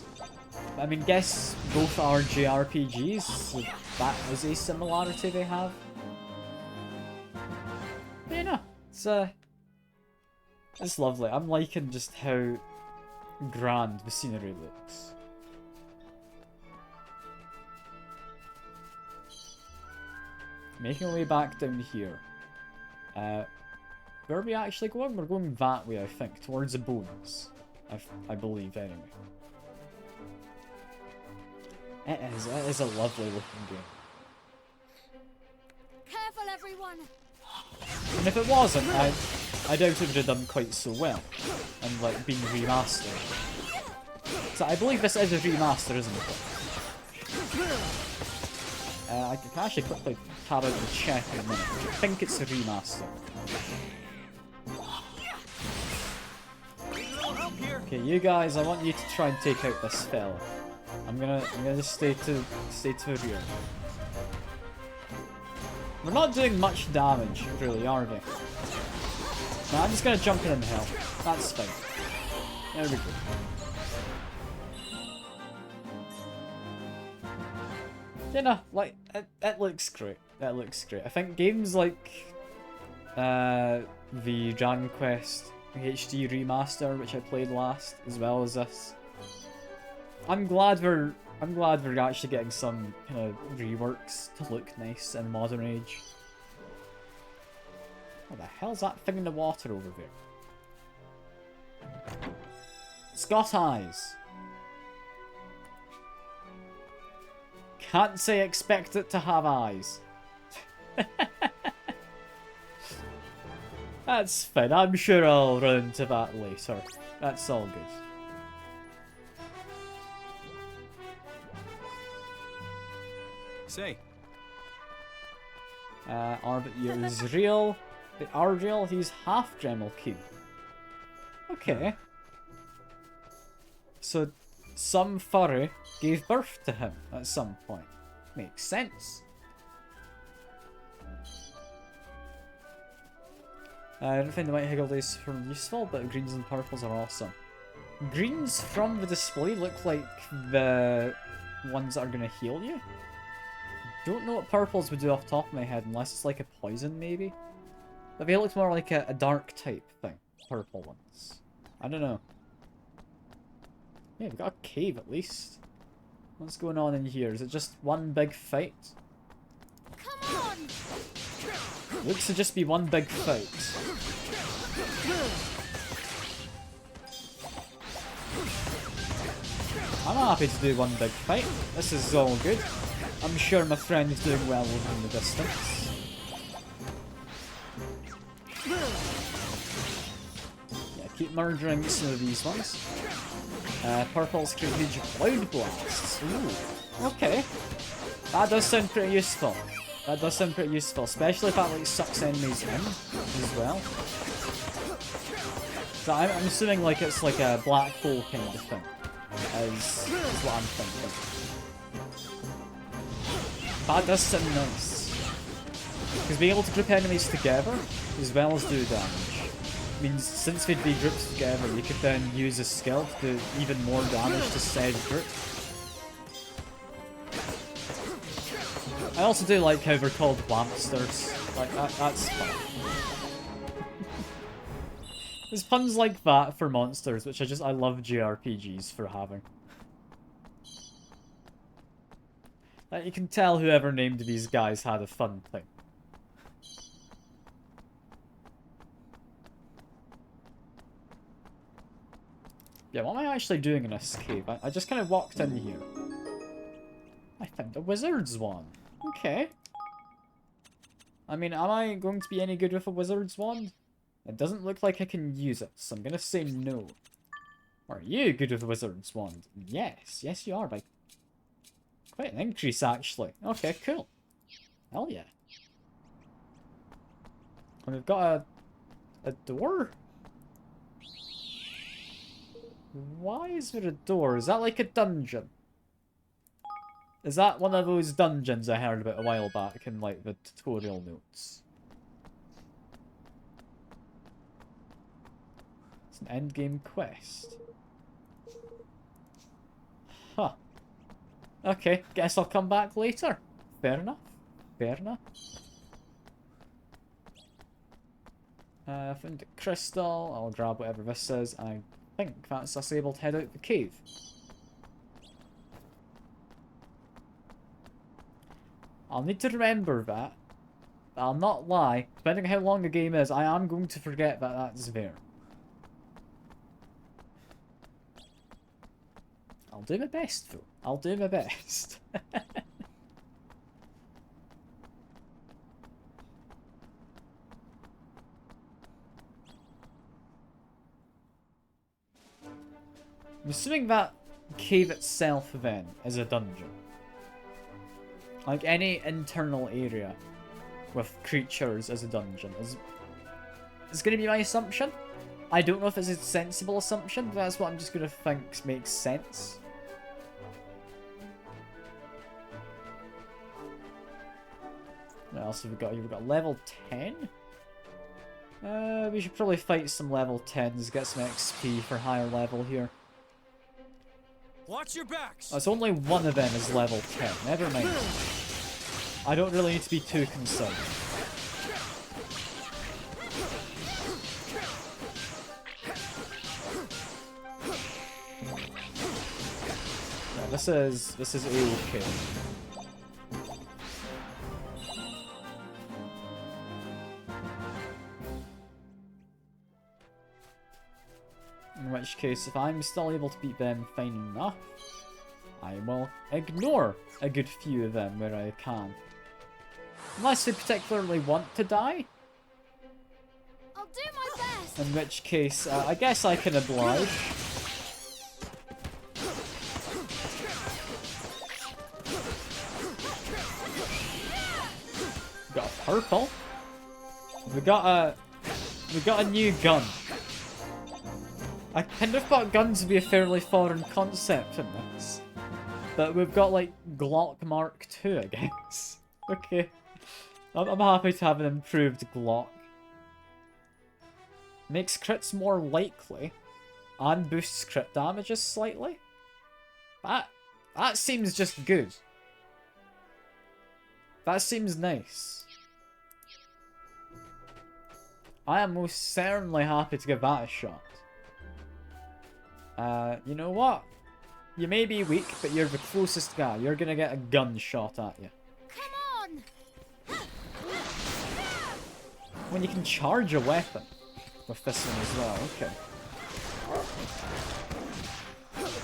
I mean, guess both are JRPGs, so that is a similarity they have. But yeah, no. It's lovely. I'm liking just how grand the scenery looks. Making our way back down here. Where are we actually going? We're going that way, I think, towards the bones. I believe, anyway. It is a lovely looking game. Careful, everyone! And if it wasn't, I doubt it would have done quite so well. And, like, being remastered. So I believe this is a remaster, isn't it? I can actually quickly tab out and check in a minute. I think it's a remaster. Okay, you guys, I want you to try and take out this fella. I'm gonna just stay to the rear. We're not doing much damage, really, are we? No, I'm just gonna jump in hell. That's fine. There we go. You know, like, it looks great. It looks great. I think games like the Dragon Quest HD remaster, which I played last, as well as this. I'm glad we're actually getting some kind of reworks to look nice in modern age. What the hell's that thing in the water over there? It's got eyes. Can't say expect it to have eyes. That's fine. I'm sure I'll run into that later. That's all good. Say. Arbit is real. The Ardriel, he's half Dremel King. Okay. So, some furry gave birth to him at some point. Makes sense. I don't find the white higgledies from useful, but greens and purples are awesome. Greens from the display look like the ones that are going to heal you. Don't know what purples would do off the top of my head, unless it's like a poison, maybe? But they look more like a dark type thing. purple ones. I don't know. Yeah, we've got a cave at least. What's going on in here? Is it just one big fight? Come on! Looks to just be one big fight. I'm happy to do one big fight. This is all good. I'm sure my friend is doing well over in the distance. Yeah, keep murdering some of these ones. Purple's create huge cloud blasts. Ooh, okay. That does sound pretty useful. That does sound pretty useful, especially if that like sucks enemies in as well. So I'm assuming like it's like a black hole kind of thing. Is what I'm thinking. That does sound nice. Because being able to group enemies together, as well as do damage, means since they'd be grouped together, you could then use a skill to do even more damage to said group. I also do like how they're called Wampsters. Like, that's fun. There's puns like that for monsters, which I love JRPGs for having. Like, you can tell whoever named these guys had a fun thing. Yeah, what am I actually doing in this cave? I just kind of walked in here. I found a wizard's wand. Okay. I mean, am I going to be any good with a wizard's wand? It doesn't look like I can use it, so I'm gonna say no. Are you good with a wizard's wand? Yes. Yes, you are, by quite an increase, actually. Okay, cool. Hell yeah. And we've got a door? Why is there a door? Is that like a dungeon? Is that one of those dungeons I heard about a while back in, like, the tutorial notes? It's an endgame quest. Huh. Okay, guess I'll come back later. Fair enough. Fair enough. I found a crystal. I'll grab whatever this is. I think that's us able to head out the cave. I'll need to remember that. I'll not lie. Depending on how long the game is, I am going to forget that that's there. I'll do my best, though. I'll do my best. I'm assuming that cave itself, then, is a dungeon. Like, any internal area with creatures as a dungeon is going to be my assumption. I don't know if it's a sensible assumption, but that's what I'm just going to think makes sense. What else have we got here? We've got level 10? We should probably fight some level 10s, get some XP for higher level here. Watch your backs. It's only one of them is level 10, never mind. I don't really need to be too concerned. Yeah, this is okay. In which case, if I'm still able to beat them fine enough, I will ignore a good few of them where I can. Unless they particularly want to die. I'll do my best. In which case, I guess I can oblige. We got a purple. We got a new gun. I kind of thought guns would be a fairly foreign concept in this. But we've got, like, Glock Mark II, I guess. Okay. I'm happy to have an improved Glock. Makes crits more likely. And boosts crit damages slightly. That seems just good. That seems nice. I am most certainly happy to give that a shot. You know what? You may be weak, but you're the closest guy. You're gonna get a gun shot at you. Come on! When you can charge a weapon with this one as well,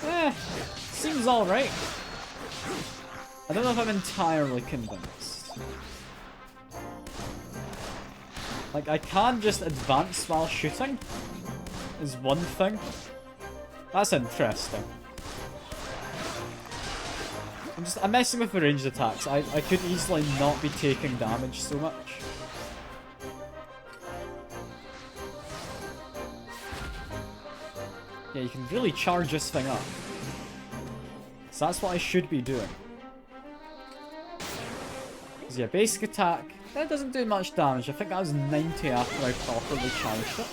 okay. Seems alright. I don't know if I'm entirely convinced. Like, I can just advance while shooting, is one thing. That's interesting. I'm messing with the ranged attacks. I could easily not be taking damage so much. Yeah, you can really charge this thing up. So that's what I should be doing. Because yeah, basic attack, that doesn't do much damage. I think that was 90 after I properly charged it.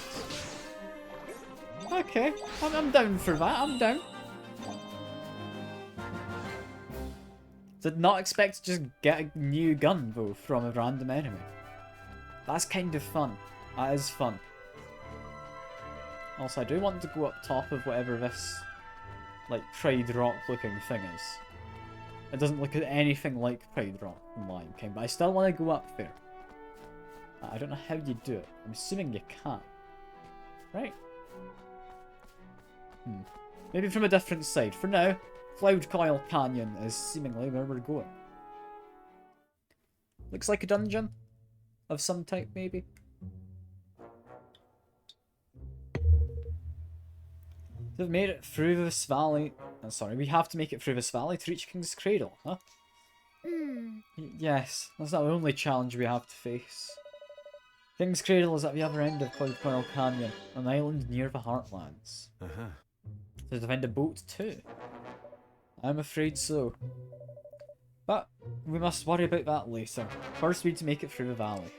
Okay, I'm down for that, I'm down. Did not expect to just get a new gun though from a random enemy. That's kind of fun. That is fun. Also, I do want to go up top of whatever this, like, Pride Rock looking thing is. It doesn't look anything like Pride Rock in Lion King, but I still want to go up there. I don't know how you do it. I'm assuming you can't. Right? Maybe from a different side. For now, Cloud Coil Canyon is seemingly where we're going. Looks like a dungeon of some type, maybe. We've made it through this valley. Sorry, we have to make it through this valley to reach King's Cradle, huh? Yes, that's not the only challenge we have to face. King's Cradle is at the other end of Cloud Coil Canyon, an island near the Heartlands. So to find a boat too. I'm afraid so. But we must worry about that later. First we need to make it through the valley.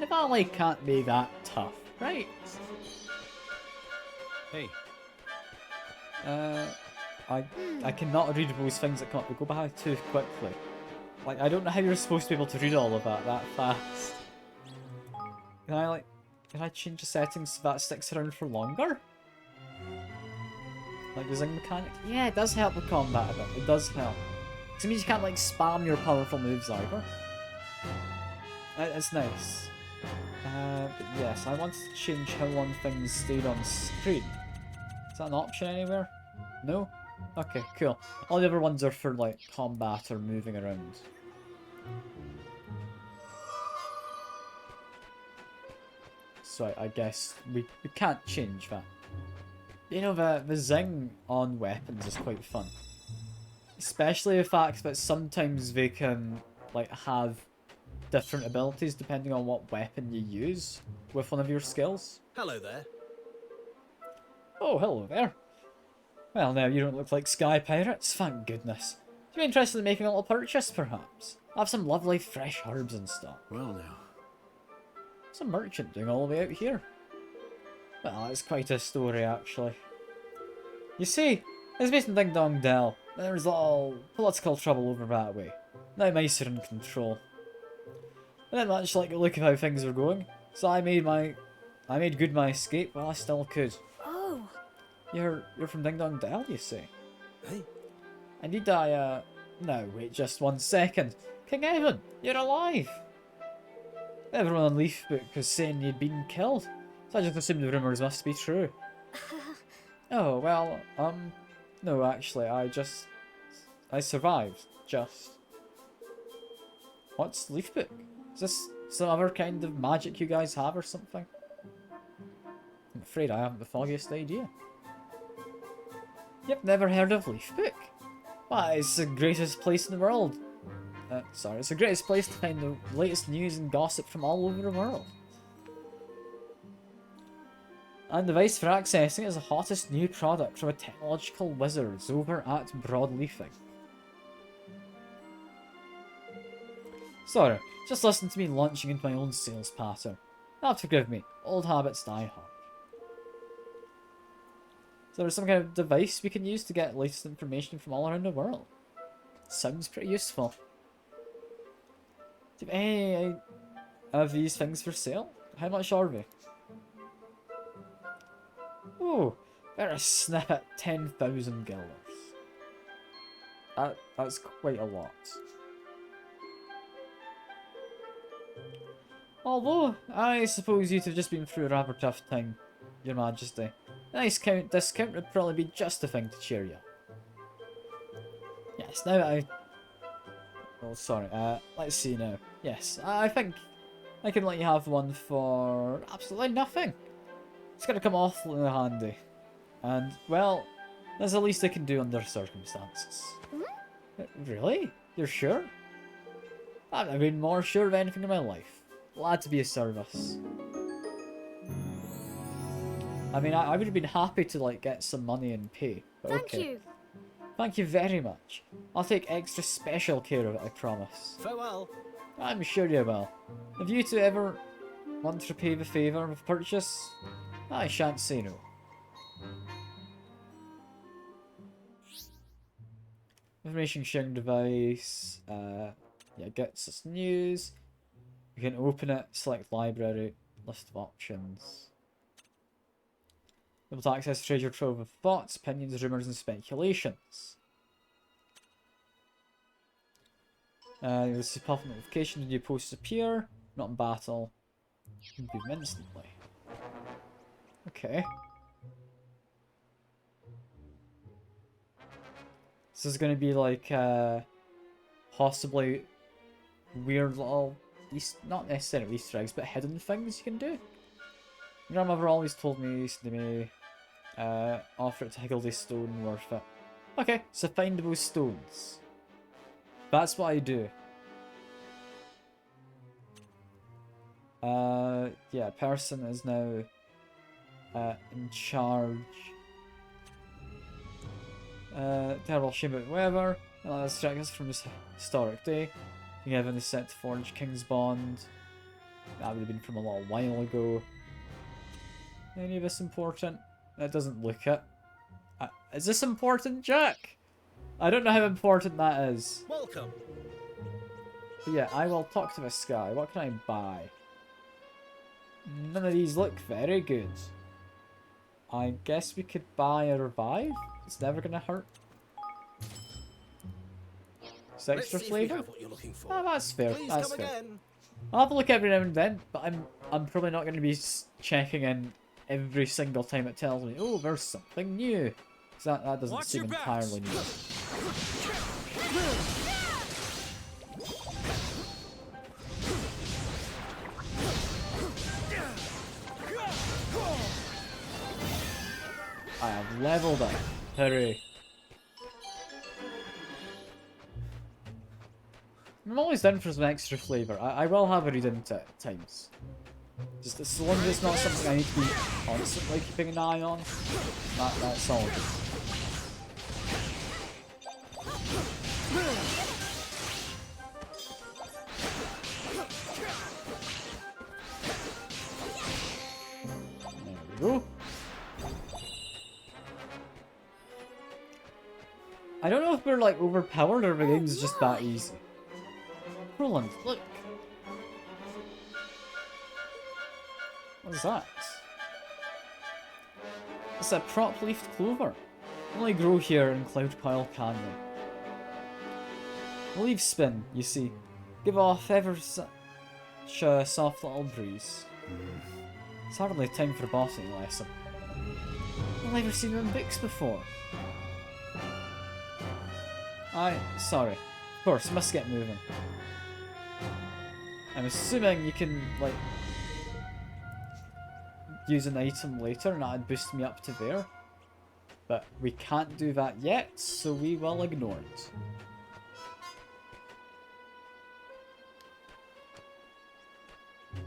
The valley can't be that tough, right? Hey. I cannot read those things that come up. They go by too quickly. Like, I don't know how you're supposed to be able to read all of that fast. Can I change the settings so that sticks around for longer? Like the zing mechanic? Yeah, it does help with combat a bit. It does help. It means you can't, like, spam your powerful moves either. It's nice. But yes, I want to change how long things stayed on screen. Is that an option anywhere? No? Okay, cool. All the other ones are for, like, combat or moving around. So I guess we can't change that. You know, the zing on weapons is quite fun. Especially the fact that sometimes they can, like, have different abilities depending on what weapon you use with one of your skills. Hello there. Oh, hello there. Well, now you don't look like sky pirates, thank goodness. You'd be interested in making a little purchase, perhaps? I have some lovely fresh herbs and stuff. Well now. What's a merchant doing all the way out here? Well, it's quite a story, actually. You see, it's based in Ding Dong Dell. There's all political trouble over that way. Now mice are in control. I didn't much like the look of how things were going, so I made good my escape while I still could. Oh. You're from Ding Dong Dell, you say? Hey. Indeed, no, wait just 1 second. King Evan, you're alive! Everyone on Leafbook was saying you'd been killed, so I just assumed the rumours must be true. Oh, well, no, actually, I survived, just. What's Leafbook? Is this some other kind of magic you guys have or something? I'm afraid I haven't the foggiest idea. Yep, never heard of Leafbook. Why, it's the greatest place in the world. Sorry, it's the greatest place to find the latest news and gossip from all over the world. And the device for accessing is the hottest new product from a technological wizards over at Broadleafing. Sorry, just listen to me launching into my own sales pattern. You'll have to forgive me, old habits die hard. So there's some kind of device we can use to get latest information from all around the world. Sounds pretty useful. Do you have any of these things for sale? How much are they? Oh, better snap at 10,000 guilders. That's quite a lot. Although, I suppose you'd have just been through a rather tough time, Your Majesty. A nice discount would probably be just the thing to cheer you up. Yes, now that I... Oh, sorry, let's see now. Yes, I think I can let you have one for absolutely nothing. It's gonna come awfully handy. And, well, that's the least I can do under circumstances. Really? You're sure? I've never been more sure of anything in my life. Glad to be of service. I mean, I would have been happy to, like, get some money and pay. But Thank okay. you. Thank you very much. I'll take extra special care of it, I promise. Farewell. I'm sure you will. Have you two ever want to repay the favour of purchase? I shan't say no. Information sharing device. Yeah, gets us news. You can open it, select library, list of options. Able to access treasure trove of thoughts, opinions, rumours, and speculations. You'll see pop-up notifications when new posts appear. Not in battle. You can view them instantly. Okay. This is going to be like, possibly weird little, not necessarily Easter eggs, but hidden things you can do. Grandmother always told me they may offer it to Higgledy Stone worth it. Okay, so find those stones. That's what I do. Yeah, person is now in charge. Terrible shame about whatever. Let's distract us from this historic day. Given the set to forge King's Bond. That would have been from a little while ago. Any of this important? That doesn't look it. Is this important, Jack? I don't know how important that is. Welcome. But yeah, I will talk to this guy. What can I buy? None of these look very good. I guess we could buy a revive? It's never gonna hurt. It's extra flavour? Oh, that's fair. That's fair. I'll have a look every now and then, but I'm probably not going to be checking in every single time it tells me, oh, there's something new. Because that doesn't seem entirely new. I have leveled up. Hooray. I'm always down for some extra flavour. I will have a read into it at times. Just as long as it's not something I need to be constantly keeping an eye on. That's all. There we go. I don't know if we're like overpowered or the game's just that easy. Roland, look. What is that? It's a prop-leafed clover. Only grow here in Cloud Coil Canyon. The leaves spin, you see. Give off ever such a soft little breeze. It's hardly time for a botany lesson. I've never seen them in books before. Sorry. Of course, must get moving. I'm assuming you can, like, use an item later and that'd boost me up to there. But we can't do that yet, so we will ignore it.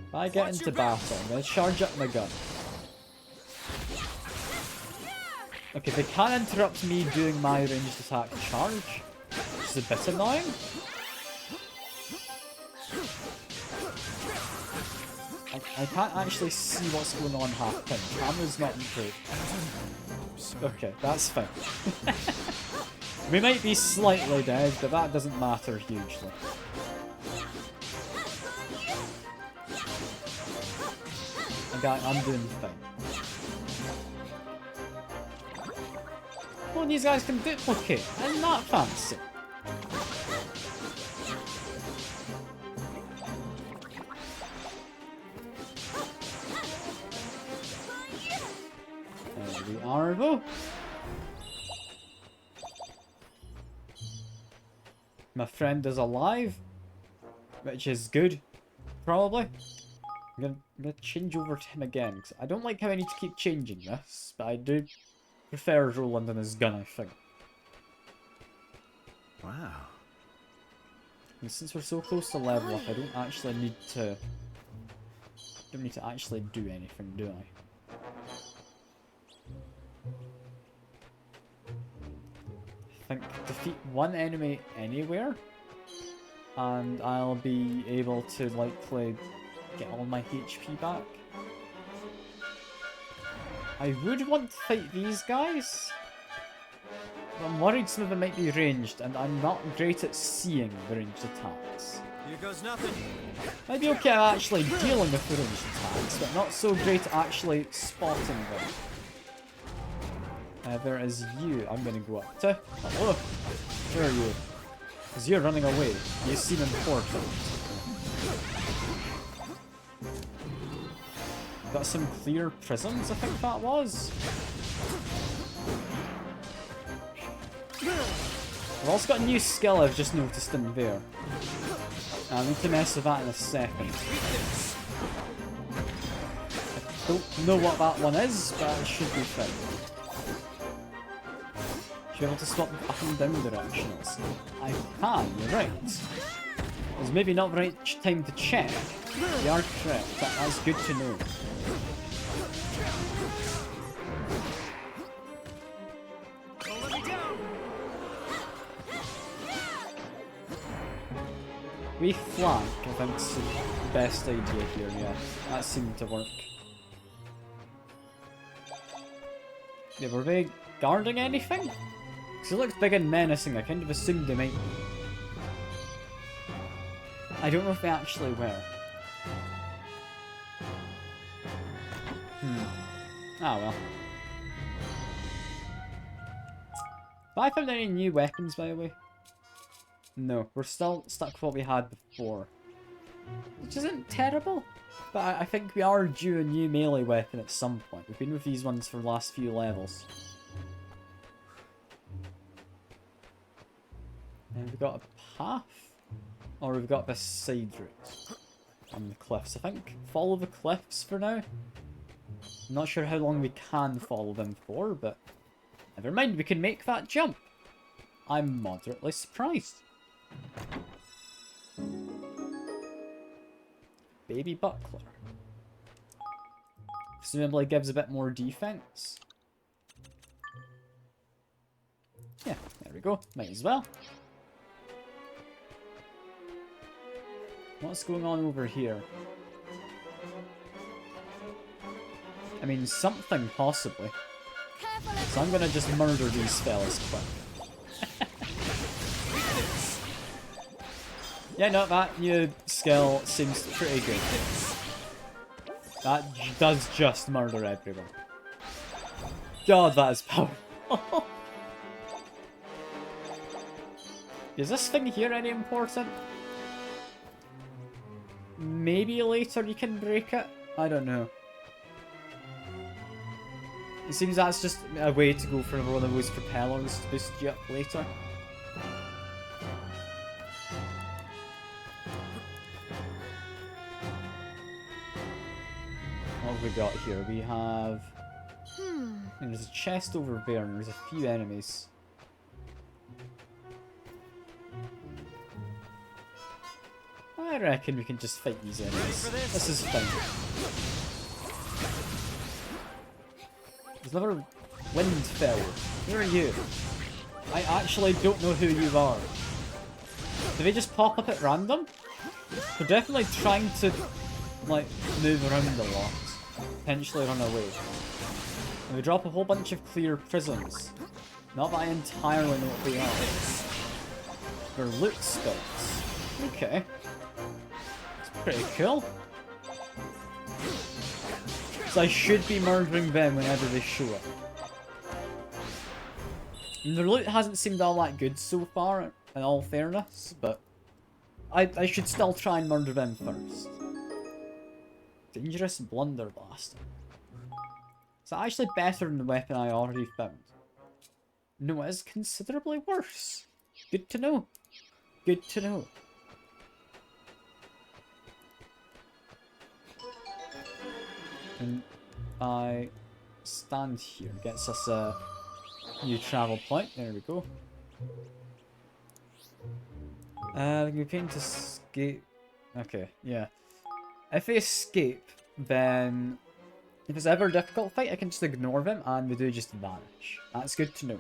If I get into battle, I'm going to charge up my gun. Okay, they can't interrupt me doing my ranged attack charge, which is a bit annoying. I can't actually see what's going on half time. Camera's not improved. Okay, that's fine. We might be slightly dead, but that doesn't matter hugely. I'm doing fine. Well, these guys can duplicate. Isn't that fancy? There we are, though. My friend is alive, which is good, probably. I'm gonna change over to him again, because I don't like how I need to keep changing this, but I do prefer Roland and his gun, I think. Wow. And since we're so close to level up, I don't actually need to... don't need to actually do anything, do I? I think defeat one enemy anywhere, and I'll be able to likely get all my HP back. I would want to fight these guys. I'm worried some of them might be ranged, and I'm not great at seeing the ranged attacks. Here goes nothing. Might be okay at actually dealing with the ranged attacks, but not so great at actually spotting them. There is you. I'm gonna go up to. Hello. Where are you? Because you're running away. You seem important. Got some clear prisms, I think that was. I've also got a new skill I've just noticed in there. I need to mess with that in a second. I don't know what that one is, but it should be fine. Should be able to swap up and down directions. I can, you're right. It's maybe not the right time to check. You are correct, but that's good to know. We flank, I think, is the best idea here, yeah. That seemed to work. Yeah, were they guarding anything? Because it looks big and menacing, I kind of assumed they might be. I don't know if they actually were. Ah well. Have I found any new weapons, by the way? No, we're still stuck with what we had before. Which isn't terrible, but I think we are due a new melee weapon at some point. We've been with these ones for the last few levels. And we've got a path? Or we've got this side route on the cliffs, I think. Follow the cliffs for now. I'm not sure how long we can follow them for, but never mind, we can make that jump. I'm moderately surprised. Baby buckler. Presumably gives a bit more defense. Yeah, there we go. Might as well. What's going on over here? I mean, something possibly. So I'm gonna just murder these fellas quick. Yeah, no, that new skill seems pretty good. That does just murder everyone. God, that is powerful. Is this thing here any important? Maybe later you can break it? I don't know. It seems that's just a way to go for one of those propellers to boost you up later. What have we got here? We have... And there's a chest over there and there's a few enemies. I reckon we can just fight these enemies. This is fine. There's another Windfell. Who are you? I actually don't know who you are. Do they just pop up at random? They're definitely trying to, like, move around a lot. Potentially run away. And we drop a whole bunch of clear prisms. Not that I entirely know what they are. They're loot skulls. Okay. It's pretty cool. So I should be murdering them whenever they show up. And the loot hasn't seemed all that good so far, in all fairness, but I should still try and murder them first. Dangerous blunderblast. Is that actually better than the weapon I already found? No, it is considerably worse. Good to know. Good to know. And I stand here. Gets us a new travel point. There we go. We paint to escape. Okay, yeah. If we escape, then if it's ever a difficult fight, I can just ignore them and they do just vanish. That's good to know.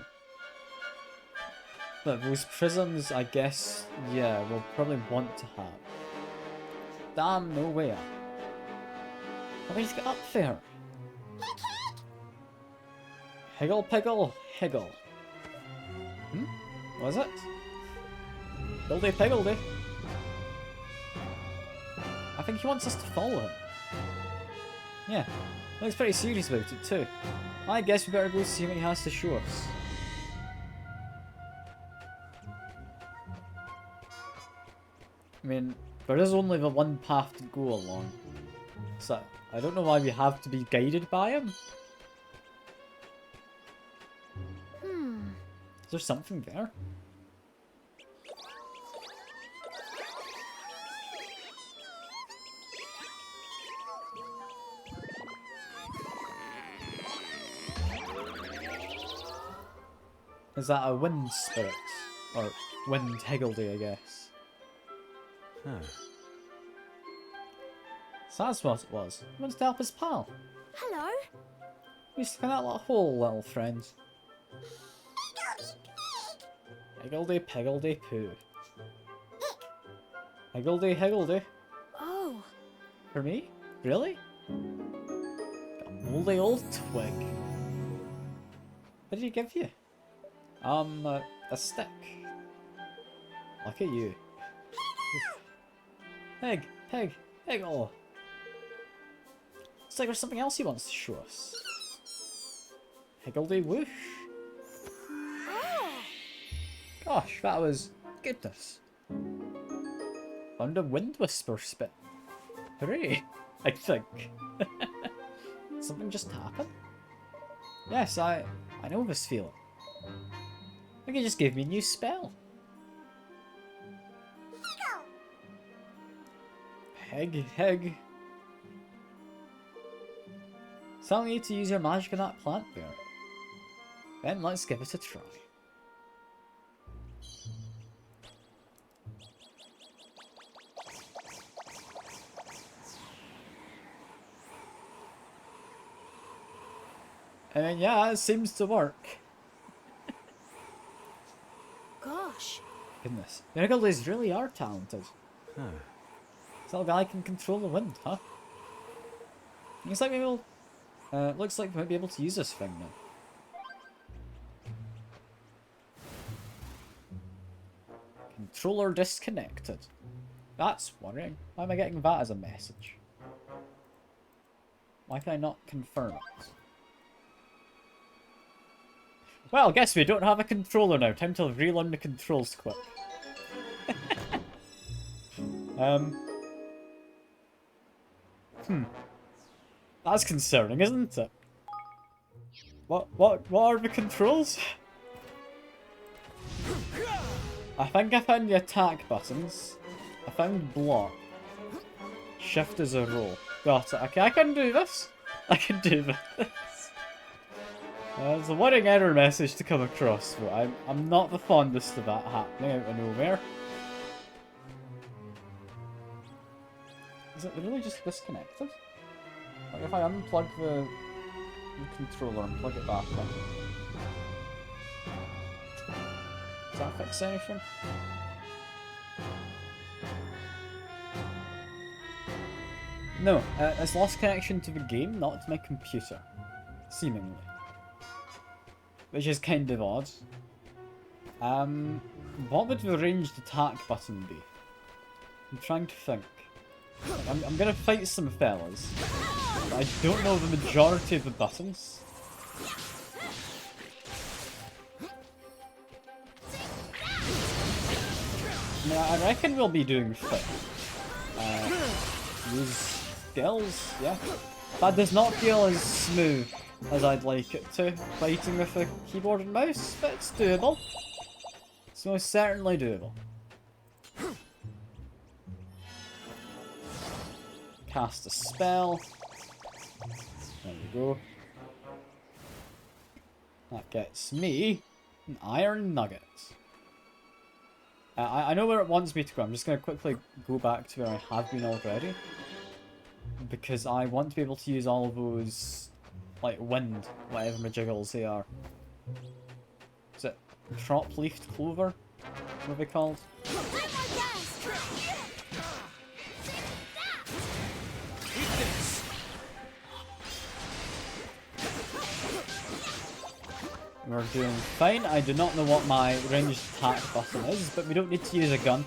But those prisms, I guess, yeah, we'll probably want to have. Damn, no way. How do I just get up there? Higgle, piggle, higgle. What is it? Higgledy piggledy. I think he wants us to follow him. Yeah, looks pretty serious about it too. I guess we better go see what he has to show us. I mean, there is only the one path to go along. So, I don't know why we have to be guided by him. Is there something there? Is that a wind spirit? Or wind higgledy, I guess. Huh. So that's what it was. He wants to help his pal. Hello. We spin that little hole, little friend. Higgledy piggledy poo. Higgledy higgledy. Oh. For me? Really? A moldy old twig. What did he give you? A stick. Look at you. Pig, pig, piggle. Looks like there's something else he wants to show us. Higgledy whoosh. Gosh, that was goodness. Found a wind whisper spit. Hooray, I think. Something just happened? Yes, I know this feeling. I think he just gave me a new spell. Heg, heg. Telling you to use your magic on that plant there. Then let's give it a try. And yeah, it seems to work. Gosh. Goodness. Miracles really are talented. Huh. This little guy can control the wind, huh? Looks like we might be able to use this thing now. Controller disconnected. That's worrying. Why am I getting that as a message? Why can I not confirm it? Well, guess we don't have a controller now. Time to relearn the controls quick. That's concerning, isn't it? What are the controls? I think I found the attack buttons. I found block. Shift is a roll. Got it. Okay, I can do this. I can do this. There's a worrying error message to come across, but I'm not the fondest of that happening out of nowhere. Is it really just disconnected? Like if I unplug the controller and plug it back in. Does that fix anything? No, it's lost connection to the game, not to my computer. Seemingly. Which is kind of odd. What would the ranged attack button be? I'm trying to think. I'm gonna fight some fellas. But I don't know the majority of the buttons. I reckon we'll be doing fine. Use skills, yeah. That does not feel as smooth as I'd like it to, fighting with a keyboard and mouse, but it's doable. It's most certainly doable. Cast a spell. There we go. That gets me an iron nugget. I know where it wants me to go. I'm just going to quickly go back to where I have been already. Because I want to be able to use all of those, like, wind, whatever majiggles they are. Is it crop-leafed clover? What are they called? We're doing fine. I do not know what my ranged attack button is, but we don't need to use a gun.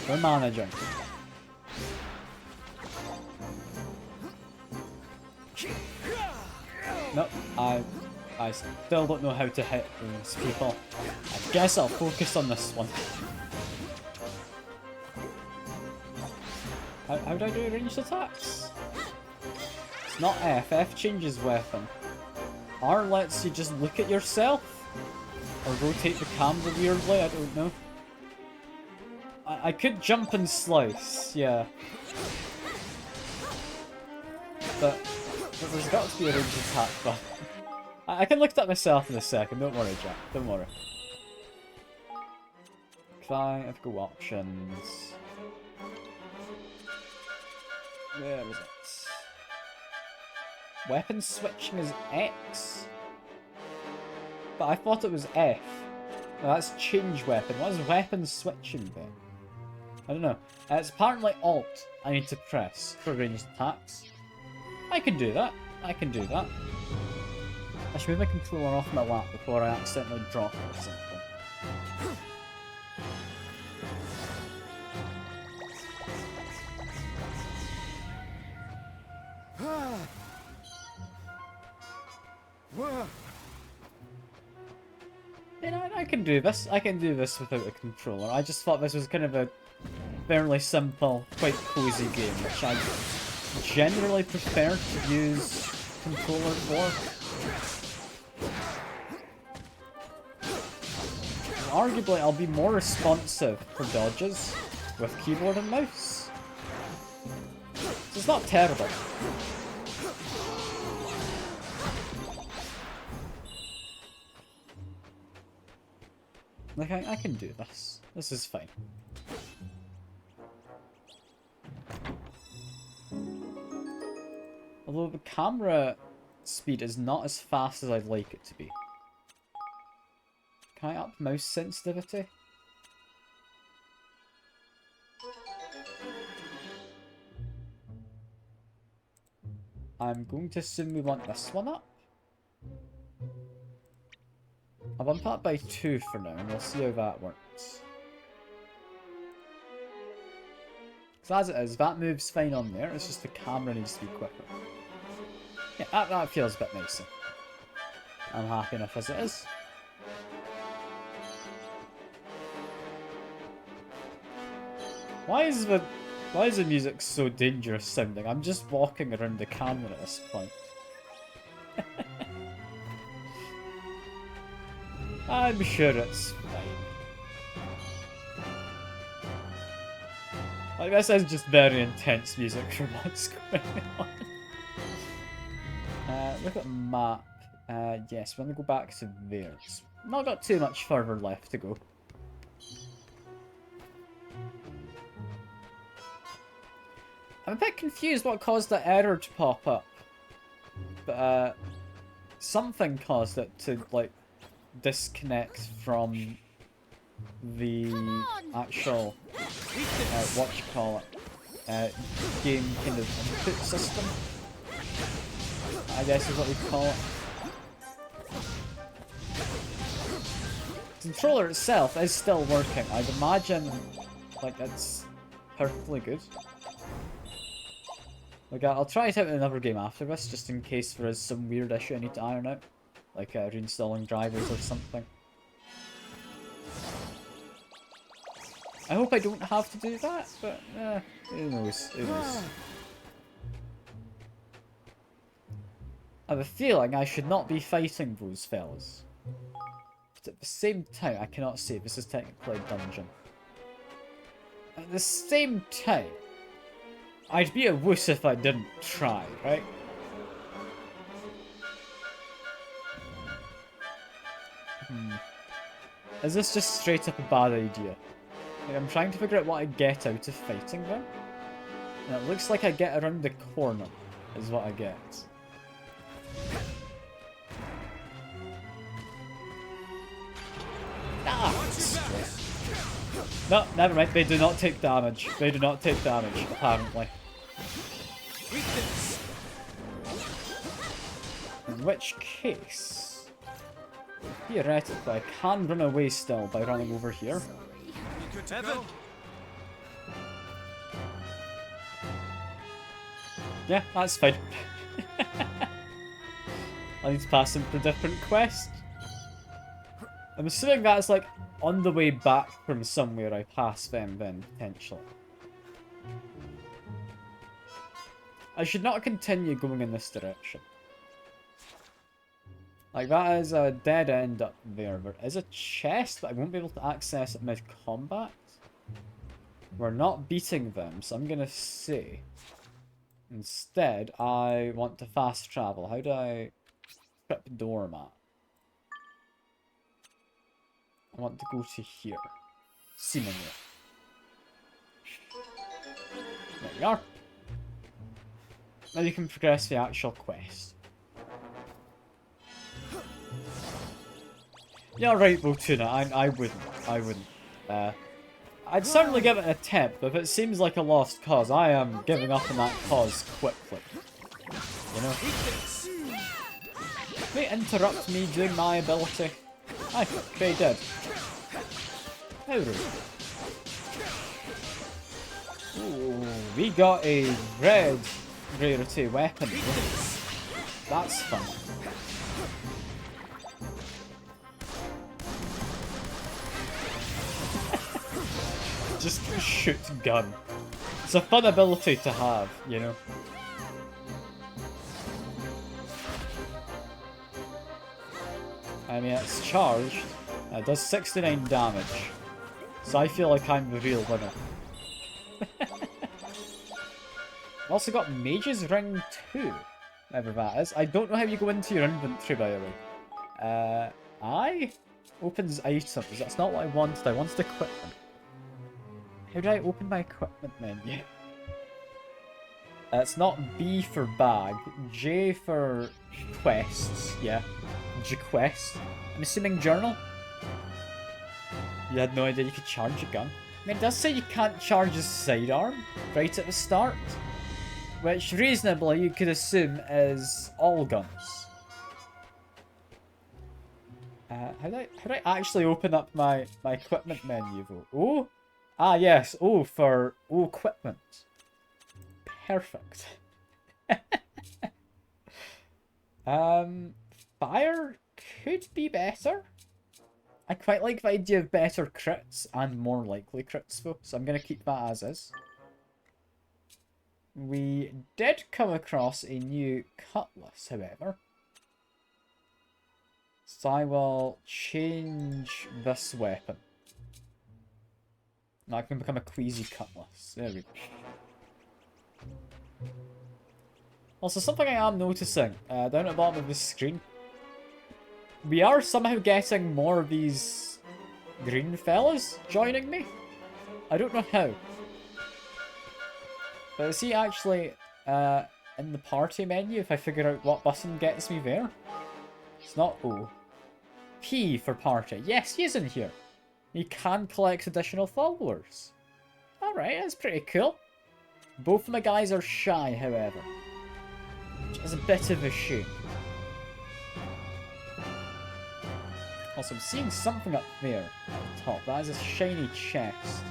We're managing. Nope, I still don't know how to hit these people. I guess I'll focus on this one. How do I do ranged attacks? It's not F. F changes weapon. R lets you just look at yourself? Or rotate the camera weirdly, I don't know. I could jump and slice, yeah. But there's got to be a ranged attack button. I can look at that myself in a second, don't worry Jack, don't worry. Try, I've got options. Where is it? Weapon switching is X? But I thought it was F. No, that's change weapon. What is weapon switching then? I don't know. It's apparently Alt I need to press for ranged attacks. I can do that. I can do that. I should move my controller off my lap before I accidentally drop it or something. You know, I can do this. I can do this without a controller. I just thought this was kind of a fairly simple, quite cozy game, which I generally prefer to use controller for. Arguably, I'll be more responsive for dodges with keyboard and mouse. So it's not terrible. Like, I can do this. This is fine. Although the camera speed is not as fast as I'd like it to be. Can I up mouse sensitivity? I'm going to assume we want this one up. I'll bump that by 2 for now, and we'll see how that works. Because as it is, that moves fine on there, it's just the camera needs to be quicker. Yeah, that feels a bit nicer. I'm happy enough as it is. Why is the music so dangerous sounding? I'm just walking around the camera at this point. I'm sure it's fine. Like, this is just very intense music for what's going on. Look at the map. Yes, we're gonna go back to there. It's not got too much further left to go. I'm a bit confused what caused the error to pop up. But, something caused it to, like, disconnect from the actual, what you call it, game kind of input system, I guess is what you'd call it. The controller itself is still working. I'd imagine, like, it's perfectly good. Like, I'll try it out in another game after this, just in case there is some weird issue I need to iron out. Like reinstalling drivers or something. I hope I don't have to do that, but who knows, who knows. I have a feeling I should not be fighting those fellas. But at the same time, I cannot say this is technically a dungeon. At the same time, I'd be a wuss if I didn't try, right? Is this just straight up a bad idea? Like, I'm trying to figure out what I get out of fighting them. And it looks like I get around the corner, is what I get. Ah! No, never mind. They do not take damage. They do not take damage, apparently. In which case, theoretically, I can run away still by running over here. Yeah, that's fine. I need to pass into a different quest. I'm assuming that's like on the way back from somewhere I pass them then, potentially. I should not continue going in this direction. Like, that is a dead end up there. There is a chest, but I won't be able to access it mid-combat. We're not beating them, so I'm gonna say... Instead, I want to fast travel. How do I... Trip doormat? I want to go to here. Seemingly. There we are. Now you can progress the actual quest. Yeah, right, Botuna, I wouldn't. I'd certainly give it an attempt, but if it seems like a lost cause, I am giving up on that cause quickly. You know? They interrupt me doing my ability. I think they did. How rude. Ooh, we got a red rarity weapon. That's fun. Just shoot gun. It's a fun ability to have, you know. I mean, it's charged. It does 69 damage. So I feel like I'm the real winner. I've also got Mage's Ring 2, whatever that is. I don't know how you go into your inventory, by the way. I? Opens items. That's not what I wanted. I wanted equipment. How do I open my equipment menu? It's not B for bag, J for quests, yeah. J-quest. I'm assuming journal? You had no idea you could charge a gun. I mean, it does say you can't charge a sidearm right at the start, which reasonably you could assume is all guns. How do I actually open up my equipment menu though? Oh! Ah, yes. Oh, for... Oh, equipment. Perfect. Fire could be better. I quite like the idea of better crits and more likely crits, though, so I'm going to keep that as is. We did come across a new cutlass, however. So I will change this weapon. Now I can become a queasy cutlass. There we go. Also, something I am noticing down at the bottom of the screen. We are somehow getting more of these green fellas joining me. I don't know how. But is he actually in the party menu if I figure out what button gets me there? It's not O. P for party. Yes, he is in here. He can collect additional followers. Alright, that's pretty cool. Both of my guys are shy, however. Which is a bit of a shame. Also, I'm seeing something up there at the top. That is a shiny chest.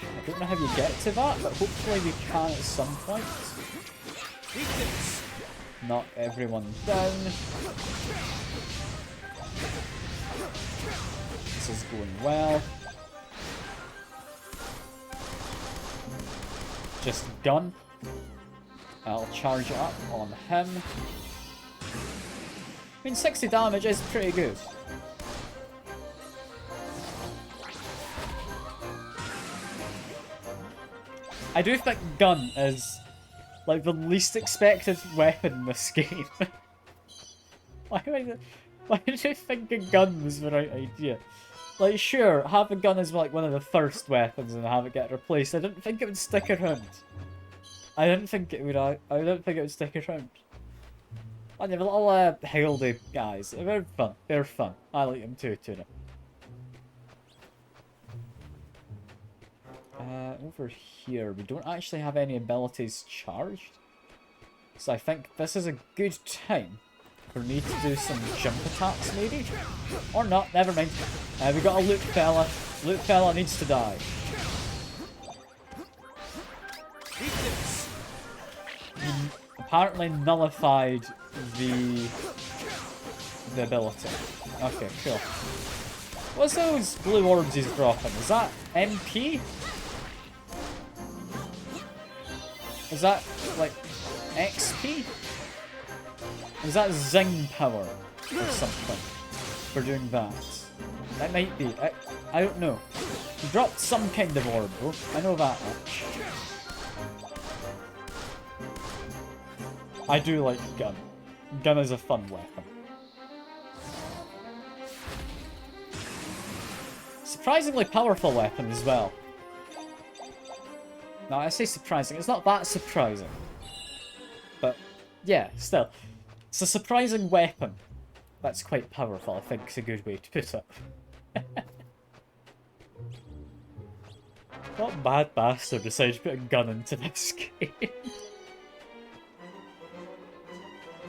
I don't know how you get to that, but hopefully we can at some point. Knock everyone down. This is going well. Just gun. I'll charge it up on him. I mean, 60 damage is pretty good. I do think gun is like the least expected weapon in this game. Why did I think a gun was the right idea? Like, sure, have a gun as like one of the first weapons and have it get replaced. I didn't think it would stick around. I didn't think it would stick around. And the little Hildy guys, they're fun. They're fun. I like them too, too. Over here, we don't actually have any abilities charged. So I think this is a good time for me to do some jump attacks, maybe? Or not, never mind. We got a Luke fella. Luke fella needs to die. Apparently nullified the ability. Okay, cool. What's those blue orbs he's dropping? Is that MP? Is that, like, XP? Is that Zing power or something for doing that? That might be. I don't know. He dropped some kind of orb though. I know that much. I do like gun. Gun is a fun weapon. Surprisingly powerful weapon as well. Now, I say surprising, it's not that surprising. But, yeah, still. It's a surprising weapon. That's quite powerful, I think is a good way to put it. What bad bastard decided to put a gun into this game?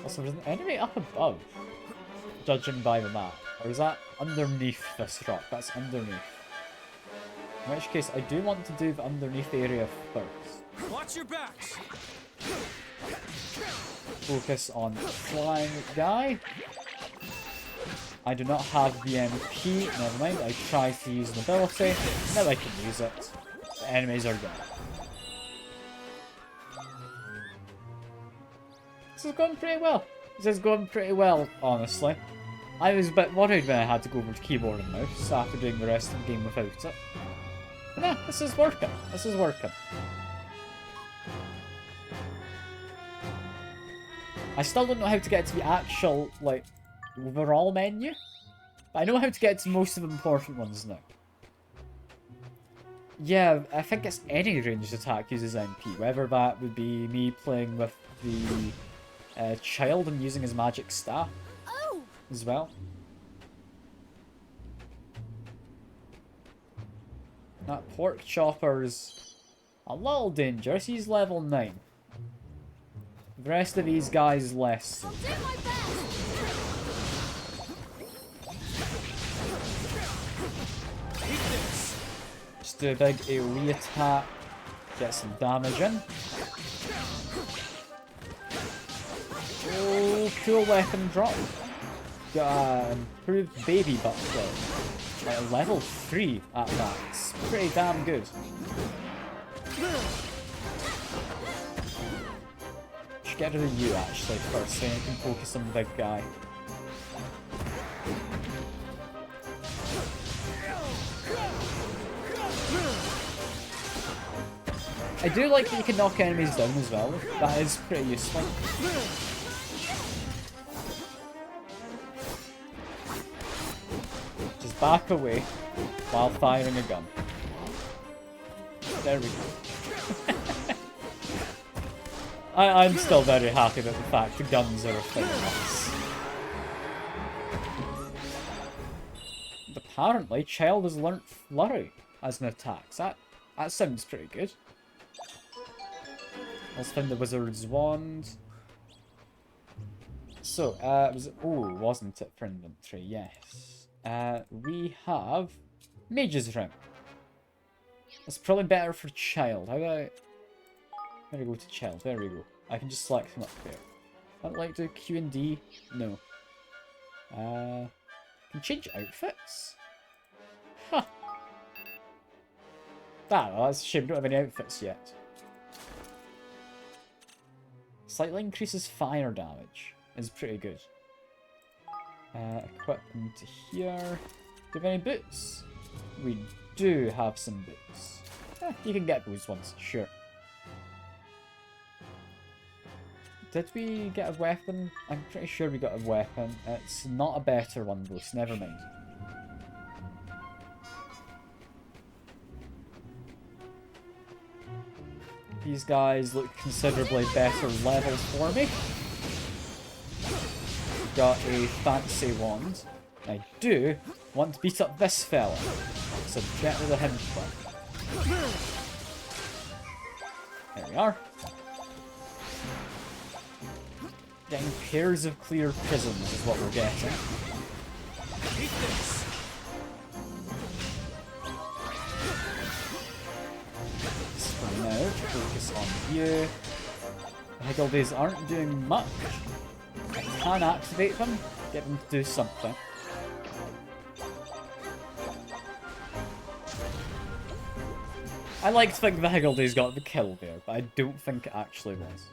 Also, there's an enemy up above, judging by the map. Or is that underneath this rock? That's underneath. In which case, I do want to do the underneath area first. Watch your backs. Focus on flying guy. I do not have the MP. Never mind. I tried to use an ability. Now I can use it. The enemies are dead. This is going pretty well. This is going pretty well, honestly. I was a bit worried when I had to go over to keyboard and mouse after doing the rest of the game without it. But no, this is working. This is working. I still don't know how to get to the actual, like, overall menu. But I know how to get to most of the important ones now. Yeah, I think it's any ranged attack uses MP. Whether that would be me playing with the child and using his magic staff as well. That pork chopper's a little dangerous. He's level 9. The rest of these guys less. I'll do my best. Just do a big AoE attack. Get some damage in. Oh, cool weapon drop. Got an improved baby butt play. Like level 3 at that. It's pretty damn good. Should get rid of you actually first, so you can focus on the big guy. I do like that you can knock enemies down as well. That is pretty useful. Just back away while firing a gun. There we go. I'm still very happy about the fact the guns are a thing. And apparently, Child has learnt Flurry as an attack. That sounds pretty good. Let's find the Wizard's Wand. So, wasn't it for inventory? Yes. We have Mage's Ring. It's probably better for Child. How do I... Where do I go to Child? There we go. I can just select them up here. I don't like to Q and D. No. Can change outfits? Huh. Well, that's a shame. We don't have any outfits yet. Slightly increases fire damage. Is pretty good. Equip into here. Do we have any boots? We do have some boots. You can get those ones, sure. Did we get a weapon? I'm pretty sure we got a weapon. It's not a better one though, so never mind. These guys look considerably better level for me. Got a fancy wand. I do want to beat up this fella, so get rid of him first. There we are. Getting pairs of clear prisms is what we're getting. So now, focus on you. The Higgledies aren't doing much. I can activate them, get them to do something. I like to think the Higgledies got the kill there, but I don't think it actually was.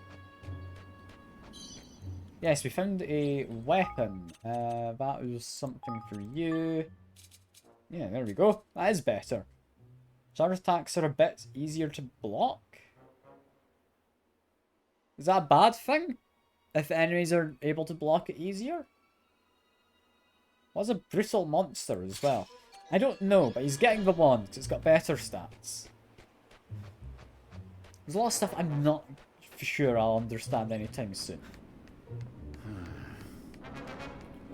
Yes, we found a weapon. That was something for you. Yeah, there we go. That is better. Charge attacks are a bit easier to block. Is that a bad thing? If enemies are able to block it easier? Was a brutal monster as well. I don't know, but he's getting the wand because it's got better stats. There's a lot of stuff I'm not sure I'll understand anytime soon.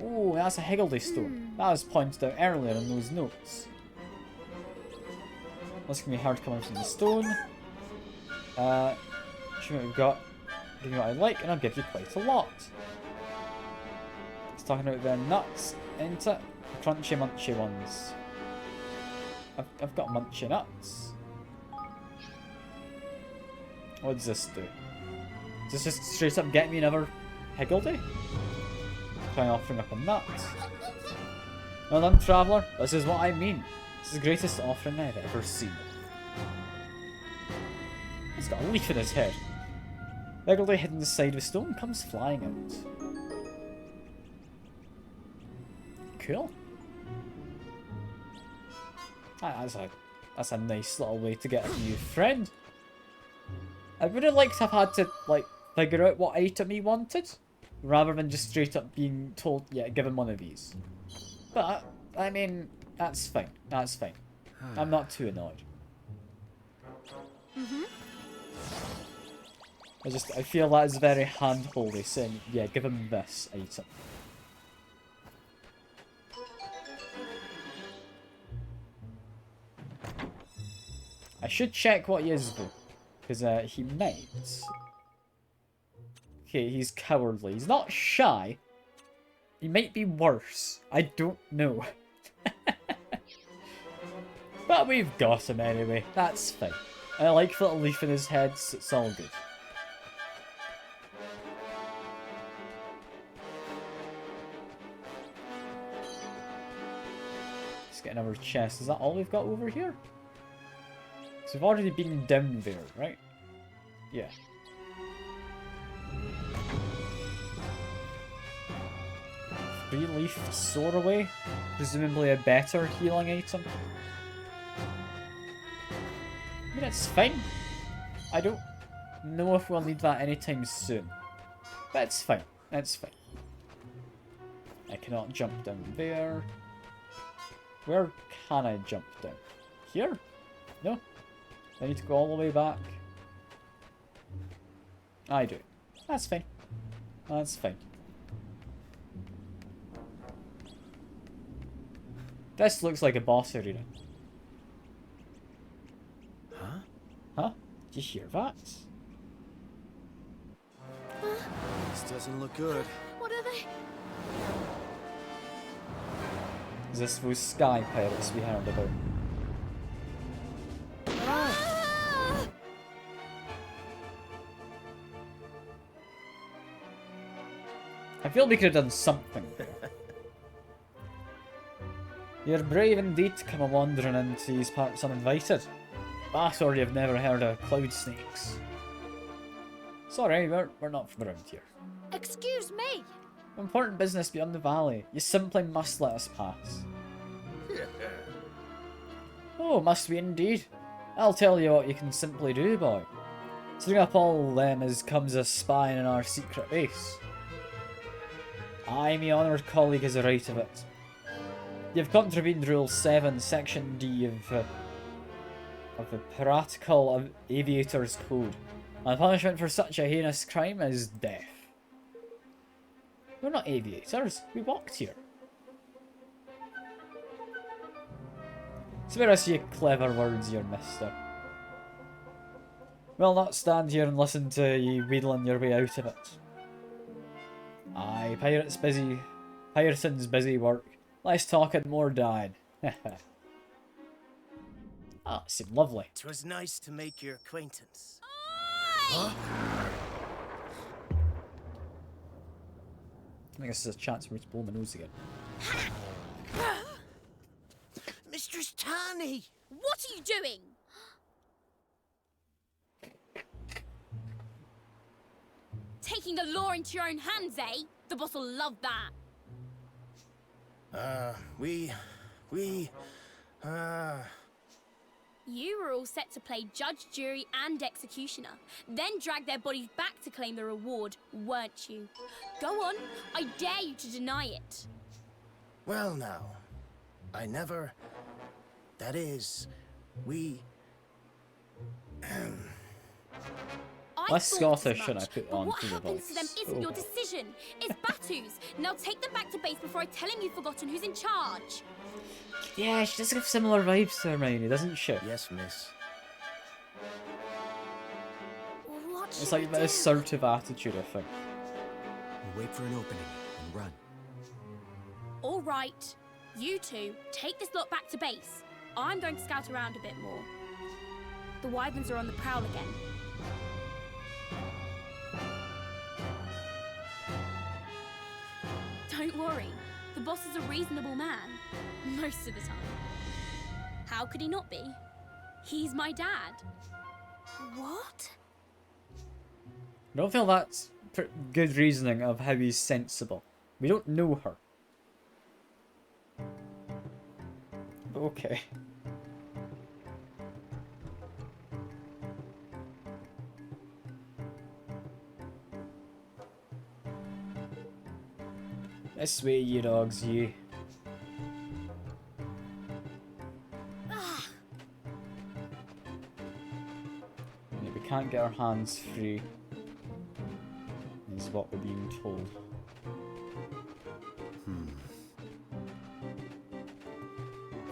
Oh, that's a Higgledy stone. That was pointed out earlier in those notes. This can be hard coming from the stone. Show me what we've got. Give me what I like, and I'll give you quite a lot. It's talking about the nuts, ain't it? The crunchy munchy ones. I've got munchy nuts. What does this do? Does this just straight up get me another Higgledy? Trying offering up a nut. Well done, traveller. This is what I mean. This is the greatest offering I've ever seen. He's got a leaf in his head. Higgledy hidden inside of a stone comes flying out. Cool. That's a nice little way to get a new friend. I would have liked to have had to, like, figure out what item he wanted, rather than just straight up being told, yeah, give him one of these. But, I mean, that's fine. That's fine. I'm not too annoyed. I feel that is very hand-holdy, saying, yeah, give him this item. I should check what he is, though. Because he might. Okay, he's cowardly. He's not shy. He might be worse. I don't know. But we've got him anyway. That's fine. I like the little leaf in his head, so it's all good. Let's get another chest. Is that all we've got over here? So we've already been down there, right? Yeah. Three-leaf soar away? Presumably a better healing item. I mean, it's fine. I don't know if we'll need that anytime soon. But it's fine. It's fine. I cannot jump down there. Where can I jump down? Here? No? I need to go all the way back. I do. That's fine. That's fine. This looks like a boss arena. Huh? Huh? Did you hear that? This doesn't look good. What are they? Is this those sky pirates we heard about? feel we could have done something. You're brave indeed to come wandering into these parts uninvited. But I swear you've never heard of cloud snakes. Sorry, we're not from around here. Excuse me. Important business beyond the valley. You simply must let us pass. Oh, must we indeed? I'll tell you what you can simply do, boy. String up all them as comes a spying in our secret base. I, my honoured colleague, is right of it. You've contravened Rule 7, Section D of the Piratical Aviators Code. And punishment for such a heinous crime is death. We're not aviators, we walked here. Spare us your clever words, your mister. We'll not stand here and listen to you wheedling your way out of it. Aye, pirating's busy work. Less talking, more dying. Ah, it seemed lovely. 'Twas nice to make your acquaintance. I think this is a chance for me to blow my nose again. Mistress Tani! What are you doing? Taking the law into your own hands, eh? The boss will love that. You were all set to play judge, jury, and executioner, then drag their bodies back to claim the reward, weren't you? Go on, I dare you to deny it. Well now, I never... That is, we... Less Scottish than I put but on what to the happens to them voice. isn't your decision. It's Batu's. Now take them back to base before I tell him you've forgotten who's in charge. Yeah, she does have similar vibes to Hermione, doesn't she? Yes, miss. What It's should like we that do? assertive attitude, I think. We'll wait for an opening and run. All right, you two, take this lot back to base. I'm going to scout around a bit more. The Wyverns are on the prowl again. Don't worry, the boss is a reasonable man, most of the time. How could he not be? He's my dad. What? I don't feel that's good reasoning of how he's sensible. We don't know her. Okay. This way, you dogs, you. Yeah, we can't get our hands free, is what we're being told.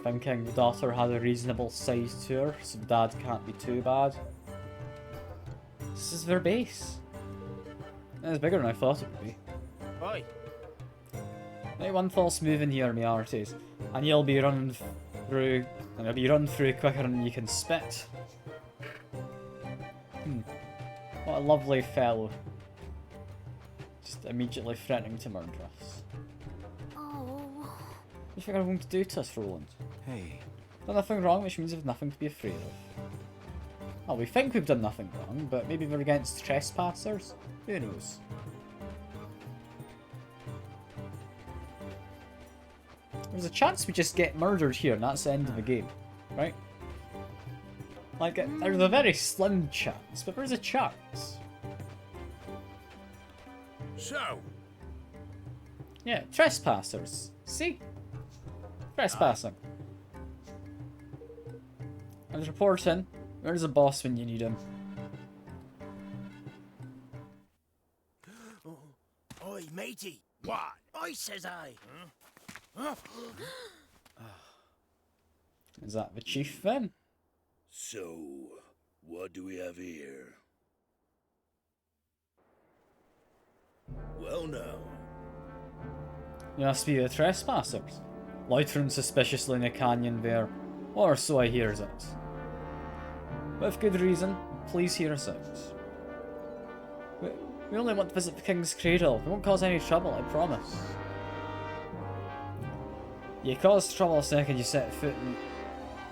Thinking the daughter had a reasonable size to her, so dad can't be too bad. This is their base. It's bigger than I thought it would be. Oi! Right, one false move in here, me arties, and you'll be running through, and you'll be run through quicker than you can spit. What a lovely fellow. Just immediately threatening to murder us. Oh. What do you think I'm going to do to us, Roland? Hey. Done nothing wrong, which means we've nothing to be afraid of. Well, we think we've done nothing wrong, but maybe we're against trespassers? Who knows? There's a chance we just get murdered here and that's the end of the game, right? Like, there's a very slim chance, but there's a chance. So, Yeah, trespassers. See? Trespassing. And reporting. Where's the boss when you need him? Oi, matey! what? Oi, says I! Is that the chief then? So, what do we have here? Well now, You must be the trespassers. Loitering suspiciously in the canyon there. Or so I hears it. With good reason, please hear us out. We only want to visit the King's Cradle. We won't cause any trouble, I promise. You cause trouble the second you set foot in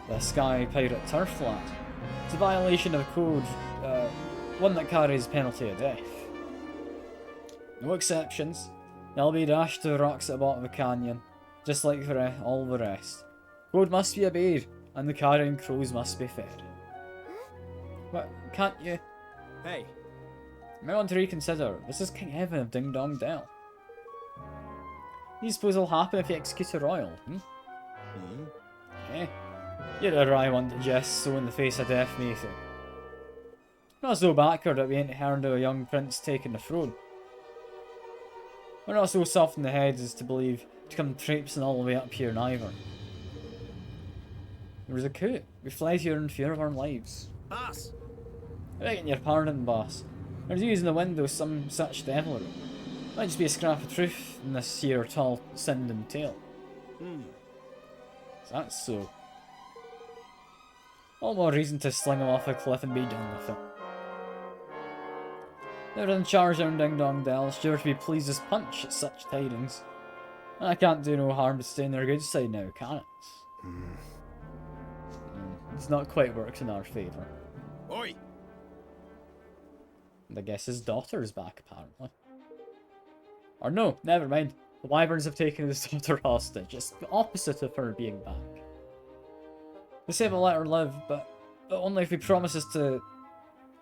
the Sky Pirate turf flat. It's a violation of code, one that carries penalty of death. No exceptions. They'll be dashed to the rocks at the bottom of the canyon, just like for all the rest. Code must be obeyed, and the carrion crows must be fed. What? Can't you? Hey. You might want to reconsider. This is King Evan of Ding Dong Dell. These suppose will happen if you execute a royal, Eh? You're a wry one to jest so in the face of death, Nathan. Not so backward that we ain't heard of a young prince taking the throne. We're not so soft in the head as to believe to come traipsing all the way up here neither. There was a coup. We fled here in fear of our lives. Boss! Begging your pardon, boss. There's using the window some such devilry. Might just be a scrap of truth in this here tall Sindon tale. That's so. All more reason to sling him off a cliff and be done with it. Never in charge down Ding Dong Dell, sure to be pleased as punch at such tidings. And I can't do no harm to stay on their good side now, can it? It's not quite worked in our favour. Oi! And I guess his daughter's back, apparently. Or no, never mind. The wyverns have taken his daughter hostage. It's the opposite of her being back. They say we'll let her live, but only if he promises to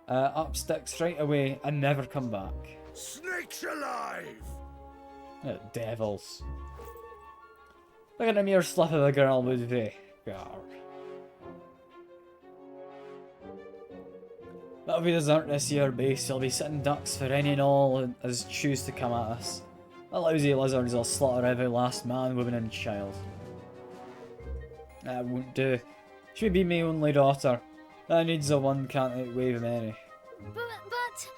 up sticks right away and never come back. Snakes alive! Devils. Look at a mere slip of a girl would be. Gar. That'll be the desert this year, base. You'll be sitting ducks for any and all as choose to come at us. The lousy lizards will slaughter every last man, woman and child. That won't do. She may be my only daughter. That needs a one can't outweigh the many. But...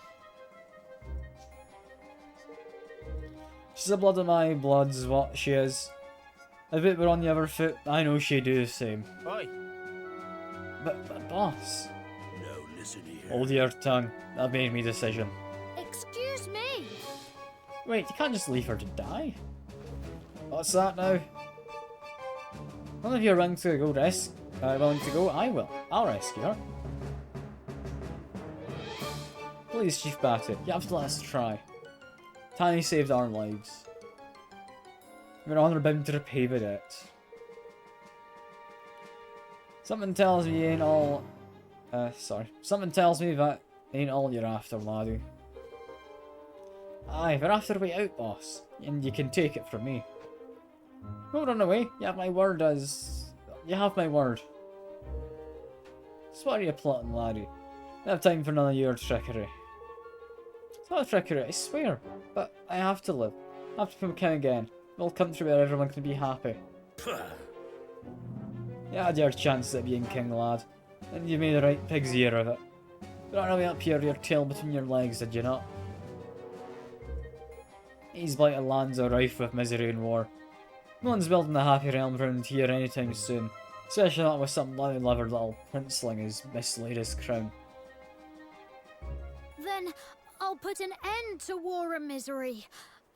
She's the blood of my blood's what she is. If it were on the other foot, I know she'd do the same. Oi! But boss. Now listen here. Hold your tongue. I've made me decision. Excuse me. Wait, you can't just leave her to die. What's that now? None of you are willing to go willing to go? I will. I'll rescue her. Please, Chief Batty, you have to let us try. Tani saved our lives. We're honor bound to repay the debt. Something tells me you ain't all... Something tells me that ain't all you're after, laddie. Aye, we're after a way out, boss. And you can take it from me. Don't run away. You have my word as... You have my word. So what are you plotting, laddie? I have time for none of your trickery. It's not trickery, I swear. But I have to live. I have to become king again. A little country where everyone can be happy. You had your chance at being king, lad. And you made a right pig's ear of it. You ran away up here, your tail between your legs, did you not? These blighted lands are rife with misery and war. No one's building a happy realm around here anytime soon. Especially not with some bloody-livered little princeling who's mislaid his crown. Then I'll put an end to war and misery.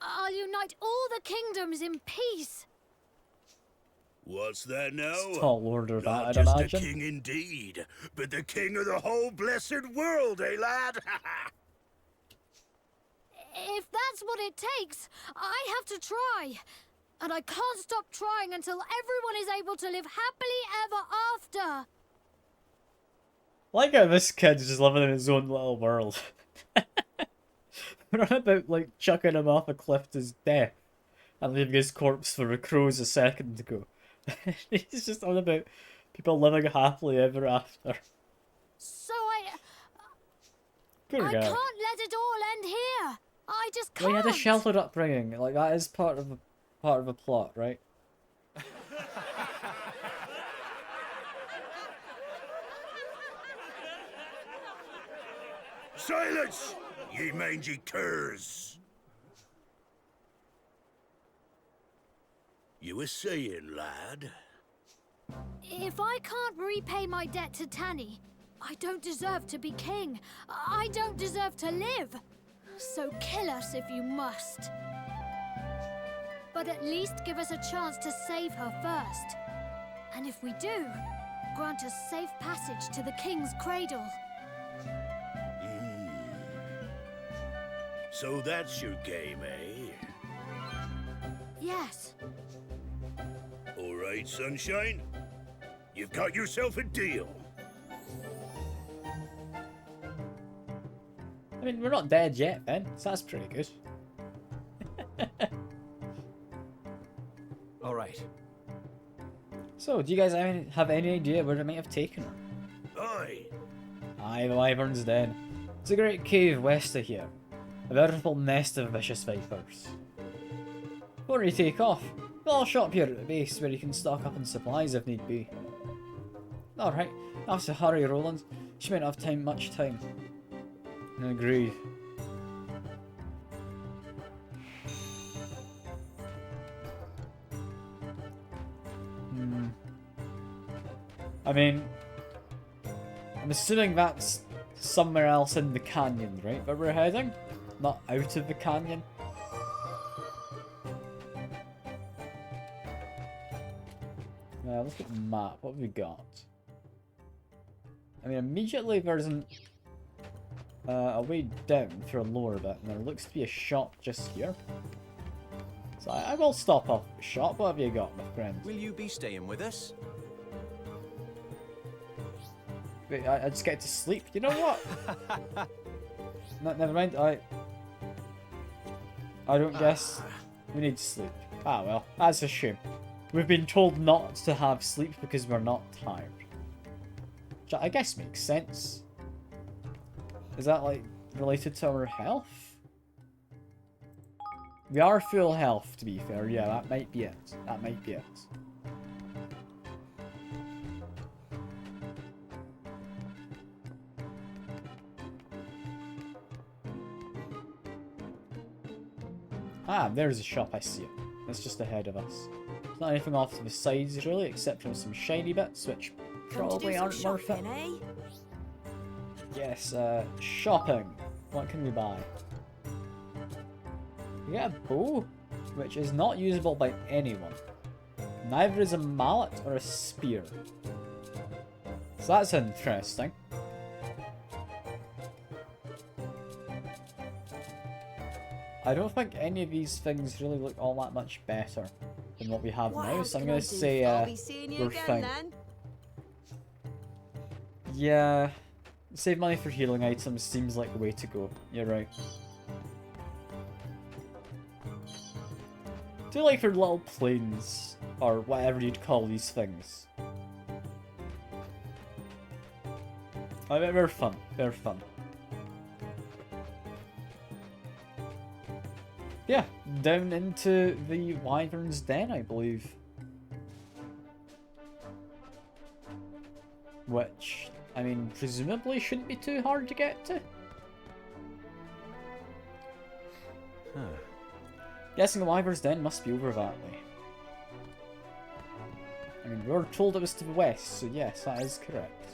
I'll unite all the kingdoms in peace. What's that now? Tall order, that, Not I'd just imagine. a king indeed, but the king of the whole blessed world, eh, lad? If that's what it takes, I have to try. And I can't stop trying until everyone is able to live happily ever after. Like how this kid's just living in his own little world. We're on about, like, chucking him off a cliff to his death and leaving his corpse for the crows a second ago. He's just on about people living happily ever after. So Poor I guy. can't let it all end here. I just can't. Well, he had a sheltered upbringing. Like, that is part of a plot, right? Silence, ye mangy curs! You were saying, lad? If I can't repay my debt to Tani, I don't deserve to be king. I don't deserve to live. So kill us if you must. But at least give us a chance to save her first. And if we do, grant us safe passage to the King's cradle. So that's your game, eh? Yes. All right, Sunshine. You've got yourself a deal. I mean, we're not dead yet, Ben, so that's pretty good. All right. So, do you guys have any idea where it might have taken her? Aye. Aye, the Wyvern's Den. It's a great cave west of here. A veritable nest of vicious vipers. Before you take off, I'll shop here at the base where you can stock up on supplies if need be. Alright, I have to hurry, Roland. She might not have much time. Agreed. I mean, I'm assuming that's somewhere else in the canyon, right, where we're heading? Not out of the canyon? Let's get the map. What have we got? I mean, immediately there's a way down through a lower bit, and there looks to be a shop just here. So I will stop off at the shop. What have you got, my friend? Will you be staying with us? Wait, I just get to sleep. You know what? No, never mind. I don't guess we need to sleep. Ah well, that's a shame. We've been told not to have sleep because we're not tired. Which I guess makes sense. Is that like related to our health? We are full health, to be fair. Yeah, that might be it. That might be it. Ah, there's a shop, I see it. It's just ahead of us. There's not anything off to the sides really, except for some shiny bits, which probably aren't worth it. Yes, shopping. What can we buy? We get a bow, which is not usable by anyone. Neither is a mallet or a spear. So that's interesting. I don't think any of these things really look all that much better than what we have now, so I'm gonna say we're fine. Yeah, save money for healing items seems like the way to go. You're right. Do like for little planes, or whatever you'd call these things. I mean, they're fun. They're fun. Yeah, down into the Wyvern's Den, I believe. Which, I mean, presumably shouldn't be too hard to get to. Huh. Guessing the Wyvern's Den must be over that way. I mean, we were told it was to the west, so yes, that is correct.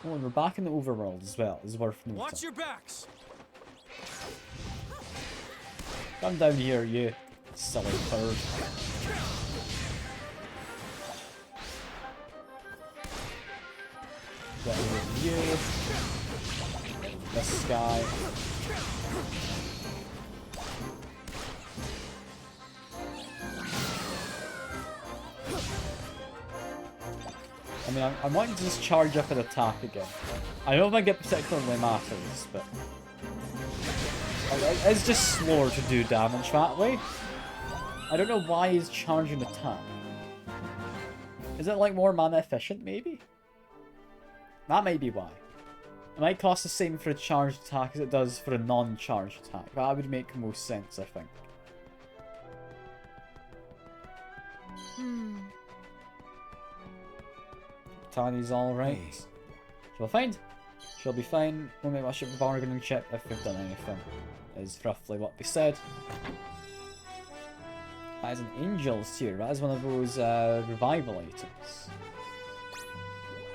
Oh, and we're back in the overworld as well, is worth noting. Watch your backs! Come down here, you silly bird. Get over you. This guy. I mean, I'm wanting to just charge up and attack again. I don't think it particularly matters, but it's just slower to do damage that way. I don't know why he's charging attack. Is it like more mana efficient, maybe? That may be why. It might cost the same for a charged attack as it does for a non-charged attack. That would make most sense, I think. Tani's alright. She'll find. She'll be fine. We'll make much of a bargaining chip if we've done anything. Is roughly what we said. That is an angel's tear. That is one of those revival items.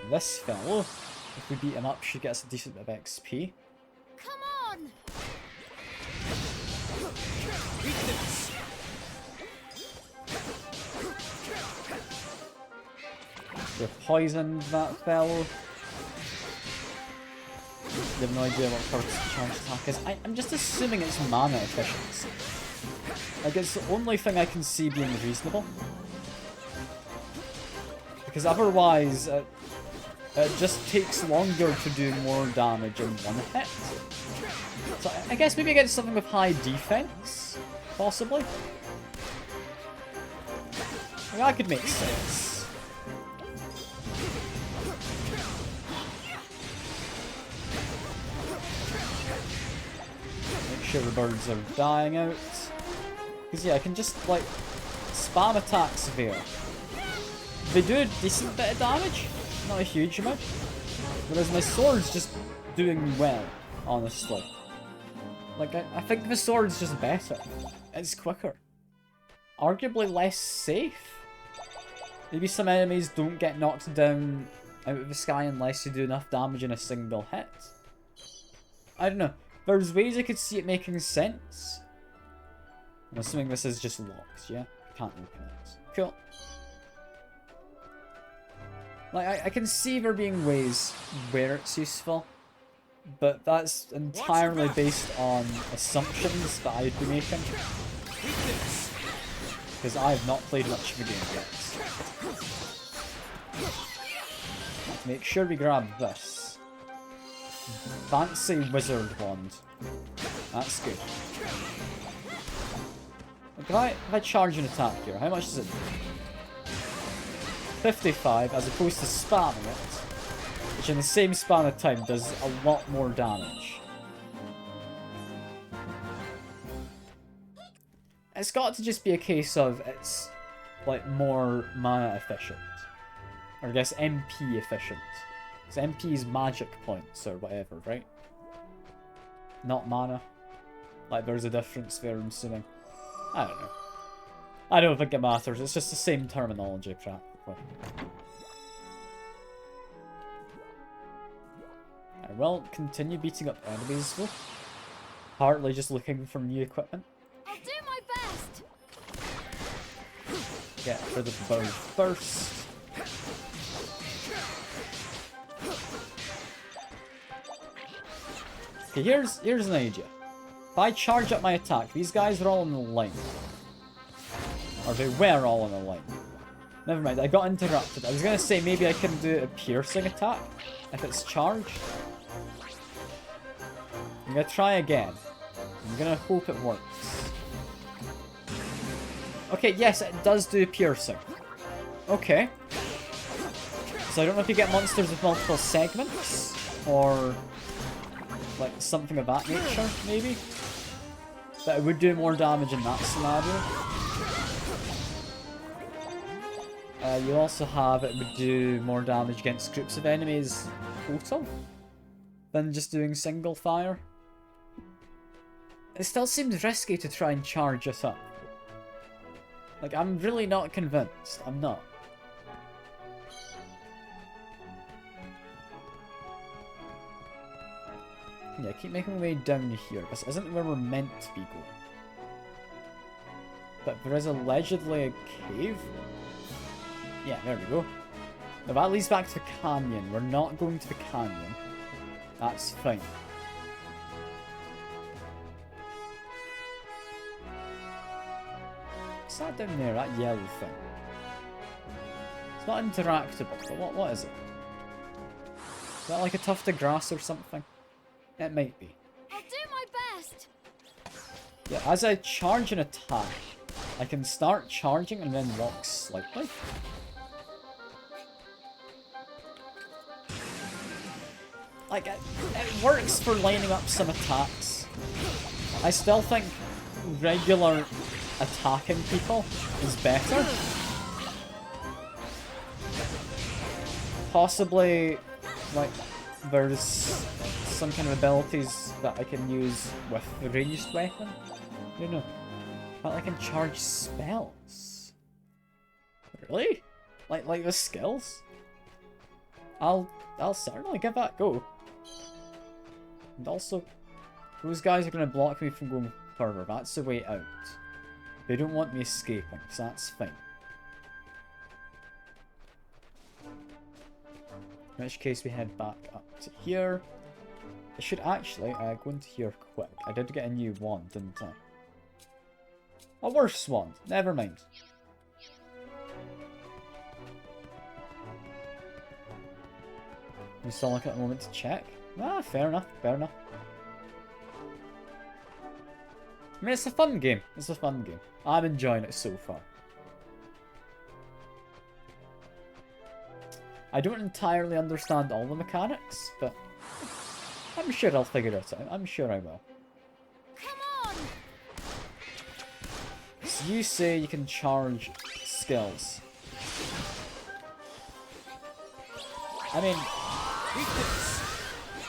This fellow, if we beat him up, should get us a decent bit of XP. Come They poisoned that fellow. They have no idea what first charge attack is. I'm just assuming it's mana efficiency. Like, it's the only thing I can see being reasonable. Because otherwise, it just takes longer to do more damage in one hit. So I guess maybe against something with high defense, possibly. Like, that could make sense. Make sure the birds are dying out. Because yeah, I can just like spam attacks there. They do a decent bit of damage, not a huge amount. Whereas my sword's just doing well, honestly. Like, I think the sword's just better. It's quicker. Arguably less safe. Maybe some enemies don't get knocked down out of the sky unless you do enough damage in a single hit. I don't know. There's ways I could see it making sense. I'm assuming this is just locked, yeah? Can't open it. Cool. Like, I can see there being ways where it's useful, but that's entirely based on assumptions that I'd be making. Because I have not played much of the game yet. Let's make sure we grab this. Fancy wizard wand. That's good. If I charge an attack here, how much does it do? 55 as opposed to spamming it, which in the same span of time does a lot more damage. It's got to just be a case of it's like more mana efficient. Or I guess MP efficient. Because MP is magic points or whatever, right? Not mana. Like there's a difference there, I'm assuming. I don't know. I don't think it matters, it's just the same terminology practically. I will continue beating up enemies though. Partly just looking for new equipment. I'll do my best. Get rid of the bow first. Okay, here's an idea. If I charge up my attack, these guys are all in the line. Or they were all in the line. Never mind, I got interrupted. I was gonna say maybe I can do a piercing attack if it's charged. I'm gonna try again. I'm gonna hope it works. Okay, yes, it does do piercing. Okay. So I don't know if you get monsters with multiple segments, or like something of that nature, maybe? But it would do more damage in that scenario. You also have it would do more damage against groups of enemies total than just doing single fire. It still seems risky to try and charge it up. Like, I'm really not convinced. I'm not. Yeah, keep making my way down here. This isn't where we're meant to be going. But there is allegedly a cave. Yeah, there we go. Now that leads back to the canyon. We're not going to the canyon. That's fine. What's that down there? That yellow thing. It's not interactable, but what is it? Is that like a tuft of grass or something? It might be. I'll do my best. Yeah, as I charge an attack, I can start charging and then walk slightly. Like, it works for lining up some attacks. I still think regular attacking people is better. Possibly, like, there's some kind of abilities that I can use with a ranged weapon. You know, but I can charge spells. Really? Like the skills? I'll certainly give that a go. And also, those guys are going to block me from going further. That's the way out. They don't want me escaping, so that's fine. In which case we head back up to here. I should actually go into here quick. I did get a new wand, didn't I? A worse wand. Never mind. We still look at a moment to check. Ah, fair enough, fair enough. I mean, it's a fun game. It's a fun game. I'm enjoying it so far. I don't entirely understand all the mechanics, but I'm sure I'll figure it out. I'm sure I will. Come on! So you say you can charge skills. I mean,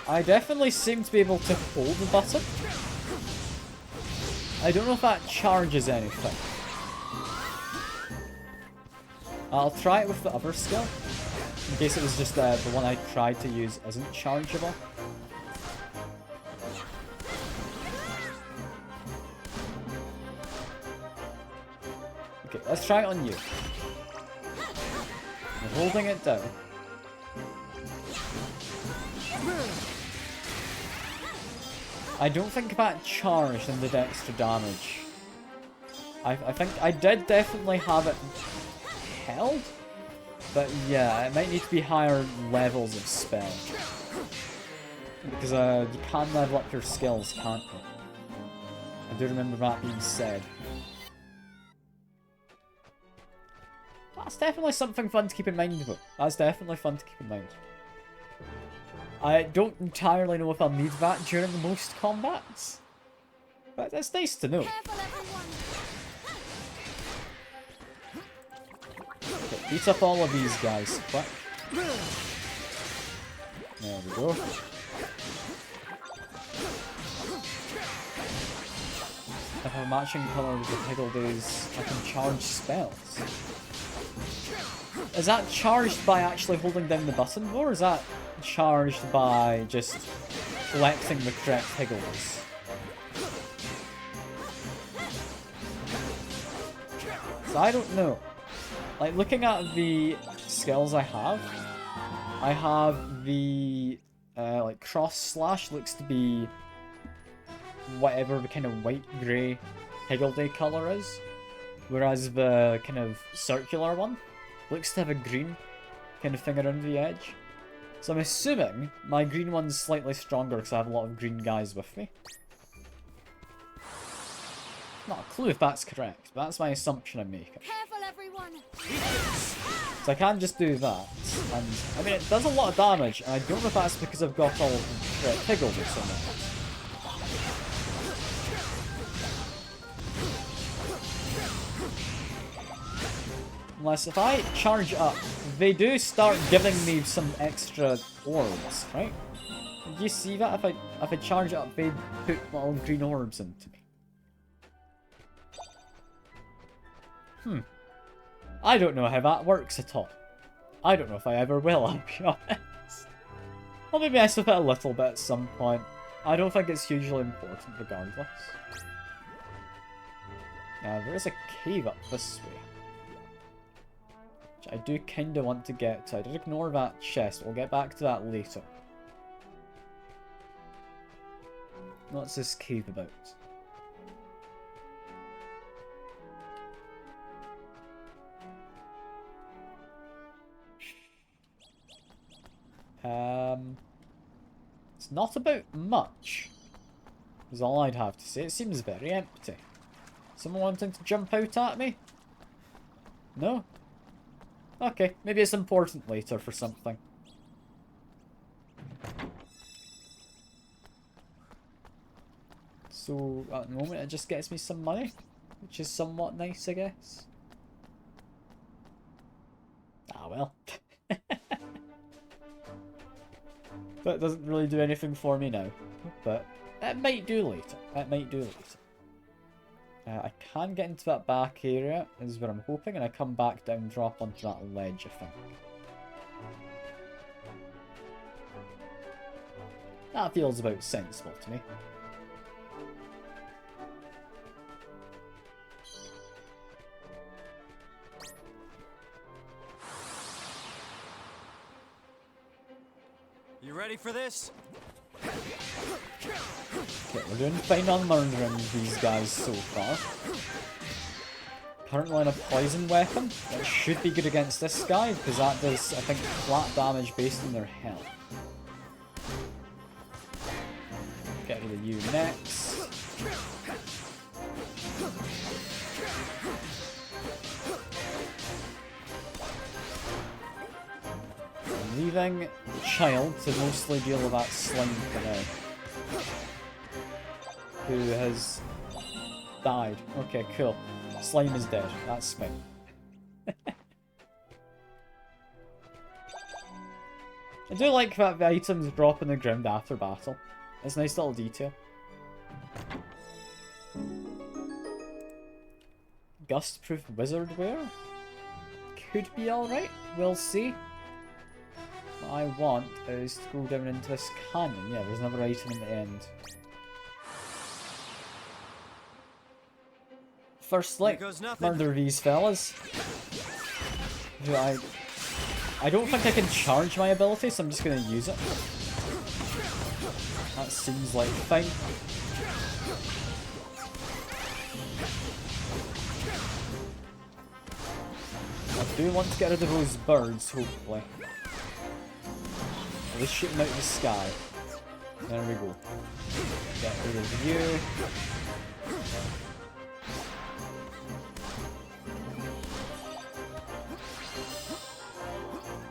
I definitely seem to be able to hold the button. I don't know if that charges anything. I'll try it with the other skill. In case it was just the one I tried to use isn't chargeable. Okay, let's try it on you. I'm holding it down. I don't think that charged and did extra damage. I think I did definitely have it held, but yeah, it might need to be higher levels of spell. Because you can level up your skills, can't you? I do remember that being said. That's definitely something fun to keep in mind though. That's definitely fun to keep in mind. I don't entirely know if I'll need that during the most combats, but it's nice to know. Okay, beat up all of these guys, quick. There we go. If I have a matching colour with the Isekai'd, I can charge spells. Is that charged by actually holding down the button, or is that charged by just collecting the correct Isekai'ds? So I don't know. Like, looking at the skills I have the like cross slash looks to be whatever the kind of white grey Isekai'd colour is, whereas the kind of circular one looks to have a green kind of thing around the edge. So I'm assuming my green one's slightly stronger because I have a lot of green guys with me. Not a clue if that's correct, but that's my assumption I'm making. Careful, everyone! So I can just do that, and I mean it does a lot of damage, and I don't know if that's because I've got all of the Isekai'd or something. Unless if I charge up, they do start giving me some extra orbs, right? Do you see that? If I charge up, they put little green orbs into me. I don't know how that works at all. I don't know if I ever will, I'll be honest. I'll maybe mess with it a little bit at some point. I don't think it's hugely important regardless. There is a cave up this way. I do kind of want to get to. I did ignore that chest. We'll get back to that later. What's this cave about? It's not about much, is all I'd have to say. It seems very empty. Someone wanting to jump out at me? No? Okay, maybe it's important later for something. So, at the moment it just gets me some money, which is somewhat nice, I guess. Ah, well. That doesn't really do anything for me now, but it might do later. It might do later. I can get into that back area, is what I'm hoping, and I come back down, drop onto that ledge, I think. That feels about sensible to me. You ready for this? Okay, we're doing fine on murdering these guys so far. Currently on a poison weapon. That should be good against this guy, because that does, I think, flat damage based on their health. Get rid of you next. I'm leaving the child to mostly deal with that slime for now. Who has died. Okay, cool. Slime is dead. That's fine. I do like that the items drop in the ground after battle. It's a nice little detail. Gust-proof wizard wear? Could be alright. We'll see. What I want is to go down into this canyon. Yeah, there's another item in the end. Firstly, murder these fellas. I don't think I can charge my ability, so I'm just going to use it. That seems like fine. I do want to get rid of those birds, hopefully. At least shoot them out of the sky. There we go. Get rid of you.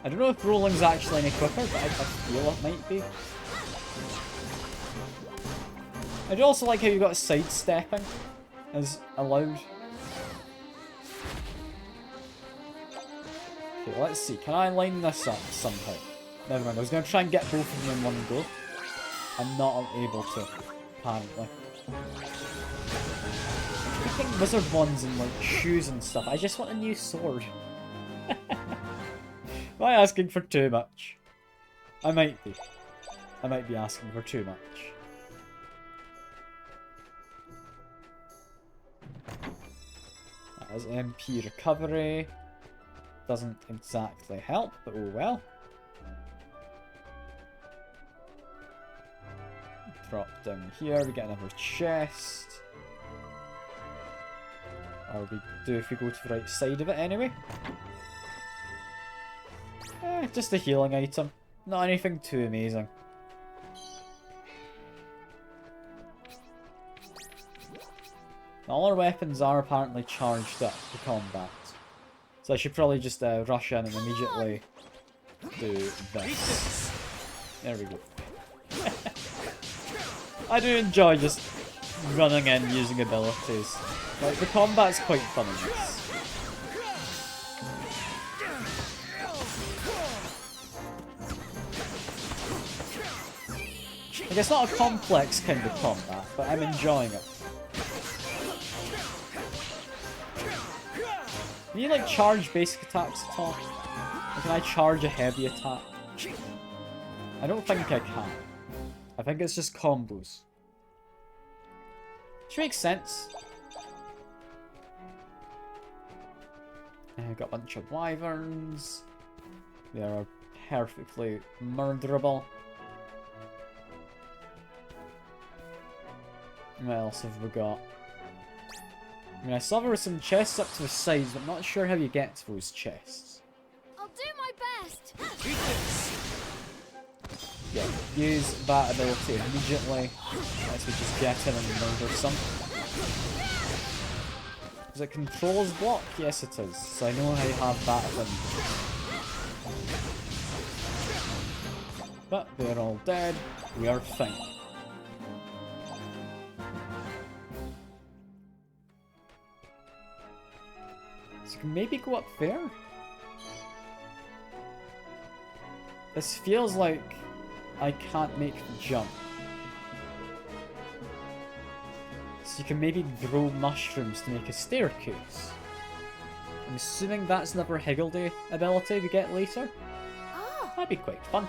I don't know if rolling's actually any quicker, but I feel it might be. I do also like how you got sidestepping as allowed. Okay, let's see. Can I line this up somehow? Never mind, I was going to try and get both of them in one go. I'm not able to, apparently. I'm picking wizard ones and like shoes and stuff. I just want a new sword. Am I asking for too much? I might be. I might be asking for too much. That is MP recovery. Doesn't exactly help, but oh well. Drop down here, we get another chest. Or we do if we go to the right side of it anyway. Just a healing item. Not anything too amazing. All our weapons are apparently charged up for combat. So I should probably just rush in and immediately do this. There we go. I do enjoy just running in using abilities. Like, the combat's quite fun in this. Like, it's not a complex kind of combat, but I'm enjoying it. Can you, like, charge basic attacks at all? Or can I charge a heavy attack? I don't think I can. I think it's just combos. Which makes sense. Got a bunch of wyverns. They are perfectly murderable. What else have we got? I mean, I saw there were some chests up to the sides, but I'm not sure how you get to those chests. I'll do my best. Yeah, use that ability immediately. Let's just get in and murder some. Does it controls block? Yes it is. So I know how you have that thing. But they're all dead. We are fine. So we can maybe go up there? This feels like I can't make the jump. So you can maybe grow mushrooms to make a staircase. I'm assuming that's another Higgledy ability we get later. That'd be quite fun.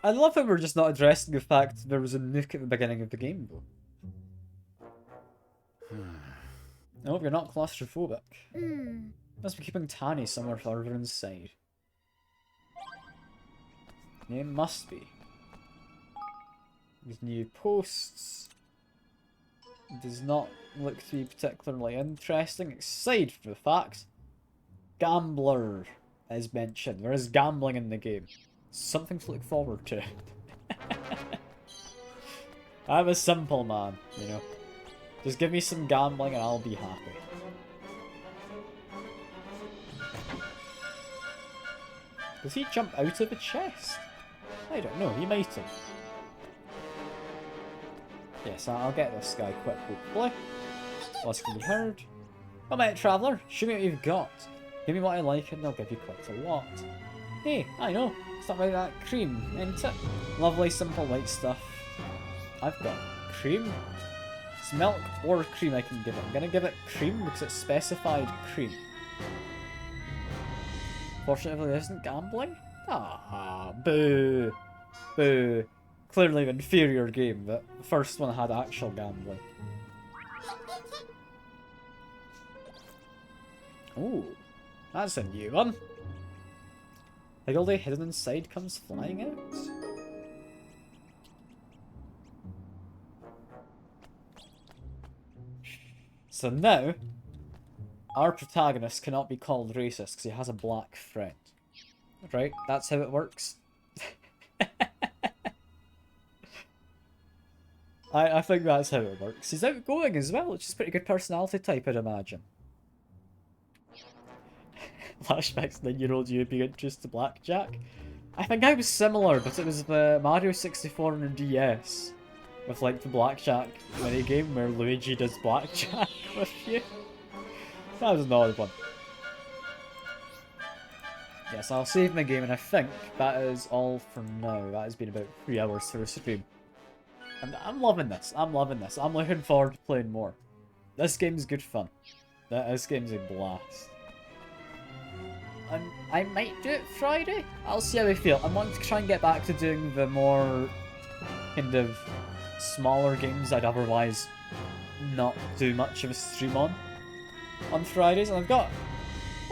I love how we're just not addressing the fact there was a nuke at the beginning of the game, though. I hope you're not claustrophobic. Hmm. Must be keeping Tanny somewhere further inside. It must be. These new posts does not look to be particularly interesting, aside from the fact Gambler is mentioned. There is gambling in the game. Something to look forward to. I'm a simple man, you know. Just give me some gambling and I'll be happy. Does he jump out of a chest? I don't know, he might have. Yes, I'll get this guy quick, hopefully. What's can be heard? Oh, mate, traveller, show me what you've got. Give me what I like and I'll give you quite a lot. Hey, I know, it's not like that cream, ain't it? Lovely, simple white stuff. I've got cream. It's milk or cream I can give it. I'm gonna give it cream because it's specified cream. Fortunately, there isn't gambling. Ah, boo. Boo. Clearly an inferior game, but the first one had actual gambling. Ooh, that's a new one. Higgledy hidden inside comes flying out. So now, our protagonist cannot be called racist because he has a black friend. Right? That's how it works. I think that's how it works. He's outgoing as well, which is a pretty good personality type, I'd imagine. Flashbacks 9-year-old you being introduced to Blackjack. I think I was similar, but it was the Mario 64 and the DS. With like the Blackjack minigame where Luigi does Blackjack with you. That was an odd one. Yes, I'll save my game and I think that is all for now. That has been about 3 hours for a stream. I'm loving this. I'm loving this. I'm looking forward to playing more. This game's good fun. This game's a blast. I might do it Friday. I'll see how I feel. I want to try and get back to doing the more kind of smaller games I'd otherwise not do much of a stream on Fridays. And I've got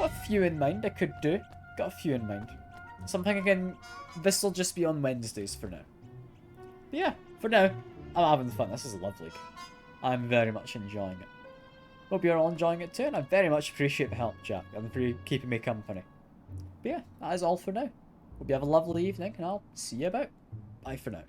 a few in mind I could do. Got a few in mind. Something again, this will just be on Wednesdays for now. But yeah, for now, I'm having fun. This is a lovely game. I'm very much enjoying it. Hope you're all enjoying it too, and I very much appreciate the help, Jack, and for you keeping me company. But yeah, that is all for now. Hope you have a lovely evening, and I'll see you about. Bye for now.